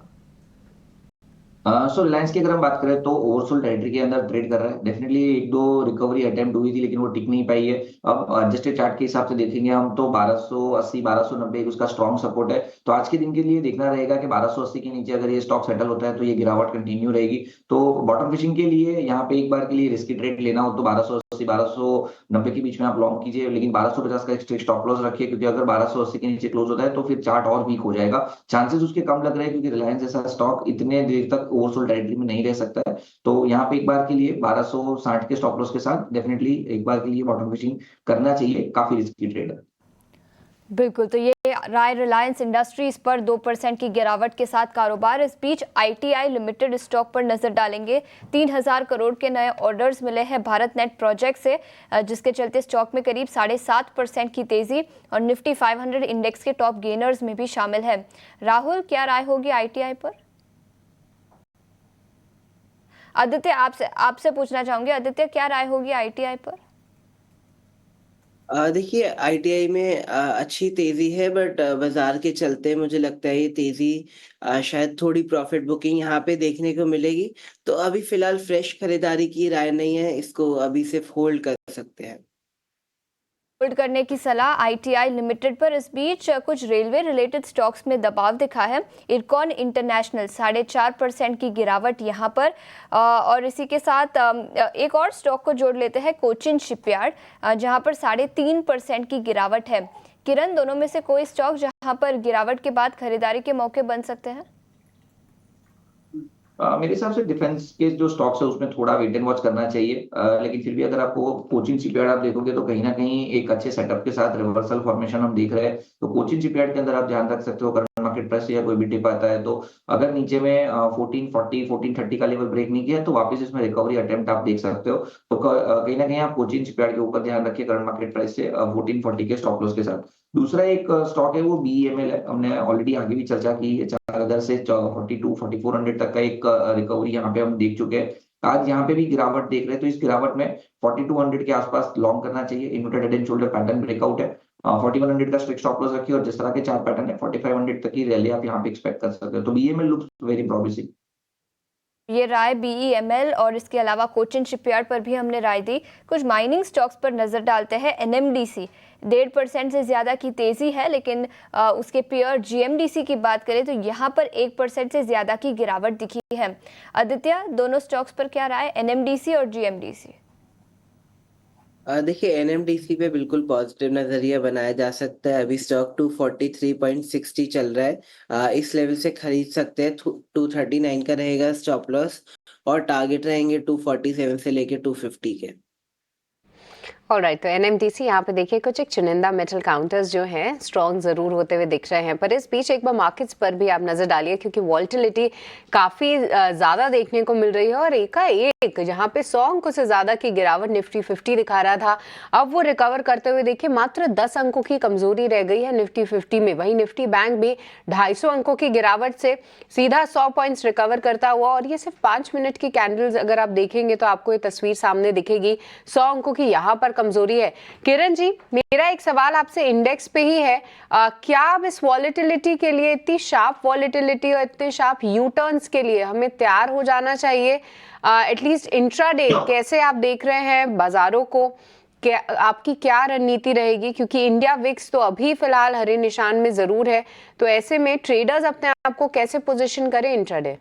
सो रिलायंस की अगर हम बात करें तो ओवरसोल्ड टेरिटरी के अंदर ट्रेड कर रहा है। डेफिनेटली एक दो रिकवरी अटेम्प्ट हुई थी लेकिन वो टिक नहीं पाई है। अब एडजस्टेड चार्ट के हिसाब से देखेंगे हम तो 1280 1290 उसका स्ट्रॉन्ग सपोर्ट है। तो आज के दिन के लिए देखना रहेगा कि 1280 के नीचे अगर ये स्टॉक सेटल होता है तो ये गिरावट कंटिन्यू रहेगी। तो बॉटम फिशिंग के लिए यहाँ पे एक बार के लिए रिस्की ट्रेड लेना हो तो 1280 1290 के बीच में आप लॉन्ग कीजिए, लेकिन 1250 का एक स्टॉप लॉस रखिए क्योंकि अगर 1280 के नीचे क्लोज होता है तो फिर चार्ट और वीक हो जाएगा। चांसेस उसके कम लग रहे हैं क्योंकि रिलायंस जैसा स्टॉक इतने देर तक ओवरसोल्ड टेरिटरी में नहीं रह सकता है। तो यहाँ पे एक बार के लिए 1260 के स्टॉप लॉस के साथ डेफिनेटली एक बार के लिए बॉटम फिशिंग करना चाहिए, काफी रिस्की ट्रेड है। बिल्कुल, तो ये राय रिलायंस इंडस्ट्रीज पर 2% की गिरावट के साथ कारोबार। इस बीच आईटीआई लिमिटेड स्टॉक पर नजर डालेंगे। 3000 करोड़ के नए ऑर्डर्स मिले हैं भारत नेट प्रोजेक्ट से, जिसके चलते स्टॉक में करीब 7.5% की तेजी और निफ्टी 500 इंडेक्स के टॉप गेनर्स में भी शामिल है। राहुल, क्या राय होगी आईटीआई पर? आदित्य, आपसे पूछना चाहूंगी, आदित्य क्या राय होगी आईटीआई पर? देखिए आईटीआई में अच्छी तेजी है बट बाजार के चलते मुझे लगता है ये तेजी शायद थोड़ी प्रॉफिट बुकिंग यहाँ पे देखने को मिलेगी। तो अभी फिलहाल फ्रेश खरीदारी की राय नहीं है, इसको अभी सिर्फ होल्ड कर सकते हैं। होल्ड करने की सलाह आईटीआई लिमिटेड पर। इस बीच कुछ रेलवे रिलेटेड स्टॉक्स में दबाव दिखा है। इरकॉन इंटरनेशनल 4.5% की गिरावट यहाँ पर, और इसी के साथ एक और स्टॉक को जोड़ लेते हैं, कोचिन शिपयार्ड, जहाँ पर 3.5% की गिरावट है। किरण, दोनों में से कोई स्टॉक जहाँ पर गिरावट के बाद खरीदारी के मौके बन सकते हैं? मेरे हिसाब से डिफेंस के जो स्टॉक्स है उसमें थोड़ा वेट एंड वॉच करना चाहिए, लेकिन फिर भी अगर आपको कोचिन शिपयार्ड आप देखोगे तो कहीं ना कहीं एक अच्छे सेटअप के साथ रिवर्सल फॉर्मेशन हम देख रहे हैं। तो कोचिन शिपयार्ड के अंदर आप ध्यान रख सकते हो, करंट मार्केट प्राइस या कोई भी टिप आता है तो अगर नीचे में 1440 1430 का लेवल ब्रेक नहीं किया तो वापस इसमें रिकवरी अटेम्प्ट आप देख सकते हो। तो कहीं ना कहीं आप कोचिन शिपयार्ड के ऊपर ध्यान रखिए करंट मार्केट प्राइस से 1440 के स्टॉप लॉस के साथ। दूसरा एक स्टॉक है वो बीईएमएल है, हमने ऑलरेडी आगे भी चर्चा की है। 4000 से 42 4400 तक का एक रिकवरी यहाँ पे हम देख चुके हैं। आज यहाँ पे भी गिरावट देख रहे हैं तो इस गिरावट में 4200 के आसपास लॉन्ग करना चाहिए। Inverted head and shoulder pattern breakout है, 4100 का स्ट्रिक्ट स्टॉप लॉस रखिए और जिस तरह के चार पैटर्न है 4500 तक की रैली आप यहाँ पे एक्सपेक्ट कर सकते हो। तो बीईएमएल लुक्स वेरी प्रॉमिसिंग। ये राय बीईएमएल और इसके अलावा कोचिन शिपयार्ड पर भी हमने राय दी। कुछ माइनिंग स्टॉक्स पर नजर डालते हैं। एनएमडीसी 1.5% से ज्यादा की तेजी है, लेकिन उसके पेयर जीएमडीसी की बात करें तो यहाँ पर 1% से ज्यादा की गिरावट दिखी है। आदित्य, दोनों स्टॉक्स पर क्या राय, एनएमडीसी और जीएमडीसी? देखिए एनएमडीसी पे बिल्कुल पॉजिटिव नजरिया बनाया जा सकता है। अभी स्टॉक 243.60 चल रहा है, इस लेवल से खरीद सकते हैं। 239 का रहेगा स्टॉप लॉस और टारगेट रहेंगे 247 से लेके 250 के। ऑलराइट, तो एनएमडीसी यहाँ पे देखिए कुछ एक चुनिंदा मेटल काउंटर्स जो हैं स्ट्रॉन्ग ज़रूर होते हुए दिख रहे हैं, पर इस बीच एक बार मार्केट्स पर भी आप नज़र डालिए क्योंकि वॉल्टिलिटी काफ़ी ज़्यादा देखने को मिल रही है और एकाएक जहाँ पे 100 अंकों से ज़्यादा की गिरावट निफ्टी 50 दिखा रहा था, अब वो रिकवर करते हुए देखिए मात्र 10 अंकों की कमजोरी रह गई है निफ्टी 50 में। वहीं निफ्टी बैंक भी 250 अंकों की गिरावट से सीधा 100 पॉइंट्स रिकवर करता हुआ, और ये सिर्फ 5 मिनट की कैंडल्स अगर आप देखेंगे तो आपको ये तस्वीर सामने दिखेगी। 100 अंकों की यहाँ पर कमजोरी है। किरण जी, मेरा एक सवाल आपसे इंडेक्स पे ही है, क्या अब इस वॉलेटिलिटी के लिए, इतनी शार्प वॉलेटिलिटी और इतने शार्प यू टर्न्स के लिए हमें तैयार हो जाना चाहिए? एटलीस्ट इंट्राडे कैसे आप देख रहे हैं बाजारों को, क्या आपकी क्या रणनीति रहेगी? क्योंकि इंडिया विक्स तो अभी फिलहाल हरे निशान में जरूर है, तो ऐसे में ट्रेडर्स अपने आप को कैसे पोजीशन करें इंट्राडे?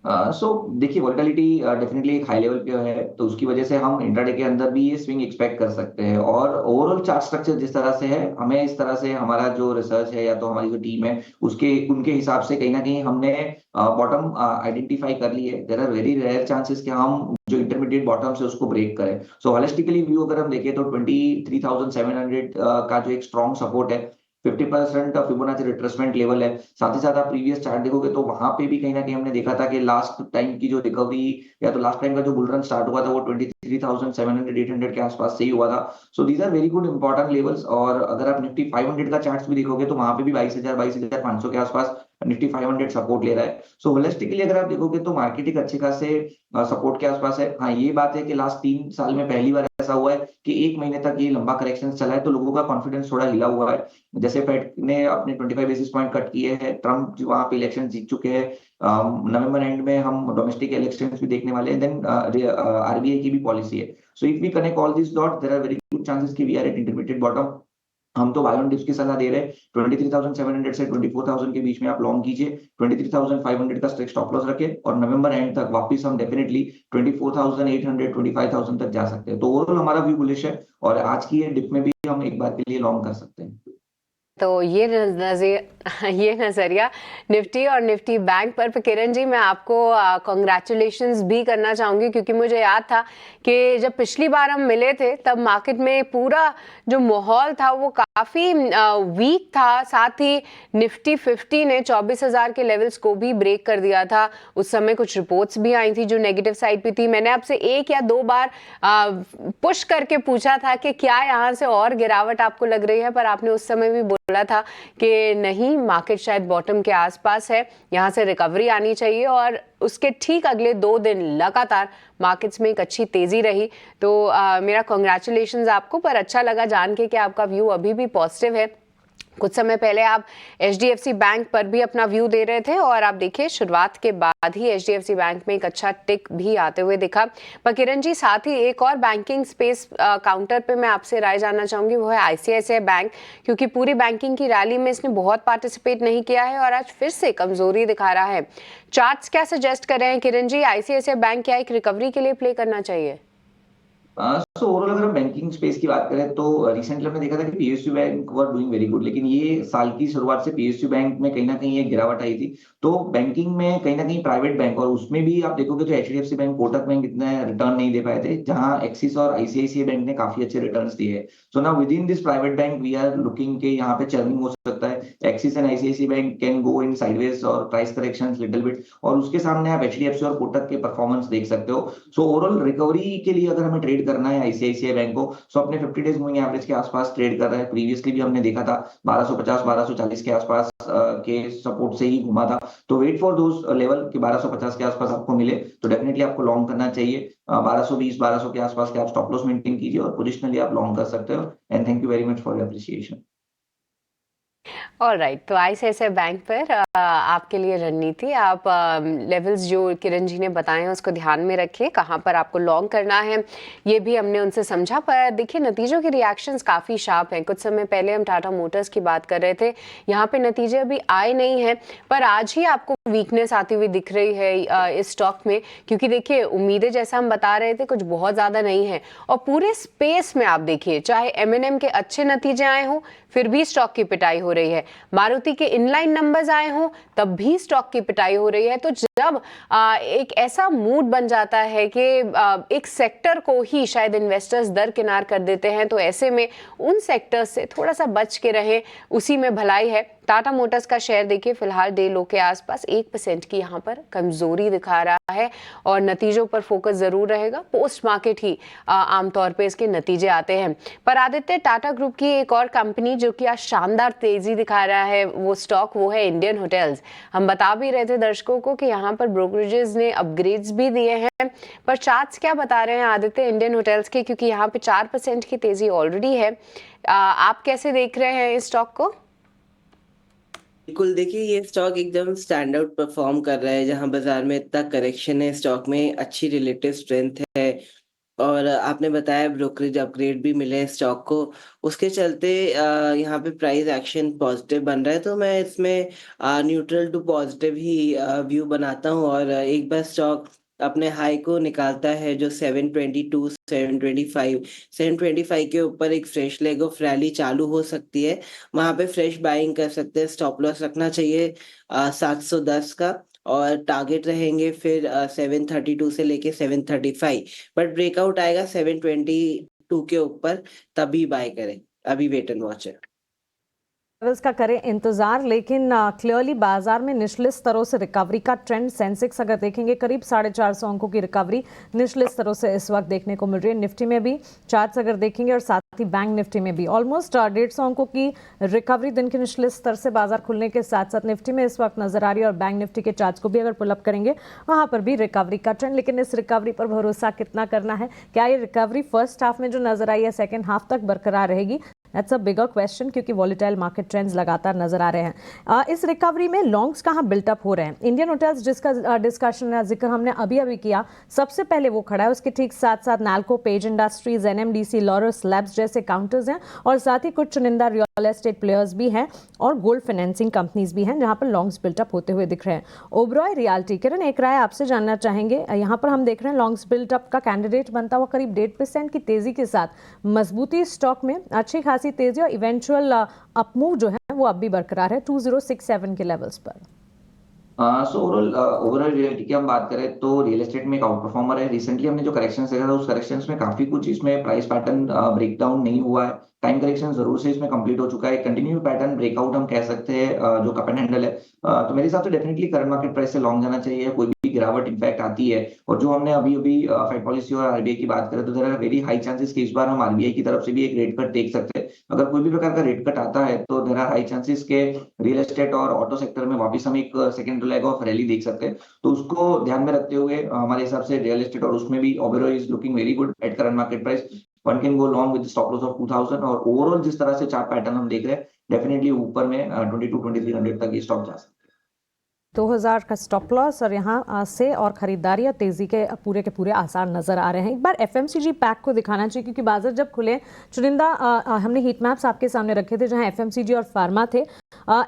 देखिए वोलेटिलिटी डेफिनेटली एक हाई लेवल पे है तो उसकी वजह से हम इंट्राडे के अंदर भी ये स्विंग एक्सपेक्ट कर सकते हैं। और ओवरऑल चार्ट स्ट्रक्चर जिस तरह से है, हमें इस तरह से हमारा जो रिसर्च है या तो हमारी जो टीम है उनके हिसाब से कहीं ना कहीं हमने बॉटम आइडेंटिफाई कर ली है। There are very rare chances कि हम जो इंटरमीडिएट बॉटम से उसको ब्रेक करें। सो होलिस्टिकली व्यू अगर हम देखें तो 23,700 का जो एक स्ट्रॉन्ग सपोर्ट है 50% फिबोनाची रिट्रेसमेंट लेवल है। साथ ही साथ आप प्रीवियस चार्ट देखोगे तो वहां पे भी कहीं ना कहीं हमने देखा था कि लास्ट टाइम की जो रिकवरी या तो लास्ट टाइम का जो बुल रन स्टार्ट हुआ था वो 23,700 के आसपास से ही हुआ था। So these are very good important levels. और अगर आप निफ्टी 500 का चार्ट भी देखोगे तो वहां पे भी 22,500 के आसपास निफ्टी 500 सपोर्ट ले रहा है। सो होलिस्टिकली अगर आप देखोगे तो मार्केट एक अच्छे खासे सपोर्ट के आसपास है। हाँ, ये बात है कि लास्ट 3 साल में पहली बार ऐसा हुआ है कि 1 महीने तक ये लंबा करेक्शन चला है, तो लोगों का कॉन्फिडेंस थोड़ा हिला हुआ है। जैसे फेड ने अपने 25 बेसिस पॉइंट कट किए हैं, ट्रम्प जो वहां पे इलेक्शन जीत चुके हैं, नवंबर एंड में हम डोमेस्टिक इलेक्शंस भी देखने वाले हैं, देन आरबीआई की भी पॉलिसी है। So if we connect all this dot, there are very good chances कि we are at intermediate bottom. हम तो बाय ऑन डिप्स की सलाह दे रहे हैं। 23,700 से 24,000 के बीच में आप लॉन्ग कीजिए, 23,500 का स्ट्रिक्ट स्टॉप लॉस रखें, और नवंबर एंड तक वापस हम डेफिनेटली 24,800 25,000 तक जा सकते हैं। तो ओवरऑल हमारा व्यू बुलिश है, और आज की ये डिप में भी हम एक बार के लिए लॉन्ग कर सकते हैं। तो ये नज़रिया निफ्टी और निफ्टी बैंक पर किरण जी, मैं आपको कॉन्ग्रेचुलेशंस भी करना चाहूँगी, क्योंकि मुझे याद था कि जब पिछली बार हम मिले थे तब मार्केट में पूरा जो माहौल था वो काफ़ी वीक था। साथ ही निफ्टी 50 ने 24,000 के लेवल्स को भी ब्रेक कर दिया था। उस समय कुछ रिपोर्ट्स भी आई थी जो नेगेटिव साइड पे थी। मैंने आपसे 1 या 2 बार पुश करके पूछा था कि क्या यहाँ से और गिरावट आपको लग रही है, पर आपने उस समय भी बोला था कि नहीं, मार्केट शायद बॉटम के आसपास है, यहाँ से रिकवरी आनी चाहिए। और उसके ठीक अगले 2 दिन लगातार मार्केट्स में एक अच्छी तेजी रही। तो मेरा कॉन्ग्रेचुलेशंस आपको, पर अच्छा लगा जान के कि आपका व्यू अभी भी पॉजिटिव है। कुछ समय पहले आप HDFC बैंक पर भी अपना व्यू दे रहे थे, और आप देखिए शुरुआत के बाद ही HDFC बैंक में एक अच्छा टिक भी आते हुए दिखा। पर किरण जी, साथ ही एक और बैंकिंग स्पेस काउंटर पे मैं आपसे राय जानना चाहूंगी, वो है ICICI बैंक, क्योंकि पूरी बैंकिंग की रैली में इसने बहुत पार्टिसिपेट नहीं किया है और आज फिर से कमजोरी दिखा रहा है। चार्ट्स क्या सजेस्ट कर रहे हैं किरण जी, ICICI बैंक क्या एक रिकवरी के लिए प्ले करना चाहिए? सो ओवरऑल अगर हम बैंकिंग स्पेस की बात करें तो रिसेंटली हमने देखा था कि PSU bank were doing very good, लेकिन ये साल की शुरुआत से PSU बैंक में कहीं ना कहीं एक गिरावट आई थी। तो बैंकिंग में कहीं ना कहीं प्राइवेट बैंक, और उसमें भी आप देखोगे तो HDFC बैंक, कोटक बैंक इतने रिटर्न नहीं दे पाए थे, जहां एक्सिस और ICICI बैंक ने काफी अच्छे रिटर्न्स दिए हैं। So now within this private bank we are looking के यहाँ पे चर्निंग हो सकता है। Axis and ICICI bank can go in sideways और प्राइस करेक्शन लिटिल बिट, और उसके सामने आप HDFC और कोटक के परफॉर्मेंस देख सकते हो। सो ओवरऑल रिकवरी के लिए अगर हमें ट्रेड करना है ICICI बैंक को, सो अपने 50 डेज मूविंग एवरेज के आसपास ट्रेड कर रहा है। प्रीवियसली भी हमने देखा था 1250 1240 के आसपास के सपोर्ट से ही घुमा था। तो वेट फॉर दोस लेवल कि 1250 के आसपास आपको मिले तो डेफिनेटली आपको लॉन्ग करना चाहिए। 1220 1200 के आसपास के आप स्टॉप लॉस मेंटेन कीजिए, और पोजिशनली आप लॉन्ग कर सकते हो। And thank you very much for your appreciation. Alright, तो ICICI बैंक पर आपके लिए रणनीति, आप लेवल्स जो किरण जी ने बताए हैं उसको ध्यान में रखिए, कहाँ पर आपको लॉन्ग करना है ये भी हमने उनसे समझा। पर देखिए नतीजों के रिएक्शंस काफ़ी शार्प हैं। कुछ समय पहले हम टाटा मोटर्स की बात कर रहे थे, यहाँ पे नतीजे अभी आए नहीं हैं, पर आज ही आपको वीकनेस आती हुई दिख रही है इस स्टॉक में, क्योंकि देखिए उम्मीदें जैसा हम बता रहे थे कुछ बहुत ज़्यादा नहीं है। और पूरे स्पेस में आप देखिए, चाहे M&M के अच्छे नतीजे आए हों फिर भी स्टॉक की पिटाई हो रही है, मारुति के इनलाइन नंबर्स आए हों तब भी स्टॉक की पिटाई हो रही है। तो जब एक ऐसा मूड बन जाता है कि एक सेक्टर को ही शायद इन्वेस्टर्स दरकिनार कर देते हैं, तो ऐसे में उन सेक्टर्स से थोड़ा सा बच के रहें, उसी में भलाई है। टाटा मोटर्स का शेयर देखिए फिलहाल डे लो के आसपास 1% की यहाँ पर कमजोरी दिखा रहा है, और नतीजों पर फोकस जरूर रहेगा। पोस्ट मार्केट ही आमतौर पे इसके नतीजे आते हैं। पर आदित्य, टाटा ग्रुप की एक और कंपनी जो कि आज शानदार तेजी दिखा रहा है वो स्टॉक, वो है इंडियन होटल्स। हम बता भी रहे थे दर्शकों को कि यहाँ पर ब्रोकरेजेस ने अपग्रेड्स भी दिए हैं, पर चार्ट्स क्या बता रहे हैं आदित्य इंडियन होटल्स के, क्योंकि यहाँ पे 4% की तेजी ऑलरेडी है। आप कैसे देख रहे हैं इस स्टॉक को? बिल्कुल, देखिए ये स्टॉक एकदम स्टैंड आउट परफॉर्म कर रहा है। जहां बाजार में इतना करेक्शन है, स्टॉक में अच्छी रिलेटिव स्ट्रेंथ है, और आपने बताया ब्रोकरेज अपग्रेड भी मिले हैं स्टॉक को, उसके चलते यहाँ पे प्राइस एक्शन पॉजिटिव बन रहा है। तो मैं इसमें न्यूट्रल टू पॉजिटिव ही व्यू बनाता हूँ, और एक बार स्टॉक अपने हाई को निकालता है जो 722 725 के ऊपर एक फ्रेश लेग ऑफ रैली चालू हो सकती है। वहां पे फ्रेश बाइंग कर सकते हैं, स्टॉप लॉस रखना चाहिए 710 का, और टारगेट रहेंगे फिर 732 से लेके 735, बट ब्रेकआउट आएगा 722 के ऊपर, तभी बाय करें। अभी वेट एंड वॉच है। लेवल्स का करें इंतजार, लेकिन क्लियरली बाजार में निचले स्तरों से रिकवरी का ट्रेंड, सेंसेक्स अगर देखेंगे करीब 450 अंकों की रिकवरी निचले स्तरों से इस वक्त देखने को मिल रही है। निफ्टी में भी चार्ट्स अगर देखेंगे और साथ ही बैंक निफ्टी में भी ऑलमोस्ट 150 अंकों की रिकवरी दिन के निचले स्तर से बाजार खुलने के साथ साथ निफ्टी में इस वक्त नजर आ रही है। और बैंक निफ्टी के चार्ट्स को भी अगर पुलअप करेंगे वहां पर भी रिकवरी का ट्रेंड, लेकिन इस रिकवरी पर भरोसा कितना करना है? क्या ये रिकवरी फर्स्ट हाफ में जो नजर आई है सेकेंड हाफ तक बरकरार रहेगी? दैट्स अ बिगर क्वेश्चन, क्योंकि वॉलेटाइल मार्केट ट्रेंड्स लगातार नजर आ रहे हैं। इस रिकवरी में लॉन्ग्स कहाँ बिल्टअप हो रहे हैं? इंडियन होटल्स जिसका डिस्कशन जिक्र हमने अभी किया, सबसे पहले वो खड़ा है। उसके ठीक साथ साथ NALCO, page industries, NMDC, Laurus labs जैसे काउंटर्स हैं और साथ ही कुछ चुनिंदा रियल एस्टेट प्लेयर्स भी हैं और गोल्ड फाइनेंसिंग कंपनीज भी हैं जहां पर लॉन्ग्स बिल्टअप होते हुए दिख रहे हैं। ओबरॉय रियल्टी, किरण एक राय आपसे जानना चाहेंगे। यहाँ पर हम देख रहे हैं लॉन्ग्स बिल्टअप का कैंडिडेट बनता हुआ करीब 1.5% की तेजी के साथ मजबूती स्टॉक में, अच्छी खासी तेजी और इवेंचुअल अपमूव जो है वो अब भी बरकरार है 2067 के लेवल्स पर। सो ओवरऑल रियलिटी की हम बात करें तो रियल एस्टेट में एक आउट परफॉर्मर है। रिसेंटली हमने जो करेक्शन देखा था उस करेक्शंस में काफी कुछ इसमें प्राइस पैटर्न ब्रेकडाउन नहीं हुआ है। टाइम करेक्शन जरूर से इसमें कंप्लीट हो चुका है। कंटिन्यू पैटर्न ब्रेकआउट हम कह सकते हैं जो कप एंड हैंडल है। तो मेरे हिसाब से डेफिनेटली करंट मार्केट प्राइस से लॉन्ग जाना चाहिए। कोई भी गिरावट इनफैक्ट आती है और जो हमने अभी फेड पॉलिसी और आरबीआई की बात करें तो there are very high chances कि इस बार हम आरबीआई की तरफ से भी एक रेट कट देख सकते हैं। अगर कोई भी प्रकार का रेट कट आता है तो देयर आर हाई चांसेस के रियल एस्टेट और ऑटो सेक्टर में वापस हम एक सेकंड लेग ऑफ रैली देख सकते हैं। तो उसको ध्यान में रखते हुए हमारे हिसाब से रियल एस्टेट और उसमें भी Oberoi is looking very good at current market price. One can go long with stop loss of 2000 और ओवरऑल जिस तरह से चार्ट पैटर्न हम देख रहे हैं डेफिनेटली ऊपर में 22-2300 तक ये स्टॉक जा सकते हैं। 2000 का स्टॉप लॉस और यहाँ से और खरीदारी या तेजी के पूरे आसार नजर आ रहे हैं। एक बार एफएमसीजी पैक को दिखाना चाहिए क्योंकि बाजार जब खुले चुनिंदा हमने हीट मैप्स आपके सामने रखे थे जहाँ एफएमसीजी और फार्मा थे।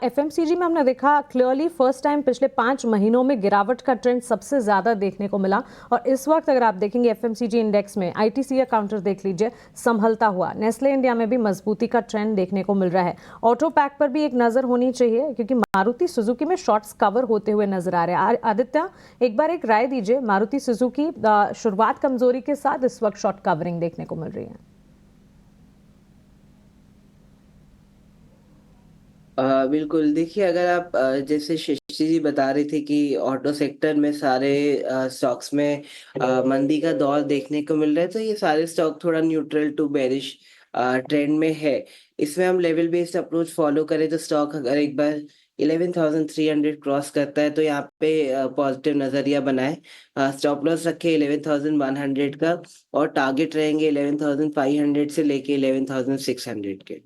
एफएमसीजी में हमने देखा क्लियरली फर्स्ट टाइम पिछले 5 महीनों में गिरावट का ट्रेंड सबसे ज्यादा देखने को मिला और इस वक्त अगर आप देखेंगे एफएमसीजी इंडेक्स में आईटीसी या काउंटर देख लीजिए संभलता हुआ। नेस्ले इंडिया में भी मजबूती का ट्रेंड देखने को मिल रहा है। ऑटो पैक पर भी एक नजर होनी चाहिए क्योंकि मारुति सुजुकी में शॉर्ट्स कवर होते हुए नजर आ रहे हैं। आदित्य एक बार एक राय दीजिए, मारुति सुजुकी शुरुआत कमजोरी के साथ इस वक्त शॉर्ट कवरिंग देखने को मिल रही है। बिल्कुल, देखिए अगर आप जैसे शशि जी बता रहे थे कि ऑटो सेक्टर में सारे स्टॉक्स में मंदी का दौर देखने को मिल रहा है तो ये सारे स्टॉक थोड़ा न्यूट्रल टू बेरिश ट्रेंड में है। इसमें हम लेवल बेस्ड अप्रोच फॉलो करें तो स्टॉक अगर एक बार 11,300 क्रॉस करता है तो यहाँ पे पॉजिटिव नजरिया बनाए। स्टॉप लॉस रखे 11,100 का और टारगेट रहेंगे 11,500 से लेके 11,600 के।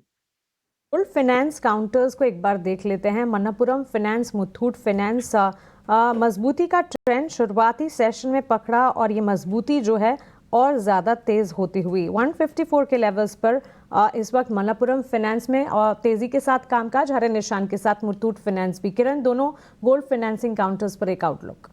गोल्ड फाइनेंस काउंटर्स को एक बार देख लेते हैं। मणप्पुरम फाइनेंस, मुथूट फाइनेंस मजबूती का ट्रेंड शुरुआती सेशन में पकड़ा और ये मजबूती जो है और ज़्यादा तेज़ होती हुई 154 के लेवल्स पर इस वक्त मणप्पुरम फाइनेंस में और तेज़ी के साथ कामकाज, हरे निशान के साथ मुथूट फाइनेंस भी। किरण, दोनों गोल्ड फाइनेंसिंग काउंटर्स पर एक आउटलुक।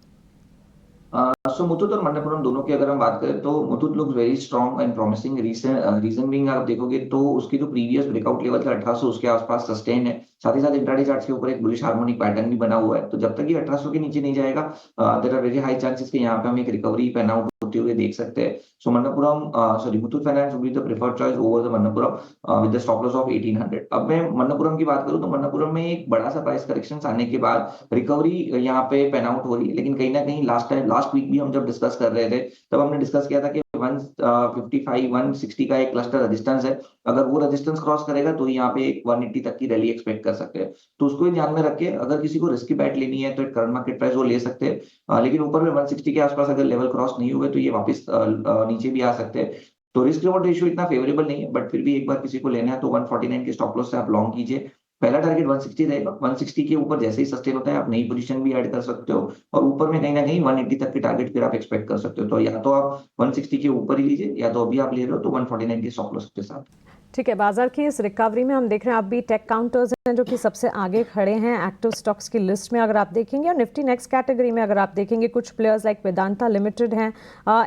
सो मुथूट और मणप्पुरम दोनों की अगर हम बात करें तो Muthoot looks very strong and promising. Reason being आप देखोगे तो उसकी जो प्रीवियस ब्रेकआउट लेवल था 1800 उसके आसपास सस्टेन है। साथ ही साथ इंट्राडे चार्ट्स के ऊपर एक बुलिश हार्मोनिक पैटर्न भी बना हुआ है। तो जब तक ये 1800 के नीचे नहीं जाएगा there are very high chances कि यहाँ पे हम एक रिकवरी पैन आउट होते हुए देख सकते हैं। So Muthoot finance would be the preferred choice over the Manappuram with the stop loss of 1800। अब मैं मणप्पुरम की बात करूं तो मणप्पुरम में एक बड़ा सा प्राइस करेक्शन आने के बाद रिकवरी यहाँ पे पैन आउट हो रही है। लेकिन कहीं ना कहीं लास्ट वीक भी हम जब डिस्कस कर रहे थे तब हमने डिस्कस किया था कि 155 160 का एक क्लस्टर रेजिस्टेंस है। अगर वो रेजिस्टेंस क्रॉस करेगा तो यहाँ पे एक 180 तक की रैली एक्सपेक्ट कर सकते हैं। तो उसको ध्यान में रख के अगर किसी को रिस्की बैट लेनी है तो करंट मार्केट प्राइस वो ले सकते हैं। लेकिन ऊपर में 160 के आसपास अगर लेवल क्रॉस नहीं हुए तो ये वापस नीचे भी आ सकते हैं। तो रिस्क रिवॉर्ड रेशियो इतना फेवरेबल नहीं है बट फिर भी एक बार किसी को लेना है तो 149 के स्टॉप लॉस से आप लॉन्ग कीजिए। पहला टारगेट 160 रहेगा। 160 के ऊपर जैसे ही सस्टेन होता है आप नई पोजीशन भी ऐड कर सकते हो और ऊपर में कहीं ना कहीं 180 तक के टारगेट फिर आप एक्सपेक्ट कर सकते हो। तो या तो आप 160 के ऊपर ही लीजिए या तो अभी आप ले रहे हो तो 149 के स्टॉप लॉस के साथ। ठीक है, बाजार की इस रिकवरी में हम देख रहे हैं अब भी टेक काउंटर्स हैं जो कि सबसे आगे खड़े हैं एक्टिव स्टॉक्स की लिस्ट में अगर आप देखेंगे। और निफ्टी नेक्स्ट कैटेगरी में अगर आप देखेंगे कुछ प्लेयर्स लाइक वेदांता लिमिटेड हैं,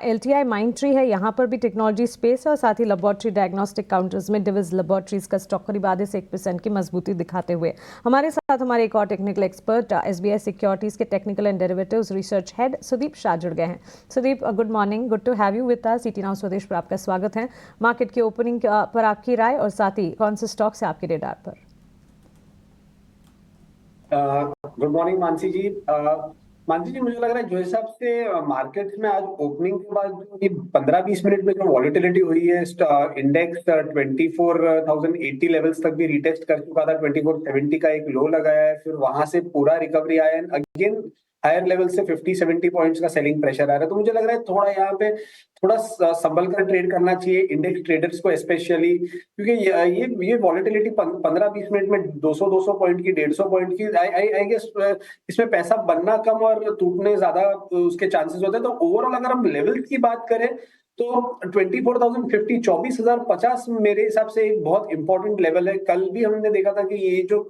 LTI माइंडट्री है, यहाँ पर भी टेक्नोलॉजी स्पेस है और साथ ही लेबोरेटरी डायग्नोस्टिक काउंटर्स में डिविज लेबोरेटरीज का स्टॉक करीब आधे से 1% की मजबूती दिखाते हुए। हमारे साथ हमारे एक और टेक्निकल एक्सपर्ट SBI सिक्योरिटीज के technical and derivatives research head Sudeep Shah जुड़ गए हैं। Sudeep, good morning, good to have you with us. ET now Swadesh पर आपका स्वागत है। मार्केट की ओपनिंग पर आपकी राय और साथ ही कौन से स्टॉक्स है आपके रेडार पर? गुड मॉर्निंग मानसी जी। मानसी जी, मुझे लग रहा है जो हिसाब से मार्केट में आज ओपनिंग के बाद जो ये 15-20 मिनट में जो वॉलिटिलिटी हुई है, इंडेक्स 24,080 लेवल्स तक भी रिटेस्ट कर चुका था, 2470 का एक लो लगाया है, फिर वहां से पूरा रिकवरी आया है, अगेन हायर लेवल से 50-70 पॉइंट्स का सेलिंग प्रेशर आ रहा है। तो मुझे लग रहा है थोड़ा यहाँ पे थोड़ा संभल कर ट्रेड करना चाहिए इंडेक्स ट्रेडर्स को स्पेशली, क्योंकि ये वॉलिटिलिटी 15-20 मिनट में 200 पॉइंट की, 150 पॉइंट की, आई गेस इसमें पैसा बनना कम और टूटने ज्यादा उसके चांसेस होते हैं। तो ओवरऑल अगर हम लेवल्स की बात करें तो 24,050, 24,050 मेरे हिसाब से एक बहुत इंपॉर्टेंट लेवल है। कल भी हमने देखा था कि ये जो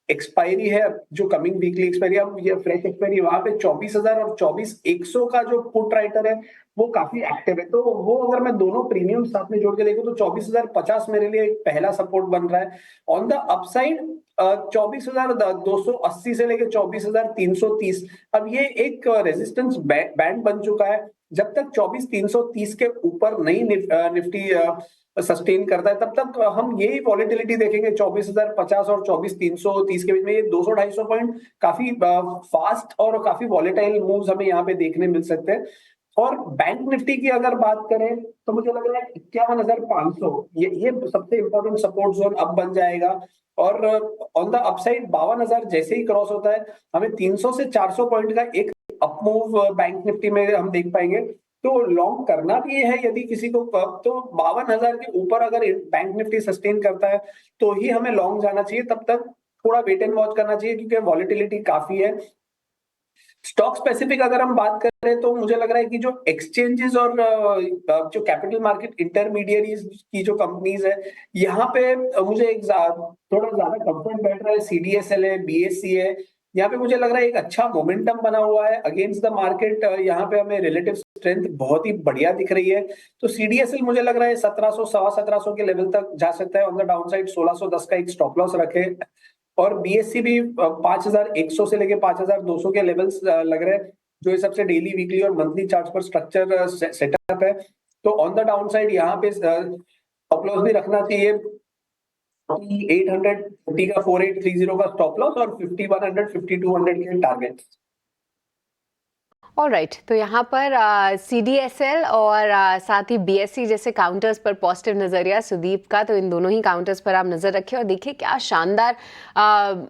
एक्सपायरी है, जो कमिंग वीकली एक्सपायरी, अब ये फ्रेश एक्सपायरी वहां पे 24,000 और 24,100 का जो पुट राइटर है वो काफी एक्टिव है। तो वो अगर मैं दोनों प्रीमियम साथ में जोड़ के देखूं तो 24,050 मेरे लिए एक पहला सपोर्ट बन रहा है। ऑन द अपसाइड 24,280 से लेके 24,330, अब ये एक रेजिस्टेंस बैंड बन चुका है। जब तक 24,330 के ऊपर नहीं निफ्टी सस्टेन करता है तब तक हम यही वॉलिटिलिटी देखेंगे 24,050 और 24,330 के बीच में। ये 200-250 पॉइंट काफी फास्ट और काफी वॉलेटाइल मूव्स हमें यहाँ पे देखने मिल सकते हैं। और बैंक निफ्टी की अगर बात करें तो मुझे लग रहा है 51,500 ये सबसे इंपॉर्टेंट सपोर्ट जोन अब बन जाएगा। और ऑन द अपसाइड 52,000 जैसे ही क्रॉस होता है हमें 300 से 400 पॉइंट का एक अप मूव बैंक निफ्टी में हम देख पाएंगे। तो लॉन्ग करना भी है यदि किसी को, तो 52,000 के ऊपर अगर बैंक निफ्टी सस्टेन करता है तो ही हमें लॉन्ग जाना चाहिए। तब तक थोड़ा वेट एंड वॉच करना चाहिए क्योंकि वॉलिटिलिटी काफी है। स्टॉक स्पेसिफिक अगर हम बात करें तो मुझे लग रहा है कि जो एक्सचेंजेस और जो कैपिटल मार्केट इंटरमीडियरीज की जो कंपनीज है, यहाँ पे मुझे एक थोड़ा ज्यादा कंफर्ट बैठ रहा है। सीडीएसएल है, बीएससी है, यहाँ पे मुझे लग रहा है एक अच्छा मोमेंटम बना हुआ है अगेंस्ट द मार्केट। यहाँ पे हमें रिलेटिव स्ट्रेंथ बहुत ही बढ़िया दिख रही है। तो सीडीएसएल मुझे लग रहा है 1700, 1750 के लेवल तक जा सकता है। ऑन द डाउन साइड 1610 का एक स्टॉप लॉस रखे। और बीएससी भी 5,100 से लेके 5,200 के लेवल्स लग रहे हैं, जो इस सबसे डेली, वीकली और मंथली चार्ट पर स्ट्रक्चर सेटअप है। तो ऑन द डाउन साइड यहाँ पे स्टॉप लॉस भी रखना चाहिए। 830 का 4830 का स्टॉप लॉस और 5100, 5200 के टारगेट। ऑलराइट, तो यहाँ पर CDSL और साथ ही BSC जैसे काउंटर्स पर पॉजिटिव नज़रिया सुदीप का, तो इन दोनों ही काउंटर्स पर आप नज़र रखें और देखिए क्या शानदार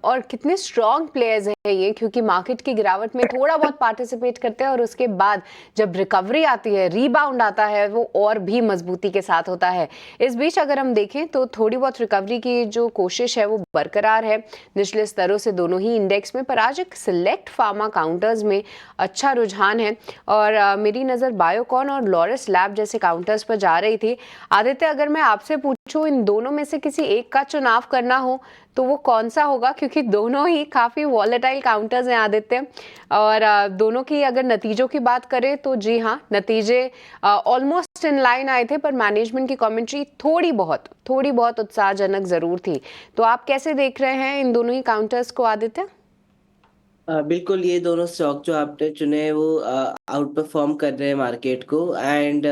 और कितने स्ट्रॉन्ग प्लेयर्स हैं ये, क्योंकि मार्केट की गिरावट में थोड़ा बहुत पार्टिसिपेट करते हैं और उसके बाद जब रिकवरी आती है, रीबाउंड आता है, वो और भी मजबूती के साथ होता है। इस बीच अगर हम देखें तो थोड़ी बहुत रिकवरी की जो कोशिश है वो बरकरार है निचले स्तरों से दोनों ही इंडेक्स में, पर आज एक सिलेक्ट फार्मा काउंटर्स में अच्छा रुझान है। और मेरी नज़र बायोकॉन और लॉरस लैब जैसे काउंटर्स पर जा रही थी। आदित्य, अगर मैं आपसे पूछूं इन दोनों में से किसी एक का चुनाव करना हो तो वो कौन सा होगा, क्योंकि दोनों ही काफ़ी वॉलेटाइल काउंटर्स हैं आदित्य। और दोनों की अगर नतीजों की बात करें तो जी हाँ, नतीजे ऑलमोस्ट इन लाइन आए थे, पर मैनेजमेंट की कमेंट्री थोड़ी बहुत उत्साहजनक ज़रूर थी। तो आप कैसे देख रहे हैं इन दोनों ही काउंटर्स को आदित्य? बिल्कुल, ये दोनों स्टॉक जो आपने चुने हैं वो आउट परफॉर्म कर रहे हैं मार्केट को। एंड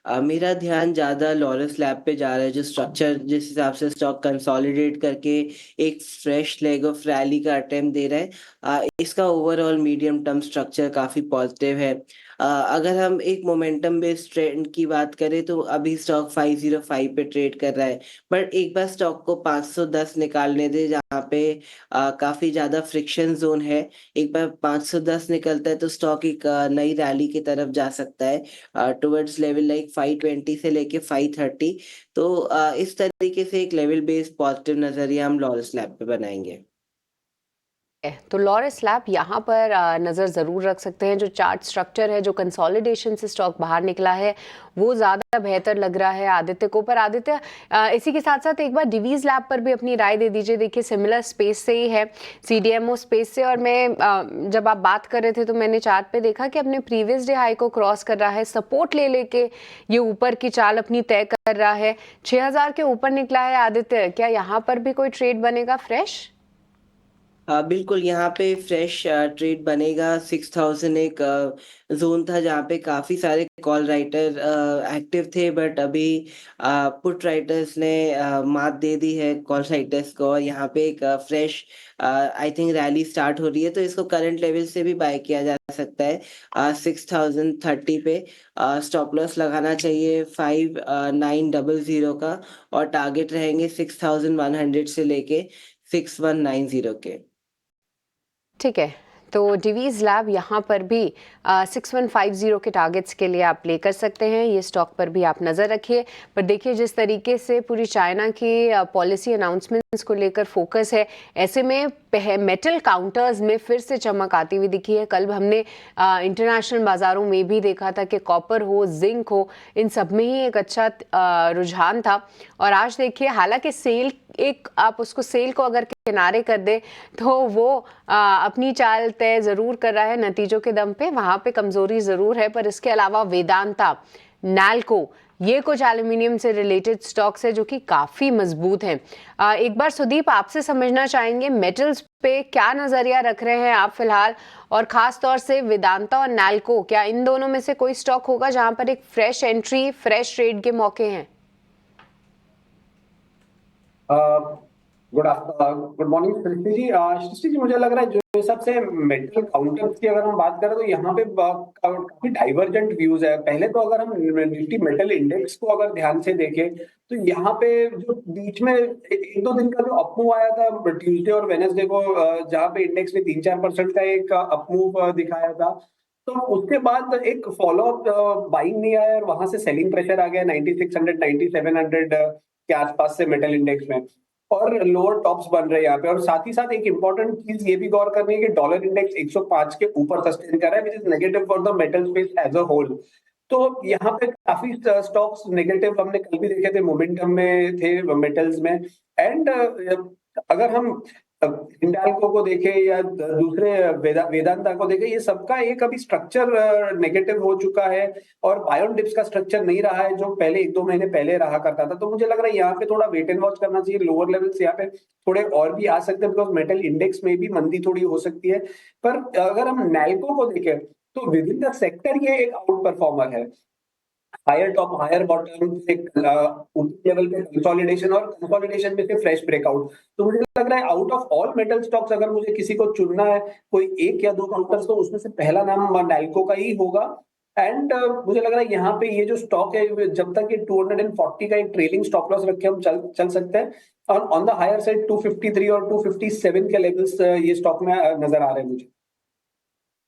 मेरा ध्यान ज़्यादा लॉरस लैब पे जा रहा है, जो स्ट्रक्चर जिस हिसाब से स्टॉक कंसोलिडेट करके एक फ्रेश लेग ऑफ रैली का अटेम्प्ट दे रहा है। इसका ओवरऑल मीडियम टर्म स्ट्रक्चर काफ़ी पॉजिटिव है। अगर हम एक मोमेंटम बेस्ड ट्रेंड की बात करें तो अभी स्टॉक 505 पे ट्रेड कर रहा है, बट एक बार स्टॉक को 510 निकालने दे जहाँ पे काफ़ी ज़्यादा फ्रिक्शन जोन है। एक बार 510 निकलता है तो स्टॉक एक नई रैली की तरफ जा सकता है टुवर्ड्स लेवल लाइक 520 से लेके 530। तो इस तरीके से एक लेवल बेस्ड पॉजिटिव नजरिया हम लॉरस लैब पे बनाएंगे। तो लॉरस लैब यहाँ पर नज़र ज़रूर रख सकते हैं। जो चार्ट स्ट्रक्चर है, जो कंसोलिडेशन से स्टॉक बाहर निकला है, वो ज़्यादा बेहतर लग रहा है आदित्य को। पर आदित्य, इसी के साथ साथ एक बार डिवीज़ लैब पर भी अपनी राय दे दीजिए। देखिए सिमिलर स्पेस से ही है, CDMO स्पेस से, और मैं जब आप बात कर रहे थे तो मैंने चार्ट पे देखा कि अपने प्रीवियस डे हाई को क्रॉस कर रहा है, सपोर्ट ले लेके ये ऊपर की चाल अपनी तय कर रहा है। 6,000 के ऊपर निकला है आदित्य, क्या यहाँ पर भी कोई ट्रेड बनेगा फ्रेश? बिल्कुल यहाँ पे फ्रेश ट्रेड बनेगा। 6000 एक जोन था जहाँ पे काफी सारे कॉल राइटर एक्टिव थे, बट अभी पुट राइटर्स ने मात दे दी है कॉल राइटर्स को, और यहाँ पे एक fresh I think rally start हो रही है, तो इसको करंट लेवल से भी बाय किया जा सकता है। 6030 पे स्टॉप लॉस लगाना चाहिए 5900 का, और टारगेट रहेंगे 6100 से लेके 6190 के। ठीक है, तो डिवीज़ लैब यहाँ पर भी 6150 के टारगेट्स के लिए आप प्ले कर सकते हैं। ये स्टॉक पर भी आप नज़र रखिए। पर देखिए जिस तरीके से पूरी चाइना की पॉलिसी अनाउंसमेंट्स को लेकर फोकस है, ऐसे में मेटल काउंटर्स में फिर से चमक आती हुई दिखी है। कल हमने इंटरनेशनल बाज़ारों में भी देखा था कि कॉपर हो, जिंक हो, इन सब में ही एक अच्छा रुझान था। और आज देखिए, हालांकि सेल एक आप उसको सेल को अगर किनारे कर दे तो वो अपनी चाल तय ज़रूर कर रहा है नतीजों के दम पे, वहाँ पे कमज़ोरी ज़रूर है। पर इसके अलावा वेदांता, नैल्को, ये कुछ एल्यूमिनियम से रिलेटेड स्टॉक्स है जो कि काफ़ी मजबूत हैं। एक बार सुदीप आपसे समझना चाहेंगे मेटल्स पे क्या नज़रिया रख रहे हैं आप फिलहाल, और ख़ास तौर से वेदांता और नैल्को, क्या इन दोनों में से कोई स्टॉक होगा जहाँ पर एक फ्रेश एंट्री, फ्रेश ट्रेड के मौके हैं? Good morning Srishti ji. सृष्टि जी, मुझे लग रहा है जो हिसाब से मेटल काउंटर्स की अगर हम बात करें तो यहाँ पे काफी डाइवर्जेंट व्यूज है। पहले तो अगर हम निफ्टी मेटल इंडेक्स को अगर ध्यान से देखें तो यहाँ पे जो बीच में एक दो दिन का जो अपमूव आया था ट्यूसडे और वेनेसडे को, जहाँ पे इंडेक्स ने 3-4% का एक अपमूव दिखाया था, तो उसके बाद एक फॉलो अप बाइंग नहीं आया और वहां से सेलिंग प्रेशर आ गया 9600 9700 के आसपास से मेटल इंडेक्स में, और लोअर टॉप्स बन रहे हैं यहाँ पे। और साथ ही साथ एक इंपॉर्टेंट चीज ये भी गौर करनी है कि डॉलर इंडेक्स 105 के ऊपर सस्टेन कर रहा है, which is negative for the metal space as a whole. तो यहाँ पे काफी स्टॉक्स नेगेटिव हमने कल भी देखे थे, मोमेंटम में थे मेटल्स में। एंड अगर हम हिंडाल्को को देखें या दूसरे वेदांता को देखें, ये सबका एक अभी स्ट्रक्चर नेगेटिव हो चुका है, और बायोन डिप्स का स्ट्रक्चर नहीं रहा है जो पहले 1-2 महीने पहले रहा करता था। तो मुझे लग रहा है यहाँ पे थोड़ा वेट एंड वॉच करना चाहिए। लोअर लेवल्स यहाँ पे थोड़े और भी आ सकते हैं, बिकॉज मेटल इंडेक्स में भी मंदी थोड़ी हो सकती है। पर अगर हम नैल्को को देखें तो विद इन द सेक्टर ये एक आउट परफॉर्मर है। हायर टॉप, हायर बॉटम, एक लेवल पे कंसोलिडेशन, और कंसोलिडेशन में से फ्रेश ब्रेकआउट। तो मुझे लग रहा है out of all metal stocks अगर मुझे किसी को चुनना है, कोई एक या दो काउंटर्स, तो उसमें से पहला नाम नैल्को का ही होगा। एंड मुझे लग रहा है यहाँ पे ये जो स्टॉक है, जब तक ये 240 का एक ट्रेलिंग स्टॉप लॉस रख के हम चल सकते हैं, और ऑन द हायर साइड 253 और 257 के लेवल्स ये स्टॉक में नजर आ रहे हैं मुझे।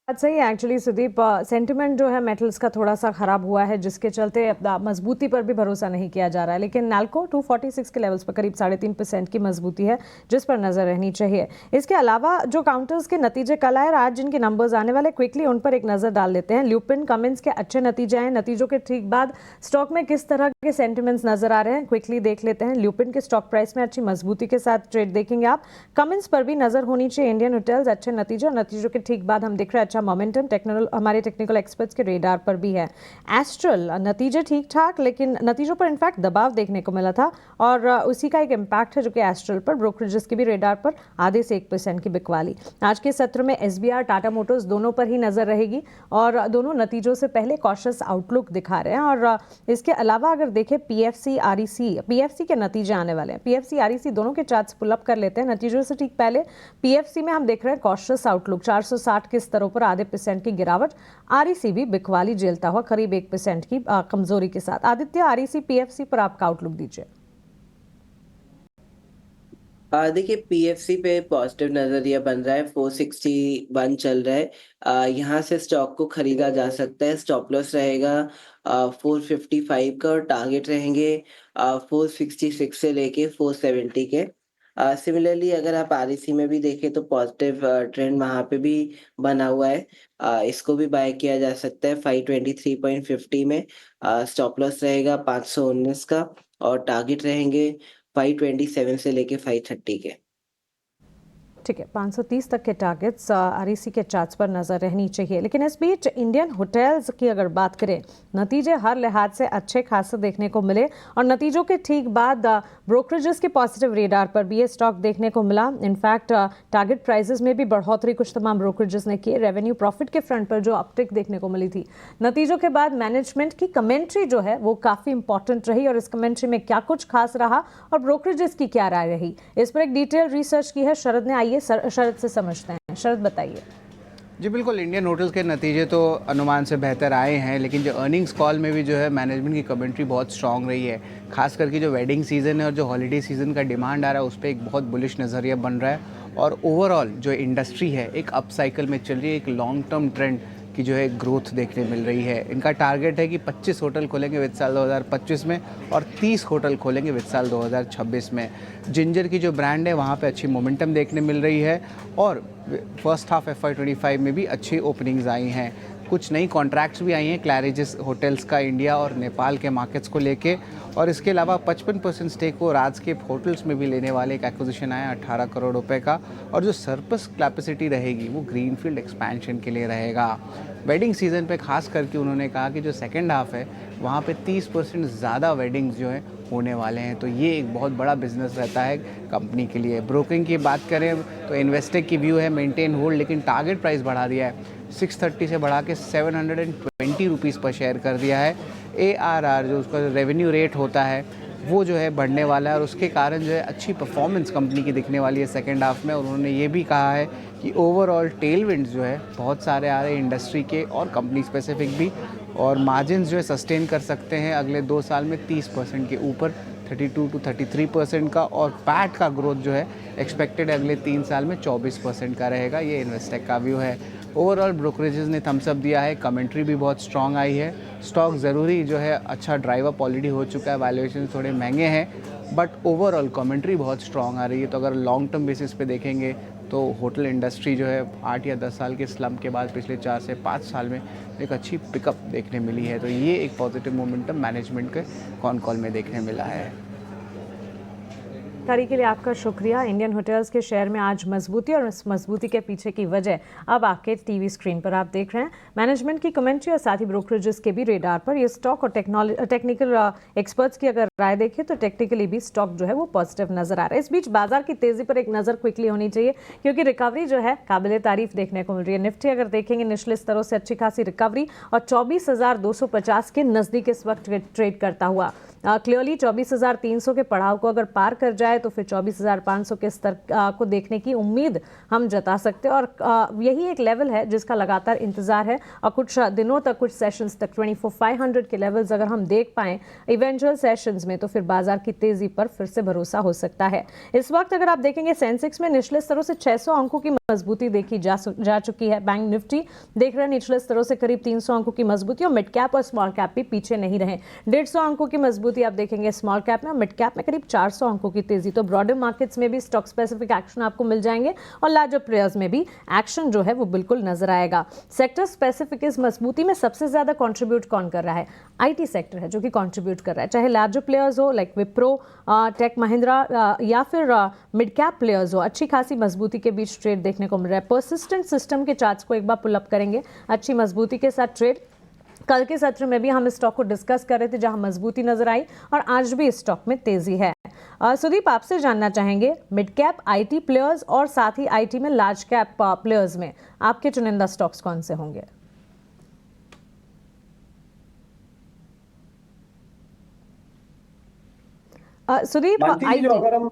बात सही है एक्चुअली सुदीप। सेंटिमेंट जो है मेटल्स का थोड़ा सा खराब हुआ है, जिसके चलते मजबूती पर भी भरोसा नहीं किया जा रहा है। लेकिन नैल्को 246 के लेवल्स पर करीब 3.5% की मजबूती है, जिस पर नजर रहनी चाहिए। इसके अलावा जो काउंटर्स के नतीजे कल आए और आज जिनके नंबर्स आने वाले, क्विकली उन पर एक नजर डाल लेते हैं। ल्यूपिन, कमिंस के अच्छे नतीजे आए, नतीजों के ठीक बाद स्टॉक में किस तरह के सेंटिमेंट्स नजर आ रहे हैं क्विकली देख लेते हैं। ल्यूपिन के स्टॉक प्राइस में अच्छी मजबूती के साथ ट्रेड देखेंगे आप। कमिंस पर भी नजर होनी चाहिए। इंडियन होटल्स अच्छे नतीजे, और नतीजों के ठीक बाद हम देख रहे हैं अच्छा मोमेंटम हमारे टेक्निकल एक्सपर्ट्स के रेडार पर भी है। एस्ट्रल नतीजे ठीक ठाक, लेकिन नतीजों पर इनफैक्ट दबाव देखने को मिला था, और उसी का एक इम्पैक्ट है जो कि एस्ट्रल पर, ब्रोकरेजेस के भी रेडार पर आधे से 1% की बिकवाली। आज के सत्र में एसबीआर, टाटा मोटर्स दोनों पर ही नजर रहेगी, और दोनों नतीजों से पहले कॉशियस आउटलुक दिखा रहे हैं। और इसके अलावा अगर देखें पीएफसी, आरईसी, पीएफसी के नतीजे आने वाले हैं। पीएफसी, आरईसी दोनों के चार्ट्स पुल अप कर लेते हैं। नतीजों से ठीक पहले पीएफसी में हम देख रहे हैं कॉशियस आउटलुक, 460 के स्तरों पर आधे % की गिरावट। आरईसी भी बिकवाली झेलता हुआ करीब 1% की कमजोरी के साथ। आदित्य, आरईसी, पीएफसी पर आपका आउटलुक दीजिए। देखिए पीएफसी पे पॉजिटिव नजरिया बन रहा है, 461 चल रहा है। यहाँ से स्टॉक को खरीदा जा सकता है। स्टॉप लॉस रहेगा 455 का, और टारगेट रहेंगे 466 से लेके 470 के। सिमिलरली अगर आप आरईसी में भी देखें तो पॉजिटिव ट्रेंड वहाँ पे भी बना हुआ है। इसको भी बाय किया जा सकता है 523.50 में। स्टॉप लॉस रहेगा 519 का, और टारगेट रहेंगे 527 से लेके 530 के। ठीक है, 530 तक के टारगेट्स आरईसी के चार्ट्स पर नजर रहनी चाहिए। लेकिन इस बीच इंडियन होटल्स की अगर बात करें, नतीजे हर लिहाज से अच्छे खासे देखने को मिले और नतीजों के ठीक बाद ब्रोकरेजेस के पॉजिटिव रेडार पर भी ये स्टॉक देखने को मिला। इनफैक्ट टारगेट प्राइसेस में भी बढ़ोतरी कुछ तमाम ब्रोकरेजेस ने की। रेवेन्यू प्रॉफिट के फ्रंट पर जो अपटिक देखने को मिली थी, नतीजों के बाद मैनेजमेंट की कमेंट्री जो है वो काफ़ी इंपॉर्टेंट रही और इस कमेंट्री में क्या कुछ खास रहा और ब्रोकरेजेस की क्या राय रही, इस पर एक डिटेल रिसर्च की है शरद ने। आइए शरद से समझते हैं। शरद बताइए। जी बिल्कुल, इंडियन होटल्स के नतीजे तो अनुमान से बेहतर आए हैं, लेकिन जो अर्निंग्स कॉल में भी जो है मैनेजमेंट की कमेंट्री बहुत स्ट्रांग रही है। खास करके जो वेडिंग सीज़न है और जो हॉलीडे सीज़न का डिमांड आ रहा है उस पर एक बहुत बुलिश नज़रिया बन रहा है और ओवरऑल जो इंडस्ट्री है एक अप साइकिल में चल रही है, एक लॉन्ग टर्म ट्रेंड की जो है ग्रोथ देखने मिल रही है। इनका टारगेट है कि 25 होटल खोलेंगे वित्त साल 2025 में और 30 होटल खोलेंगे वित्त साल 2026 में। जिंजर की जो ब्रांड है वहाँ पे अच्छी मोमेंटम देखने मिल रही है और फर्स्ट हाफ FY25 में भी अच्छी ओपनिंग्स आई हैं। कुछ नई कॉन्ट्रैक्ट्स भी आई हैं क्लैरेजिस होटल्स का इंडिया और नेपाल के मार्केट्स को लेके और इसके अलावा 55% स्टेक को राजस्केप होटल्स में भी लेने वाले एक एक्विजिशन आया 18 करोड़ रुपए का और जो सरप्लस कैपेसिटी रहेगी वो ग्रीनफील्ड एक्सपेंशन के लिए रहेगा। वेडिंग सीज़न पे खास करके उन्होंने कहा कि जो सेकेंड हाफ है वहाँ पे 30% ज़्यादा वेडिंग्स जो हैं होने वाले हैं, तो ये एक बहुत बड़ा बिजनेस रहता है कंपनी के लिए। ब्रोकिंग की बात करें तो इन्वेस्टेक की व्यू है मेंटेन होल्ड, लेकिन टारगेट प्राइस बढ़ा दिया है 630 से बढ़ा के 720 रुपीज़ पर शेयर कर दिया है। ARR जो उसका रेवेन्यू रेट होता है वो जो है बढ़ने वाला है और उसके कारण जो है अच्छी परफॉर्मेंस कंपनी की दिखने वाली है सेकेंड हाफ में। और उन्होंने ये भी कहा है कि ओवरऑल टेलविंड्स जो है बहुत सारे आ रहे हैं इंडस्ट्री के और कंपनी स्पेसिफिक भी, और मार्जिन्स जो है सस्टेन कर सकते हैं अगले 2 साल में 30% के ऊपर 32 to 33% का, और पैट का ग्रोथ जो है एक्सपेक्टेड अगले 3 साल में 24% का रहेगा। ये इन्वेस्टेक का व्यू है। ओवरऑल ब्रोकरेजेस ने थम्सअप दिया है, कमेंट्री भी बहुत स्ट्रांग आई है। स्टॉक ज़रूरी जो है अच्छा ड्राइव अप ऑलरेडी हो चुका है, वैल्यूएशन थोड़े महंगे हैं बट ओवरऑल कमेंट्री बहुत स्ट्रांग आ रही है। तो अगर लॉन्ग टर्म बेसिस पे देखेंगे तो होटल इंडस्ट्री जो है 8 या 10 साल के स्लम के बाद पिछले 4 से 5 साल में एक अच्छी पिकअप देखने मिली है। तो ये एक पॉजिटिव मोमेंटम मैनेजमेंट के कॉन कॉल में देखने मिला है। जानकारी के लिए आपका शुक्रिया। इंडियन होटल्स के शेयर में आज मजबूती और इस मजबूती के पीछे की वजह अब आपके टीवी स्क्रीन पर आप देख रहे हैं। मैनेजमेंट की कमेंट्री और साथ ही ब्रोकरेजेस के भी रेडार पर ये स्टॉक और टेक्निकल एक्सपर्ट्स की अगर राय देखें तो टेक्निकली भी स्टॉक जो है वो पॉजिटिव नजर आ रहा है। इस बीच बाजार की तेजी पर एक नजर क्विकली होनी चाहिए क्योंकि रिकवरी जो है काबिले तारीफ देखने को मिल रही है। निफ्टी अगर देखेंगे निचले स्तरों से अच्छी खासी रिकवरी और 24,250 के नजदीक इस वक्त ट्रेड करता हुआ। क्लियरली 24,300 के पड़ाव को अगर पार कर जाए तो फिर 24,500 के स्तर को देखने की उम्मीद हम जता सकते हैं और यही एक लेवल है जिसका लगातार इंतजार है और कुछ दिनों तक, कुछ सेशंस तक 24,500 के लेवल्स अगर हम देख पाएं इवेंचुअल सेशंस में तो फिर बाजार की तेजी पर फिर से भरोसा हो सकता है। इस वक्त अगर आप देखेंगे सेंसेक्स में निचले स्तरों से 600 अंकों की मजबूती देखी जा चुकी है। बैंक निफ्टी देख रहे हैं निचले स्तरों से करीब 300 अंकों की मजबूती और मिड कैप और स्मॉल कैप भी पीछे नहीं रहे। 150 अंकों की मजबूती आप देखेंगे स्मॉल कैप में और मिड कैप में करीब 400 अंकों की तेजी। तो ब्रॉडर मार्केट्स में भी स्टॉक स्पेसिफिक एक्शन आपको मिल जाएंगे और लार्जर प्लेयर्स में भी एक्शन जो है वो बिल्कुल नजर आएगा। सेक्टर स्पेसिफिक इस मजबूती में सबसे ज्यादा कंट्रीब्यूट कौन कर रहा है? आईटी सेक्टर है जो कि कंट्रीब्यूट कर रहा है, चाहे लार्जर प्लेयर्स हो लाइक विप्रो, टेक महिंद्रा या फिर मिड कैप प्लेयर्स हो। अच्छी खासी मजबूती के बीच ट्रेड देखने को मिल रहा है। परसिस्टेंट सिस्टम के चार्ट्स को एक बार पुल अप करेंगे, अच्छी मजबूती के साथ ट्रेड। कल के सत्र में भी हम इस स्टॉक को डिस्कस कर रहे थे जहां मजबूती नजर आई और आज भी इस स्टॉक में तेजी है। सुदीप, आपसे जानना चाहेंगे मिड कैप आईटी प्लेयर्स और साथ ही आईटी में लार्ज कैप प्लेयर्स में आपके चुनिंदा स्टॉक्स कौन से होंगे? सुदीप, अगर हम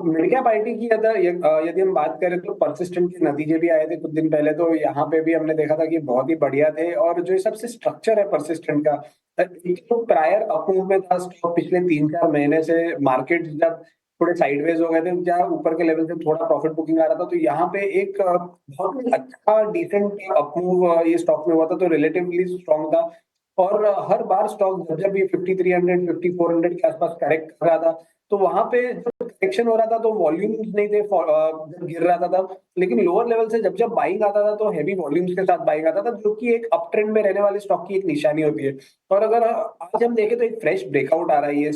मिड कैप आईटी की यदि हम बात करें तो परसिस्टेंट के नतीजे भी आए थे कुछ दिन पहले, तो यहाँ पे भी हमने देखा था कि बहुत ही बढ़िया थे। और जो सबसे स्ट्रक्चर है परसिस्टेंट का, तो प्रायर अपमूव में था स्टॉक पिछले 3-4 महीने से। मार्केट जब थोड़े साइडवेज हो गए थे, जहाँ ऊपर के लेवल से थोड़ा प्रॉफिट बुकिंग आ रहा था, तो यहाँ पे एक बहुत अच्छा डिसेंट अपमूव ये स्टॉक में हुआ था, तो रिलेटिवली स्ट्रॉन्ग था। और हर बार स्टॉक जब भी 5300 5400 के आसपास करेक्ट कर रहा था तो वहां पे जब करेक्शन हो रहा था तो वॉल्यूम्स नहीं थे जब गिर रहा था तब, लेकिन लोअर लेवल से जब बाइंग आता था तो हैवी वॉल्यूम्स के साथ बाइंग आता था, जो कि एक अप ट्रेंड में रहने वाले स्टॉक की एक निशानी होती है। और अगर आज हम देखें तो एक फ्रेश ब्रेकआउट आ रहा है ये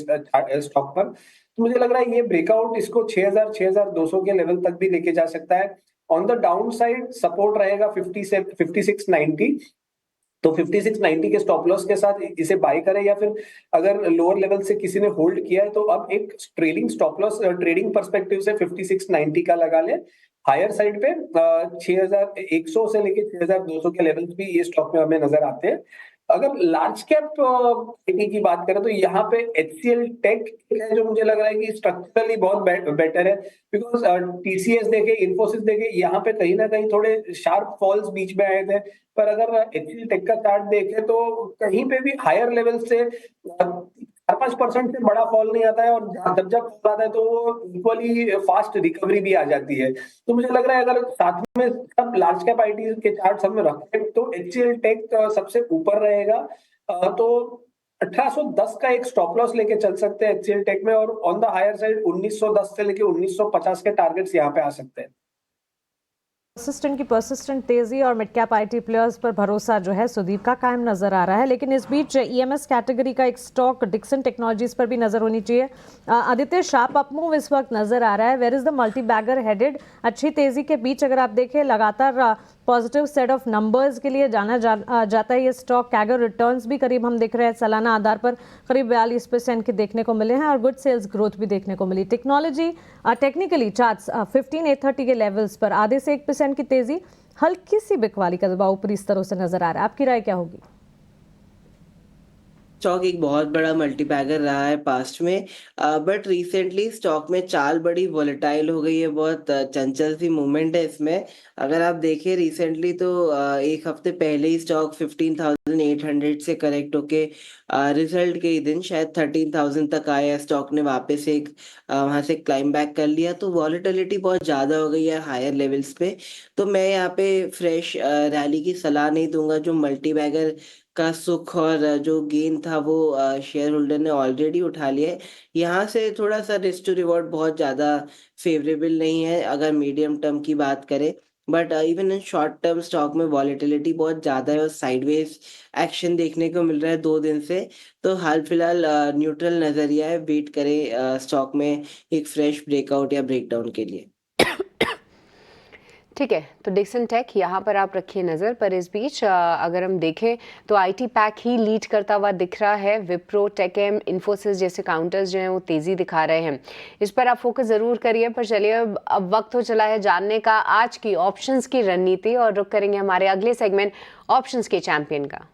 स्टॉक पर, तो मुझे लग रहा है ये ब्रेकआउट इसको 6000 6200 के लेवल तक भी लेके जा सकता है। On the down side support रहेगा 5690, तो 5690 के स्टॉप लॉस के साथ इसे बाय करें, या फिर अगर लोअर लेवल से किसी ने होल्ड किया है तो अब एक trading stop loss trading perspective से 5690 का लगा ले। हायर साइड पे 6100 से लेके 6200 के लेवल्स भी ये स्टॉक में हमें नजर आते हैं। अगर लार्ज कैप की बात करें तो यहाँ पे HCL टेक है जो मुझे लग रहा है कि स्ट्रक्चरली बहुत बेटर है, बिकॉज TCS देखे, इन्फोसिस देखे, यहाँ पे कहीं ना कहीं थोड़े शार्प फॉल्स बीच में आए थे, पर अगर HCL टेक का चार्ट देखे तो कहीं पे भी हायर लेवल से 4-5% से बड़ा फॉल नहीं आता है, और जब फॉल आता है तो वो इक्वली फास्ट रिकवरी भी आ जाती है। तो मुझे लग रहा है अगर साथ में सब लार्ज कैप आईटी के चार्ट हम रखें तो HCL टेक सबसे ऊपर रहेगा। तो 1810 का एक स्टॉप लॉस लेके चल सकते हैं HCL टेक में, और ऑन द हायर साइड 1910 से लेके 1950 के टारगेट्स यहाँ पे आ सकते हैं। परसिस्टेंट तेजी और मिड कैप आईटी प्लेयर्स पर भरोसा जो है सुदीप का कायम नजर आ रहा है, लेकिन इस बीच ईएमएस कैटेगरी का एक स्टॉक डिक्सन टेक्नोलॉजीज पर भी नजर होनी चाहिए। आदित्य, शार्प अपमूव इस वक्त नजर आ रहा है, where is the multi bagger headed? अच्छी तेजी के बीच अगर आप देखें लगातार पॉजिटिव सेट ऑफ नंबर्स के लिए जाना जाता है ये स्टॉक। कैगर रिटर्न्स भी करीब हम देख रहे हैं सालाना आधार पर करीब 42% के देखने को मिले हैं, और गुड सेल्स ग्रोथ भी देखने को मिली। टेक्नोलॉजी टेक्निकली चार्ट्स 15830 के लेवल्स पर आधे से 1% की तेजी, हल्की सी बिकवाली का दबाव ऊपरी स्तरों से नजर आ रहा है। आपकी राय क्या होगी? स्टॉक एक बहुत बड़ा मल्टीबैगर रहा है पास्ट में, बट रिसेंटली स्टॉक में चाल बड़ी वोलेटाइल हो गई है, बहुत चंचल सी मूवमेंट है इसमें। अगर आप देखें रिसेंटली तो एक हफ्ते पहले ही स्टॉक 15,800 से करेक्ट होके रिजल्ट के ही दिन शायद 13,000 तक आया, स्टॉक ने वापस एक वहां से क्लाइम बैक कर लिया। तो वॉलेटिलिटी बहुत ज़्यादा हो गई है हायर लेवल्स पे, तो मैं यहाँ पे फ्रेश रैली की सलाह नहीं दूंगा। जो मल्टीबैगर का सुख और जो गेन था वो शेयर होल्डर ने ऑलरेडी उठा लिया है। यहाँ से थोड़ा सा रिस्क टू रिवॉर्ड बहुत ज़्यादा फेवरेबल नहीं है अगर मीडियम टर्म की बात करें, but even in short term stock में वॉलेटिलिटी बहुत ज़्यादा है और साइडवेज एक्शन देखने को मिल रहा है 2 दिन से। तो हाल फिलहाल न्यूट्रल नज़रिया है, वेट करें स्टॉक में एक फ्रेश ब्रेकआउट या ब्रेकडाउन के लिए। ठीक है, तो डिक्सन टेक यहाँ पर आप रखिए नज़र। पर इस बीच अगर हम देखें तो आईटी पैक ही लीड करता हुआ दिख रहा है। विप्रो, टेकएम, इन्फोसिस जैसे काउंटर्स जो हैं वो तेज़ी दिखा रहे हैं, इस पर आप फोकस ज़रूर करिए। पर चलिए अब वक्त हो चला है जानने का आज की ऑप्शंस की रणनीति, और रुक करेंगे हमारे अगले सेगमेंट ऑप्शंस के चैंपियन का।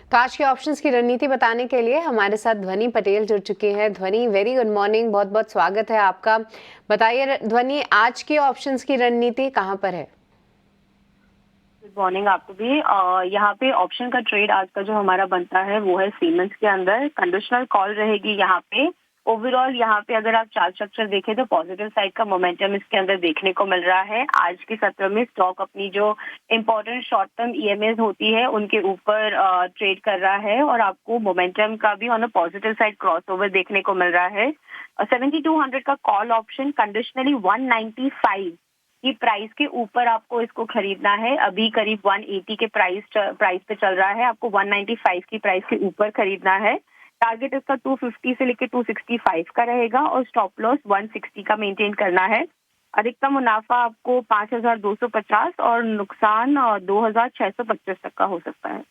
तो आज के ऑप्शंस की रणनीति बताने के लिए हमारे साथ ध्वनि पटेल जुड़ चुके हैं। ध्वनि, वेरी गुड मॉर्निंग, बहुत बहुत स्वागत है आपका। बताइए ध्वनि, आज की ऑप्शंस की रणनीति कहां पर है? गुड मॉर्निंग आपको भी। यहाँ पे ऑप्शन का ट्रेड आज का जो हमारा बनता है वो है सीमेंस के अंदर, कंडीशनल कॉल रहेगी यहाँ पे। ओवरऑल यहाँ पे अगर आप चार्ट स्ट्रक्चर देखें तो पॉजिटिव साइड का मोमेंटम इसके अंदर देखने को मिल रहा है। आज के सत्र में स्टॉक अपनी जो इम्पोर्टेंट शॉर्ट टर्म ईएमएस होती है उनके ऊपर ट्रेड कर रहा है, और आपको मोमेंटम का भी on a positive side crossover देखने को मिल रहा है। 7200 का कॉल ऑप्शन कंडीशनली 195 की प्राइस के ऊपर आपको इसको खरीदना है। अभी करीब 180 के प्राइस पे चल रहा है, आपको 195 की प्राइस के ऊपर खरीदना है। टारगेट इसका 250 से लेकर 265 का रहेगा, और स्टॉप लॉस 160 का मेंटेन करना है। अधिकतम मुनाफा आपको 5,250 और नुकसान 2,625 तक का हो सकता है।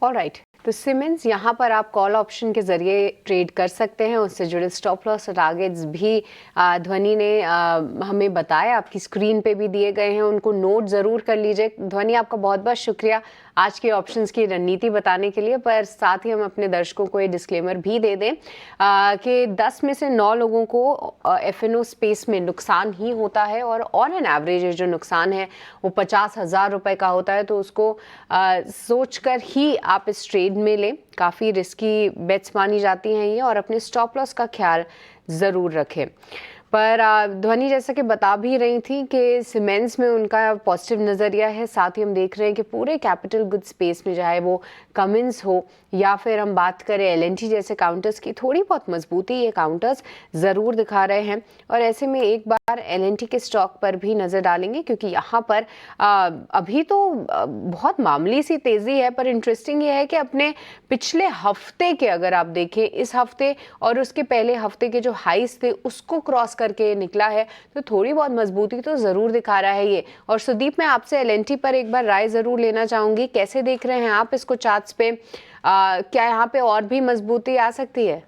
ऑलराइट, तो सीमेंस यहाँ पर आप कॉल ऑप्शन के जरिए ट्रेड कर सकते हैं। उससे जुड़े स्टॉप लॉस और टारगेट्स भी ध्वनि ने हमें बताया, आपकी स्क्रीन पे भी दिए गए हैं, उनको नोट ज़रूर कर लीजिए। ध्वनि, आपका बहुत बहुत शुक्रिया आज के ऑप्शंस की रणनीति बताने के लिए। पर साथ ही हम अपने दर्शकों को ये डिस्क्लेमर भी दे दें कि 10 में से 9 लोगों को एफएनओ स्पेस में नुकसान ही होता है, और ऑन एन एवरेज जो नुकसान है वो 50,000 रुपये का होता है। तो उसको सोचकर ही आप इस ट्रेड में लें। काफ़ी रिस्की बेट्स मानी जाती हैं ये, और अपने स्टॉप लॉस का ख्याल ज़रूर रखें। पर ध्वनि जैसा कि बता भी रही थी कि सीमेंट्स में उनका पॉजिटिव नज़रिया है, साथ ही हम देख रहे हैं कि पूरे कैपिटल गुड स्पेस में चाहे वो कमिंस हो या फिर हम बात करें एलएनटी जैसे काउंटर्स की, थोड़ी बहुत मजबूती ये काउंटर्स ज़रूर दिखा रहे हैं। और ऐसे में एक बार एलएनटी के स्टॉक पर भी नज़र डालेंगे क्योंकि यहाँ पर अभी तो बहुत मामूली सी तेज़ी है, पर इंटरेस्टिंग ये है कि अपने पिछले हफ्ते के अगर आप देखें, इस हफ्ते और उसके पहले हफ्ते के जो हाइस थे उसको क्रॉस करके निकला है, तो थोड़ी बहुत मजबूती तो ज़रूर दिखा रहा है ये। और सुदीप, मैं आपसे एलएनटी पर एक बार राय ज़रूर लेना चाहूँगी, कैसे देख रहे हैं आप इसको चार्ट्स पे? क्या यहाँ पे और भी मजबूती आ सकती है?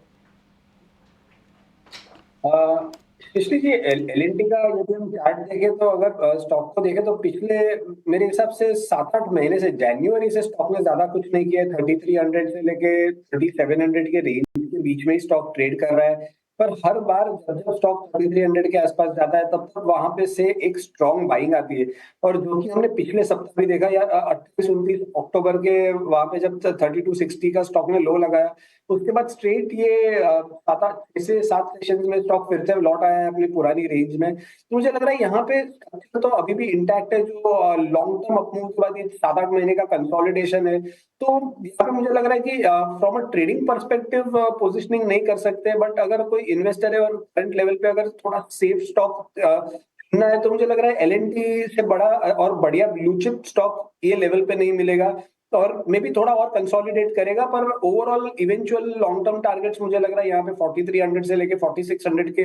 पिछली जी एलएनटी का यदि हम चार्ट देखें तो अगर स्टॉक को देखें तो पिछले मेरे हिसाब से 7-8 महीने से जनवरी से स्टॉक ने ज्यादा कुछ नहीं किया है। 3300 से लेके 3700 के रेंज के बीच में ही स्टॉक ट्रेड कर रहा है, पर हर बार जब स्टॉक 3300 के आसपास जाता है तब तक वहां पे से एक स्ट्रॉन्ग बाइंग आती है। और जो कि हमने पिछले सप्ताह भी देखा, या 28-29 अक्टूबर के वहां पे जब 3260 का स्टॉक ने लो लगाया, उसके बाद स्ट्रेट ये 7 सेशंस में स्टॉक फिर से लौट आया है अपनी पुरानी रेंज में। तो मुझे लग रहा है यहाँ पे तो अभी भी इंटैक्ट है। जो लॉन्ग टर्म अपमूव के बाद ये 7-8 महीने का कंसोलिडेशन है, तो यहाँ पे मुझे लग रहा है कि from a trading perspective positioning नहीं कर सकते, बट अगर कोई इन्वेस्टर है और करंट लेवल पे अगर थोड़ा सेफ स्टॉक चुनना है, तो मुझे लग रहा है एलएनटी से बड़ा और बढ़िया ब्लू चिप स्टॉक ये लेवल पे नहीं मिलेगा, और मे बी थोड़ा और कंसोलिडेट करेगा। पर overall eventual long term targets मुझे लग रहा है यहाँ पे 4300 से लेके 4600 के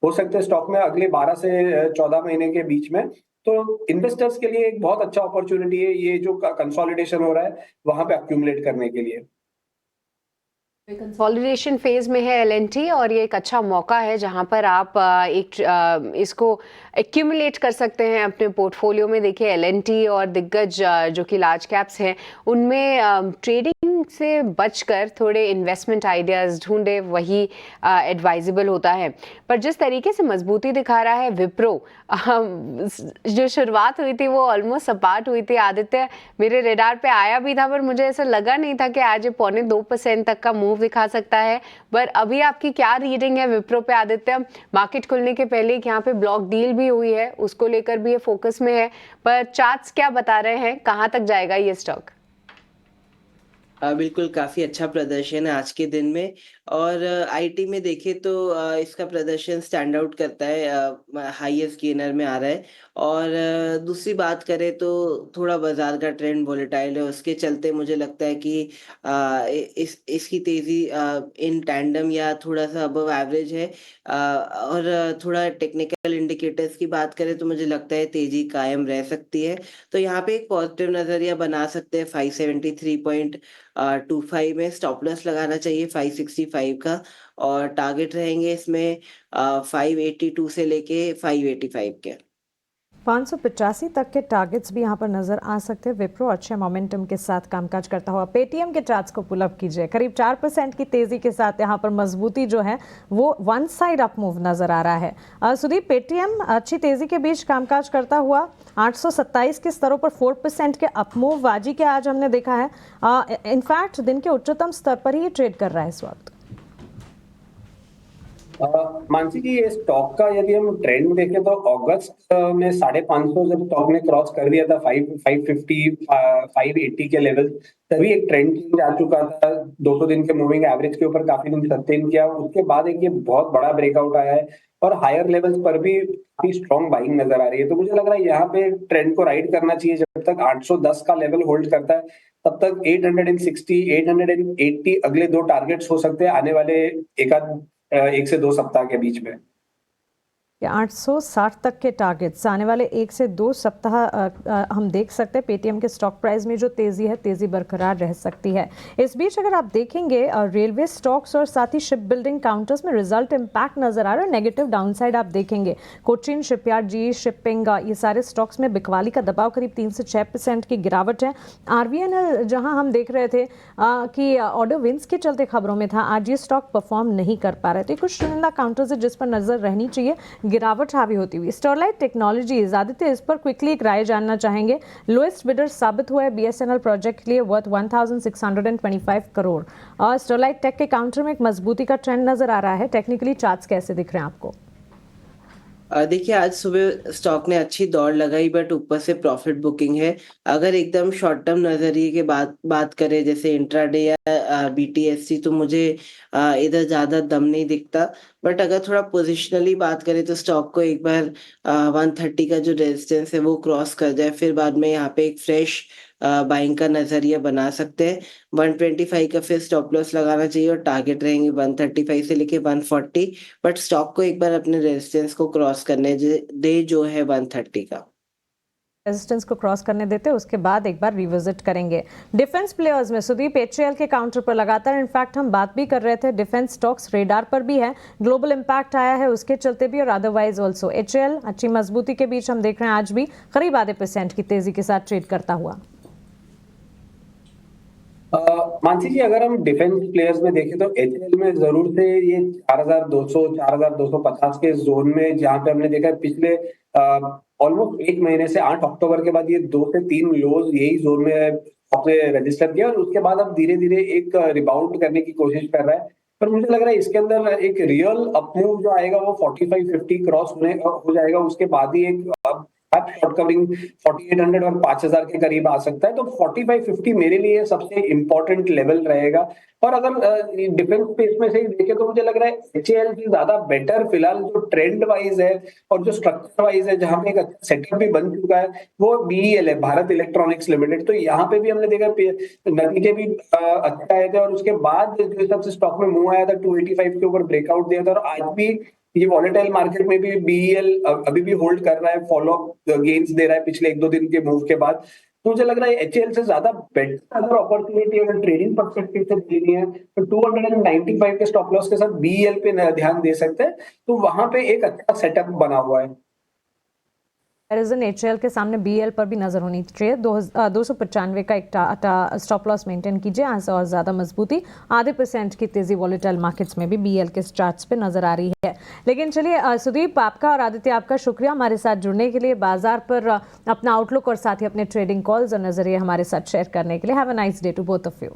हो सकते हैं स्टॉक में अगले 12 से 14 महीने के बीच में। तो इन्वेस्टर्स के लिए एक बहुत अच्छा अपॉर्चुनिटी है ये जो कंसोलिडेशन हो रहा है वहां पे अक्यूमुलेट करने के लिए। कंसोलिडेशन फेज में है एलएनटी और ये एक अच्छा मौका है जहां पर आप इसको एक्यूमुलेट कर सकते हैं अपने पोर्टफोलियो में। देखिए एलएनटी और दिग्गज जो कि लार्ज कैप्स हैं उनमें ट्रेडिंग से बचकर थोड़े इन्वेस्टमेंट आइडियाज़ ढूंढे, वही एडवाइजेबल होता है। पर जिस तरीके से मजबूती दिखा रहा है विप्रो, जो शुरुआत हुई थी वो ऑलमोस्ट सपाट हुई थी। आदित्य, मेरे रेडार पे आया भी था पर मुझे ऐसा लगा नहीं था कि आज ये 0.25% तक का मूव दिखा सकता है। पर अभी आपकी क्या रीडिंग है विप्रो पे आदित्य? मार्केट खुलने के पहले यहाँ पे ब्लॉक डील भी हुई है, उसको लेकर भी ये फोकस में है, पर चार्ट्स क्या बता रहे हैं, कहाँ तक जाएगा ये स्टॉक? बिल्कुल काफी अच्छा प्रदर्शन है आज के दिन में, और आईटी में देखें तो इसका प्रदर्शन स्टैंड आउट करता है, हाईएस्ट गेनर में आ रहा है। और दूसरी बात करें तो थोड़ा बाजार का ट्रेंड वोलेटाइल है, उसके चलते मुझे लगता है कि इसकी तेजी इन टैंडम या थोड़ा सा अबव एवरेज है। और थोड़ा टेक्निकल इंडिकेटर्स की बात करें तो मुझे लगता है तेजी कायम रह सकती है। तो यहाँ पे एक पॉजिटिव नजरिया बना सकते हैं 573.25 में। स्टॉप लॉस लगाना चाहिए 565 का, और टारगेट रहेंगे इसमें 582 से लेके 585 के। 585 तक के टारगेट्स भी यहाँ पर नजर आ सकते हैं। विप्रो अच्छे मोमेंटम के साथ कामकाज करता हुआ। पेटीएम के चार्ट्स को पुल अप कीजिए, करीब 4% की तेजी के साथ यहाँ पर मजबूती जो है वो वन साइड अप मूव नजर आ रहा है। सुदीप, पेटीएम अच्छी तेजी के बीच कामकाज करता हुआ 827 के स्तरों पर 4% के अप मूव वाजी के आज हमने देखा है। इनफैक्ट दिन के उच्चतम स्तर पर ही ट्रेड कर रहा है इस वक्त। मानसी जी, ये स्टॉक का यदि हम ट्रेंड देखें तो अगस्त में 550 जब स्टॉक ने क्रॉस कर दिया था 550 580 के लेवल, तभी एक ट्रेंड चेंज आ चुका था। 200 दिन के मूविंग एवरेज के ऊपर काफी दिन सस्टेन किया, उसके बाद एक ये बहुत बड़ा ब्रेकआउट आया है और हायर लेवल्स पर भी काफी स्ट्रॉन्ग बाइंग नजर आ रही है। तो मुझे लग रहा है यहाँ पे ट्रेंड को राइड करना चाहिए। जब तक 810 का लेवल होल्ड करता है तब तक 860 880 अगले 2 टारगेट्स हो सकते हैं आने वाले 1 से 2 सप्ताह के बीच में। 860 तक के टारगेट्स आने वाले 1 से 2 सप्ताह हम देख सकते हैं। पेटीएम के स्टॉक प्राइस में जो तेजी है, तेजी बरकरार रह सकती है। इस बीच अगर आप देखेंगे रेलवे स्टॉक्स और साथ ही शिप बिल्डिंग काउंटर्स में रिजल्ट इंपैक्ट नजर आ रहा है। नेगेटिव डाउनसाइड आप देखेंगे, कोचिन शिपयार्ड, जी शिपिंग, ये सारे स्टॉक्स में बिकवाली का दबाव, करीब 3 से 6% की गिरावट है। आरवीएनएल जहां हम देख रहे थे कि ऑर्डर विंस के चलते खबरों में था, आज ये स्टॉक परफॉर्म नहीं कर पा रहे थे। कुछ चुनिंदा काउंटर्स है जिस पर नजर रहनी चाहिए, गिरावट हावी होती हुई। स्टरलाइट टेक्नोलॉजीज, आदित्य इस पर क्विकली एक राय जानना चाहेंगे। लोएस्ट बिडर साबित हुआ है बीएसएनएल प्रोजेक्ट के लिए, वर्थ 1625 करोड़। और स्टरलाइट टेक के काउंटर में एक मजबूती का ट्रेंड नजर आ रहा है। टेक्निकली चार्ट्स कैसे दिख रहे हैं आपको? देखिए आज सुबह स्टॉक ने अच्छी दौड़ लगाई बट ऊपर से प्रॉफिट बुकिंग है। अगर एकदम शॉर्ट टर्म नजरिए के बात करें जैसे इंट्राडे या बीटीएससी तो मुझे इधर ज्यादा दम नहीं दिखता। बट अगर थोड़ा पोजिशनली बात करें तो स्टॉक को एक बार 130 का जो रेजिस्टेंस है वो क्रॉस कर जाए फिर बाद में यहाँ पे एक फ्रेश बाइंग का नजरिया बना सकते हैं। 125 का फिर स्टॉप लॉस लगाना चाहिए और टारगेट रहेंगे 135 से लेके 140। बट स्टॉक को एक बार अपने रेजिस्टेंस को क्रॉस करने दे जो है 130 का। रेजिस्टेंस को क्रॉस करने देते उसके बाद एक बार रिविजिट करेंगे। डिफेंस प्लेयर्स में सुदीप एचएएल के काउंटर पर लगातार इनफैक्ट हम बात भी कर रहे थे, डिफेंस स्टॉक्स रेडार पर भी है, ग्लोबल इंपैक्ट आया है उसके चलते भी और अदरवाइज ऑल्सो एचएएल अच्छी मजबूती के बीच हम देख रहे हैं आज भी करीब आधे % की तेजी के साथ ट्रेड करता हुआ। मानसी जी अगर हम डिफेंस प्लेयर्स में देखें तो एचएल में जरूर से ये 4200 4250 के जोन में जहां पे हमने देखा पिछले ऑलमोस्ट एक महीने से 8 अक्टूबर के बाद ये 2 से 3 लोज यही जोन में आपने रजिस्टर किया और उसके बाद अब धीरे धीरे एक रिबाउंड करने की कोशिश कर रहा है। पर मुझे लग रहा है इसके अंदर एक रियल अपमूव जो आएगा वो 45-50 क्रॉस हो जाएगा उसके बाद ही एक शॉर्ट कवरिंग 4800 और 5000 के करीब आ सकता है। तो 45-50 मेरे लिए सबसे इंपॉर्टेंट लेवल रहेगा। और अगर डिफेंस स्पेस में से ही देखें तो मुझे लग रहा है एचएएल से ज्यादा बेटर फिलहाल जो ट्रेंड वाइज है और जो स्ट्रक्चर वाइज है जहां पे एक अच्छा सेटअप भी बन चुका है वो बीईएल है, भारत इलेक्ट्रॉनिक्स लिमिटेड। तो यहाँ पे भी हमने देखा नतीजे भी अच्छे आए थे और उसके बाद जो हिसाब से स्टॉक में मूव आया था 285 के ऊपर ब्रेकआउट दिया था और आज भी ये वॉलेटाइल मार्केट में भी बीईएल अभी भी होल्ड कर रहा है, फॉलो अप गेन्स दे रहा है पिछले 1-2 दिन के मूव के बाद। तो मुझे लग रहा है एचएएल से ज्यादा बेटर अगर अपॉर्चुनिटी अगर ट्रेडिंग पर्सपेक्टिव से लेनी है तो 295 के स्टॉप लॉस के साथ बीईएल पे ध्यान दे सकते हैं। तो वहां पे एक अच्छा सेटअप बना हुआ है। एचएएल के सामने बीएल पर भी नजर होनी चाहिए। 295 का एक स्टॉप लॉस मेंटेन कीजिए, यहाँ से और ज्यादा मजबूती आधे % की तेजी वॉलेटाइल मार्केट्स में भी बीएल के चार्ट्स पे नजर आ रही है। लेकिन चलिए सुदीप आपका और आदित्य आपका शुक्रिया हमारे साथ जुड़ने के लिए, बाजार पर अपना आउटलुक और साथ ही अपने ट्रेडिंग कॉल्स और नजरिए हमारे साथ शेयर करने के लिए। Have a nice day to both of you.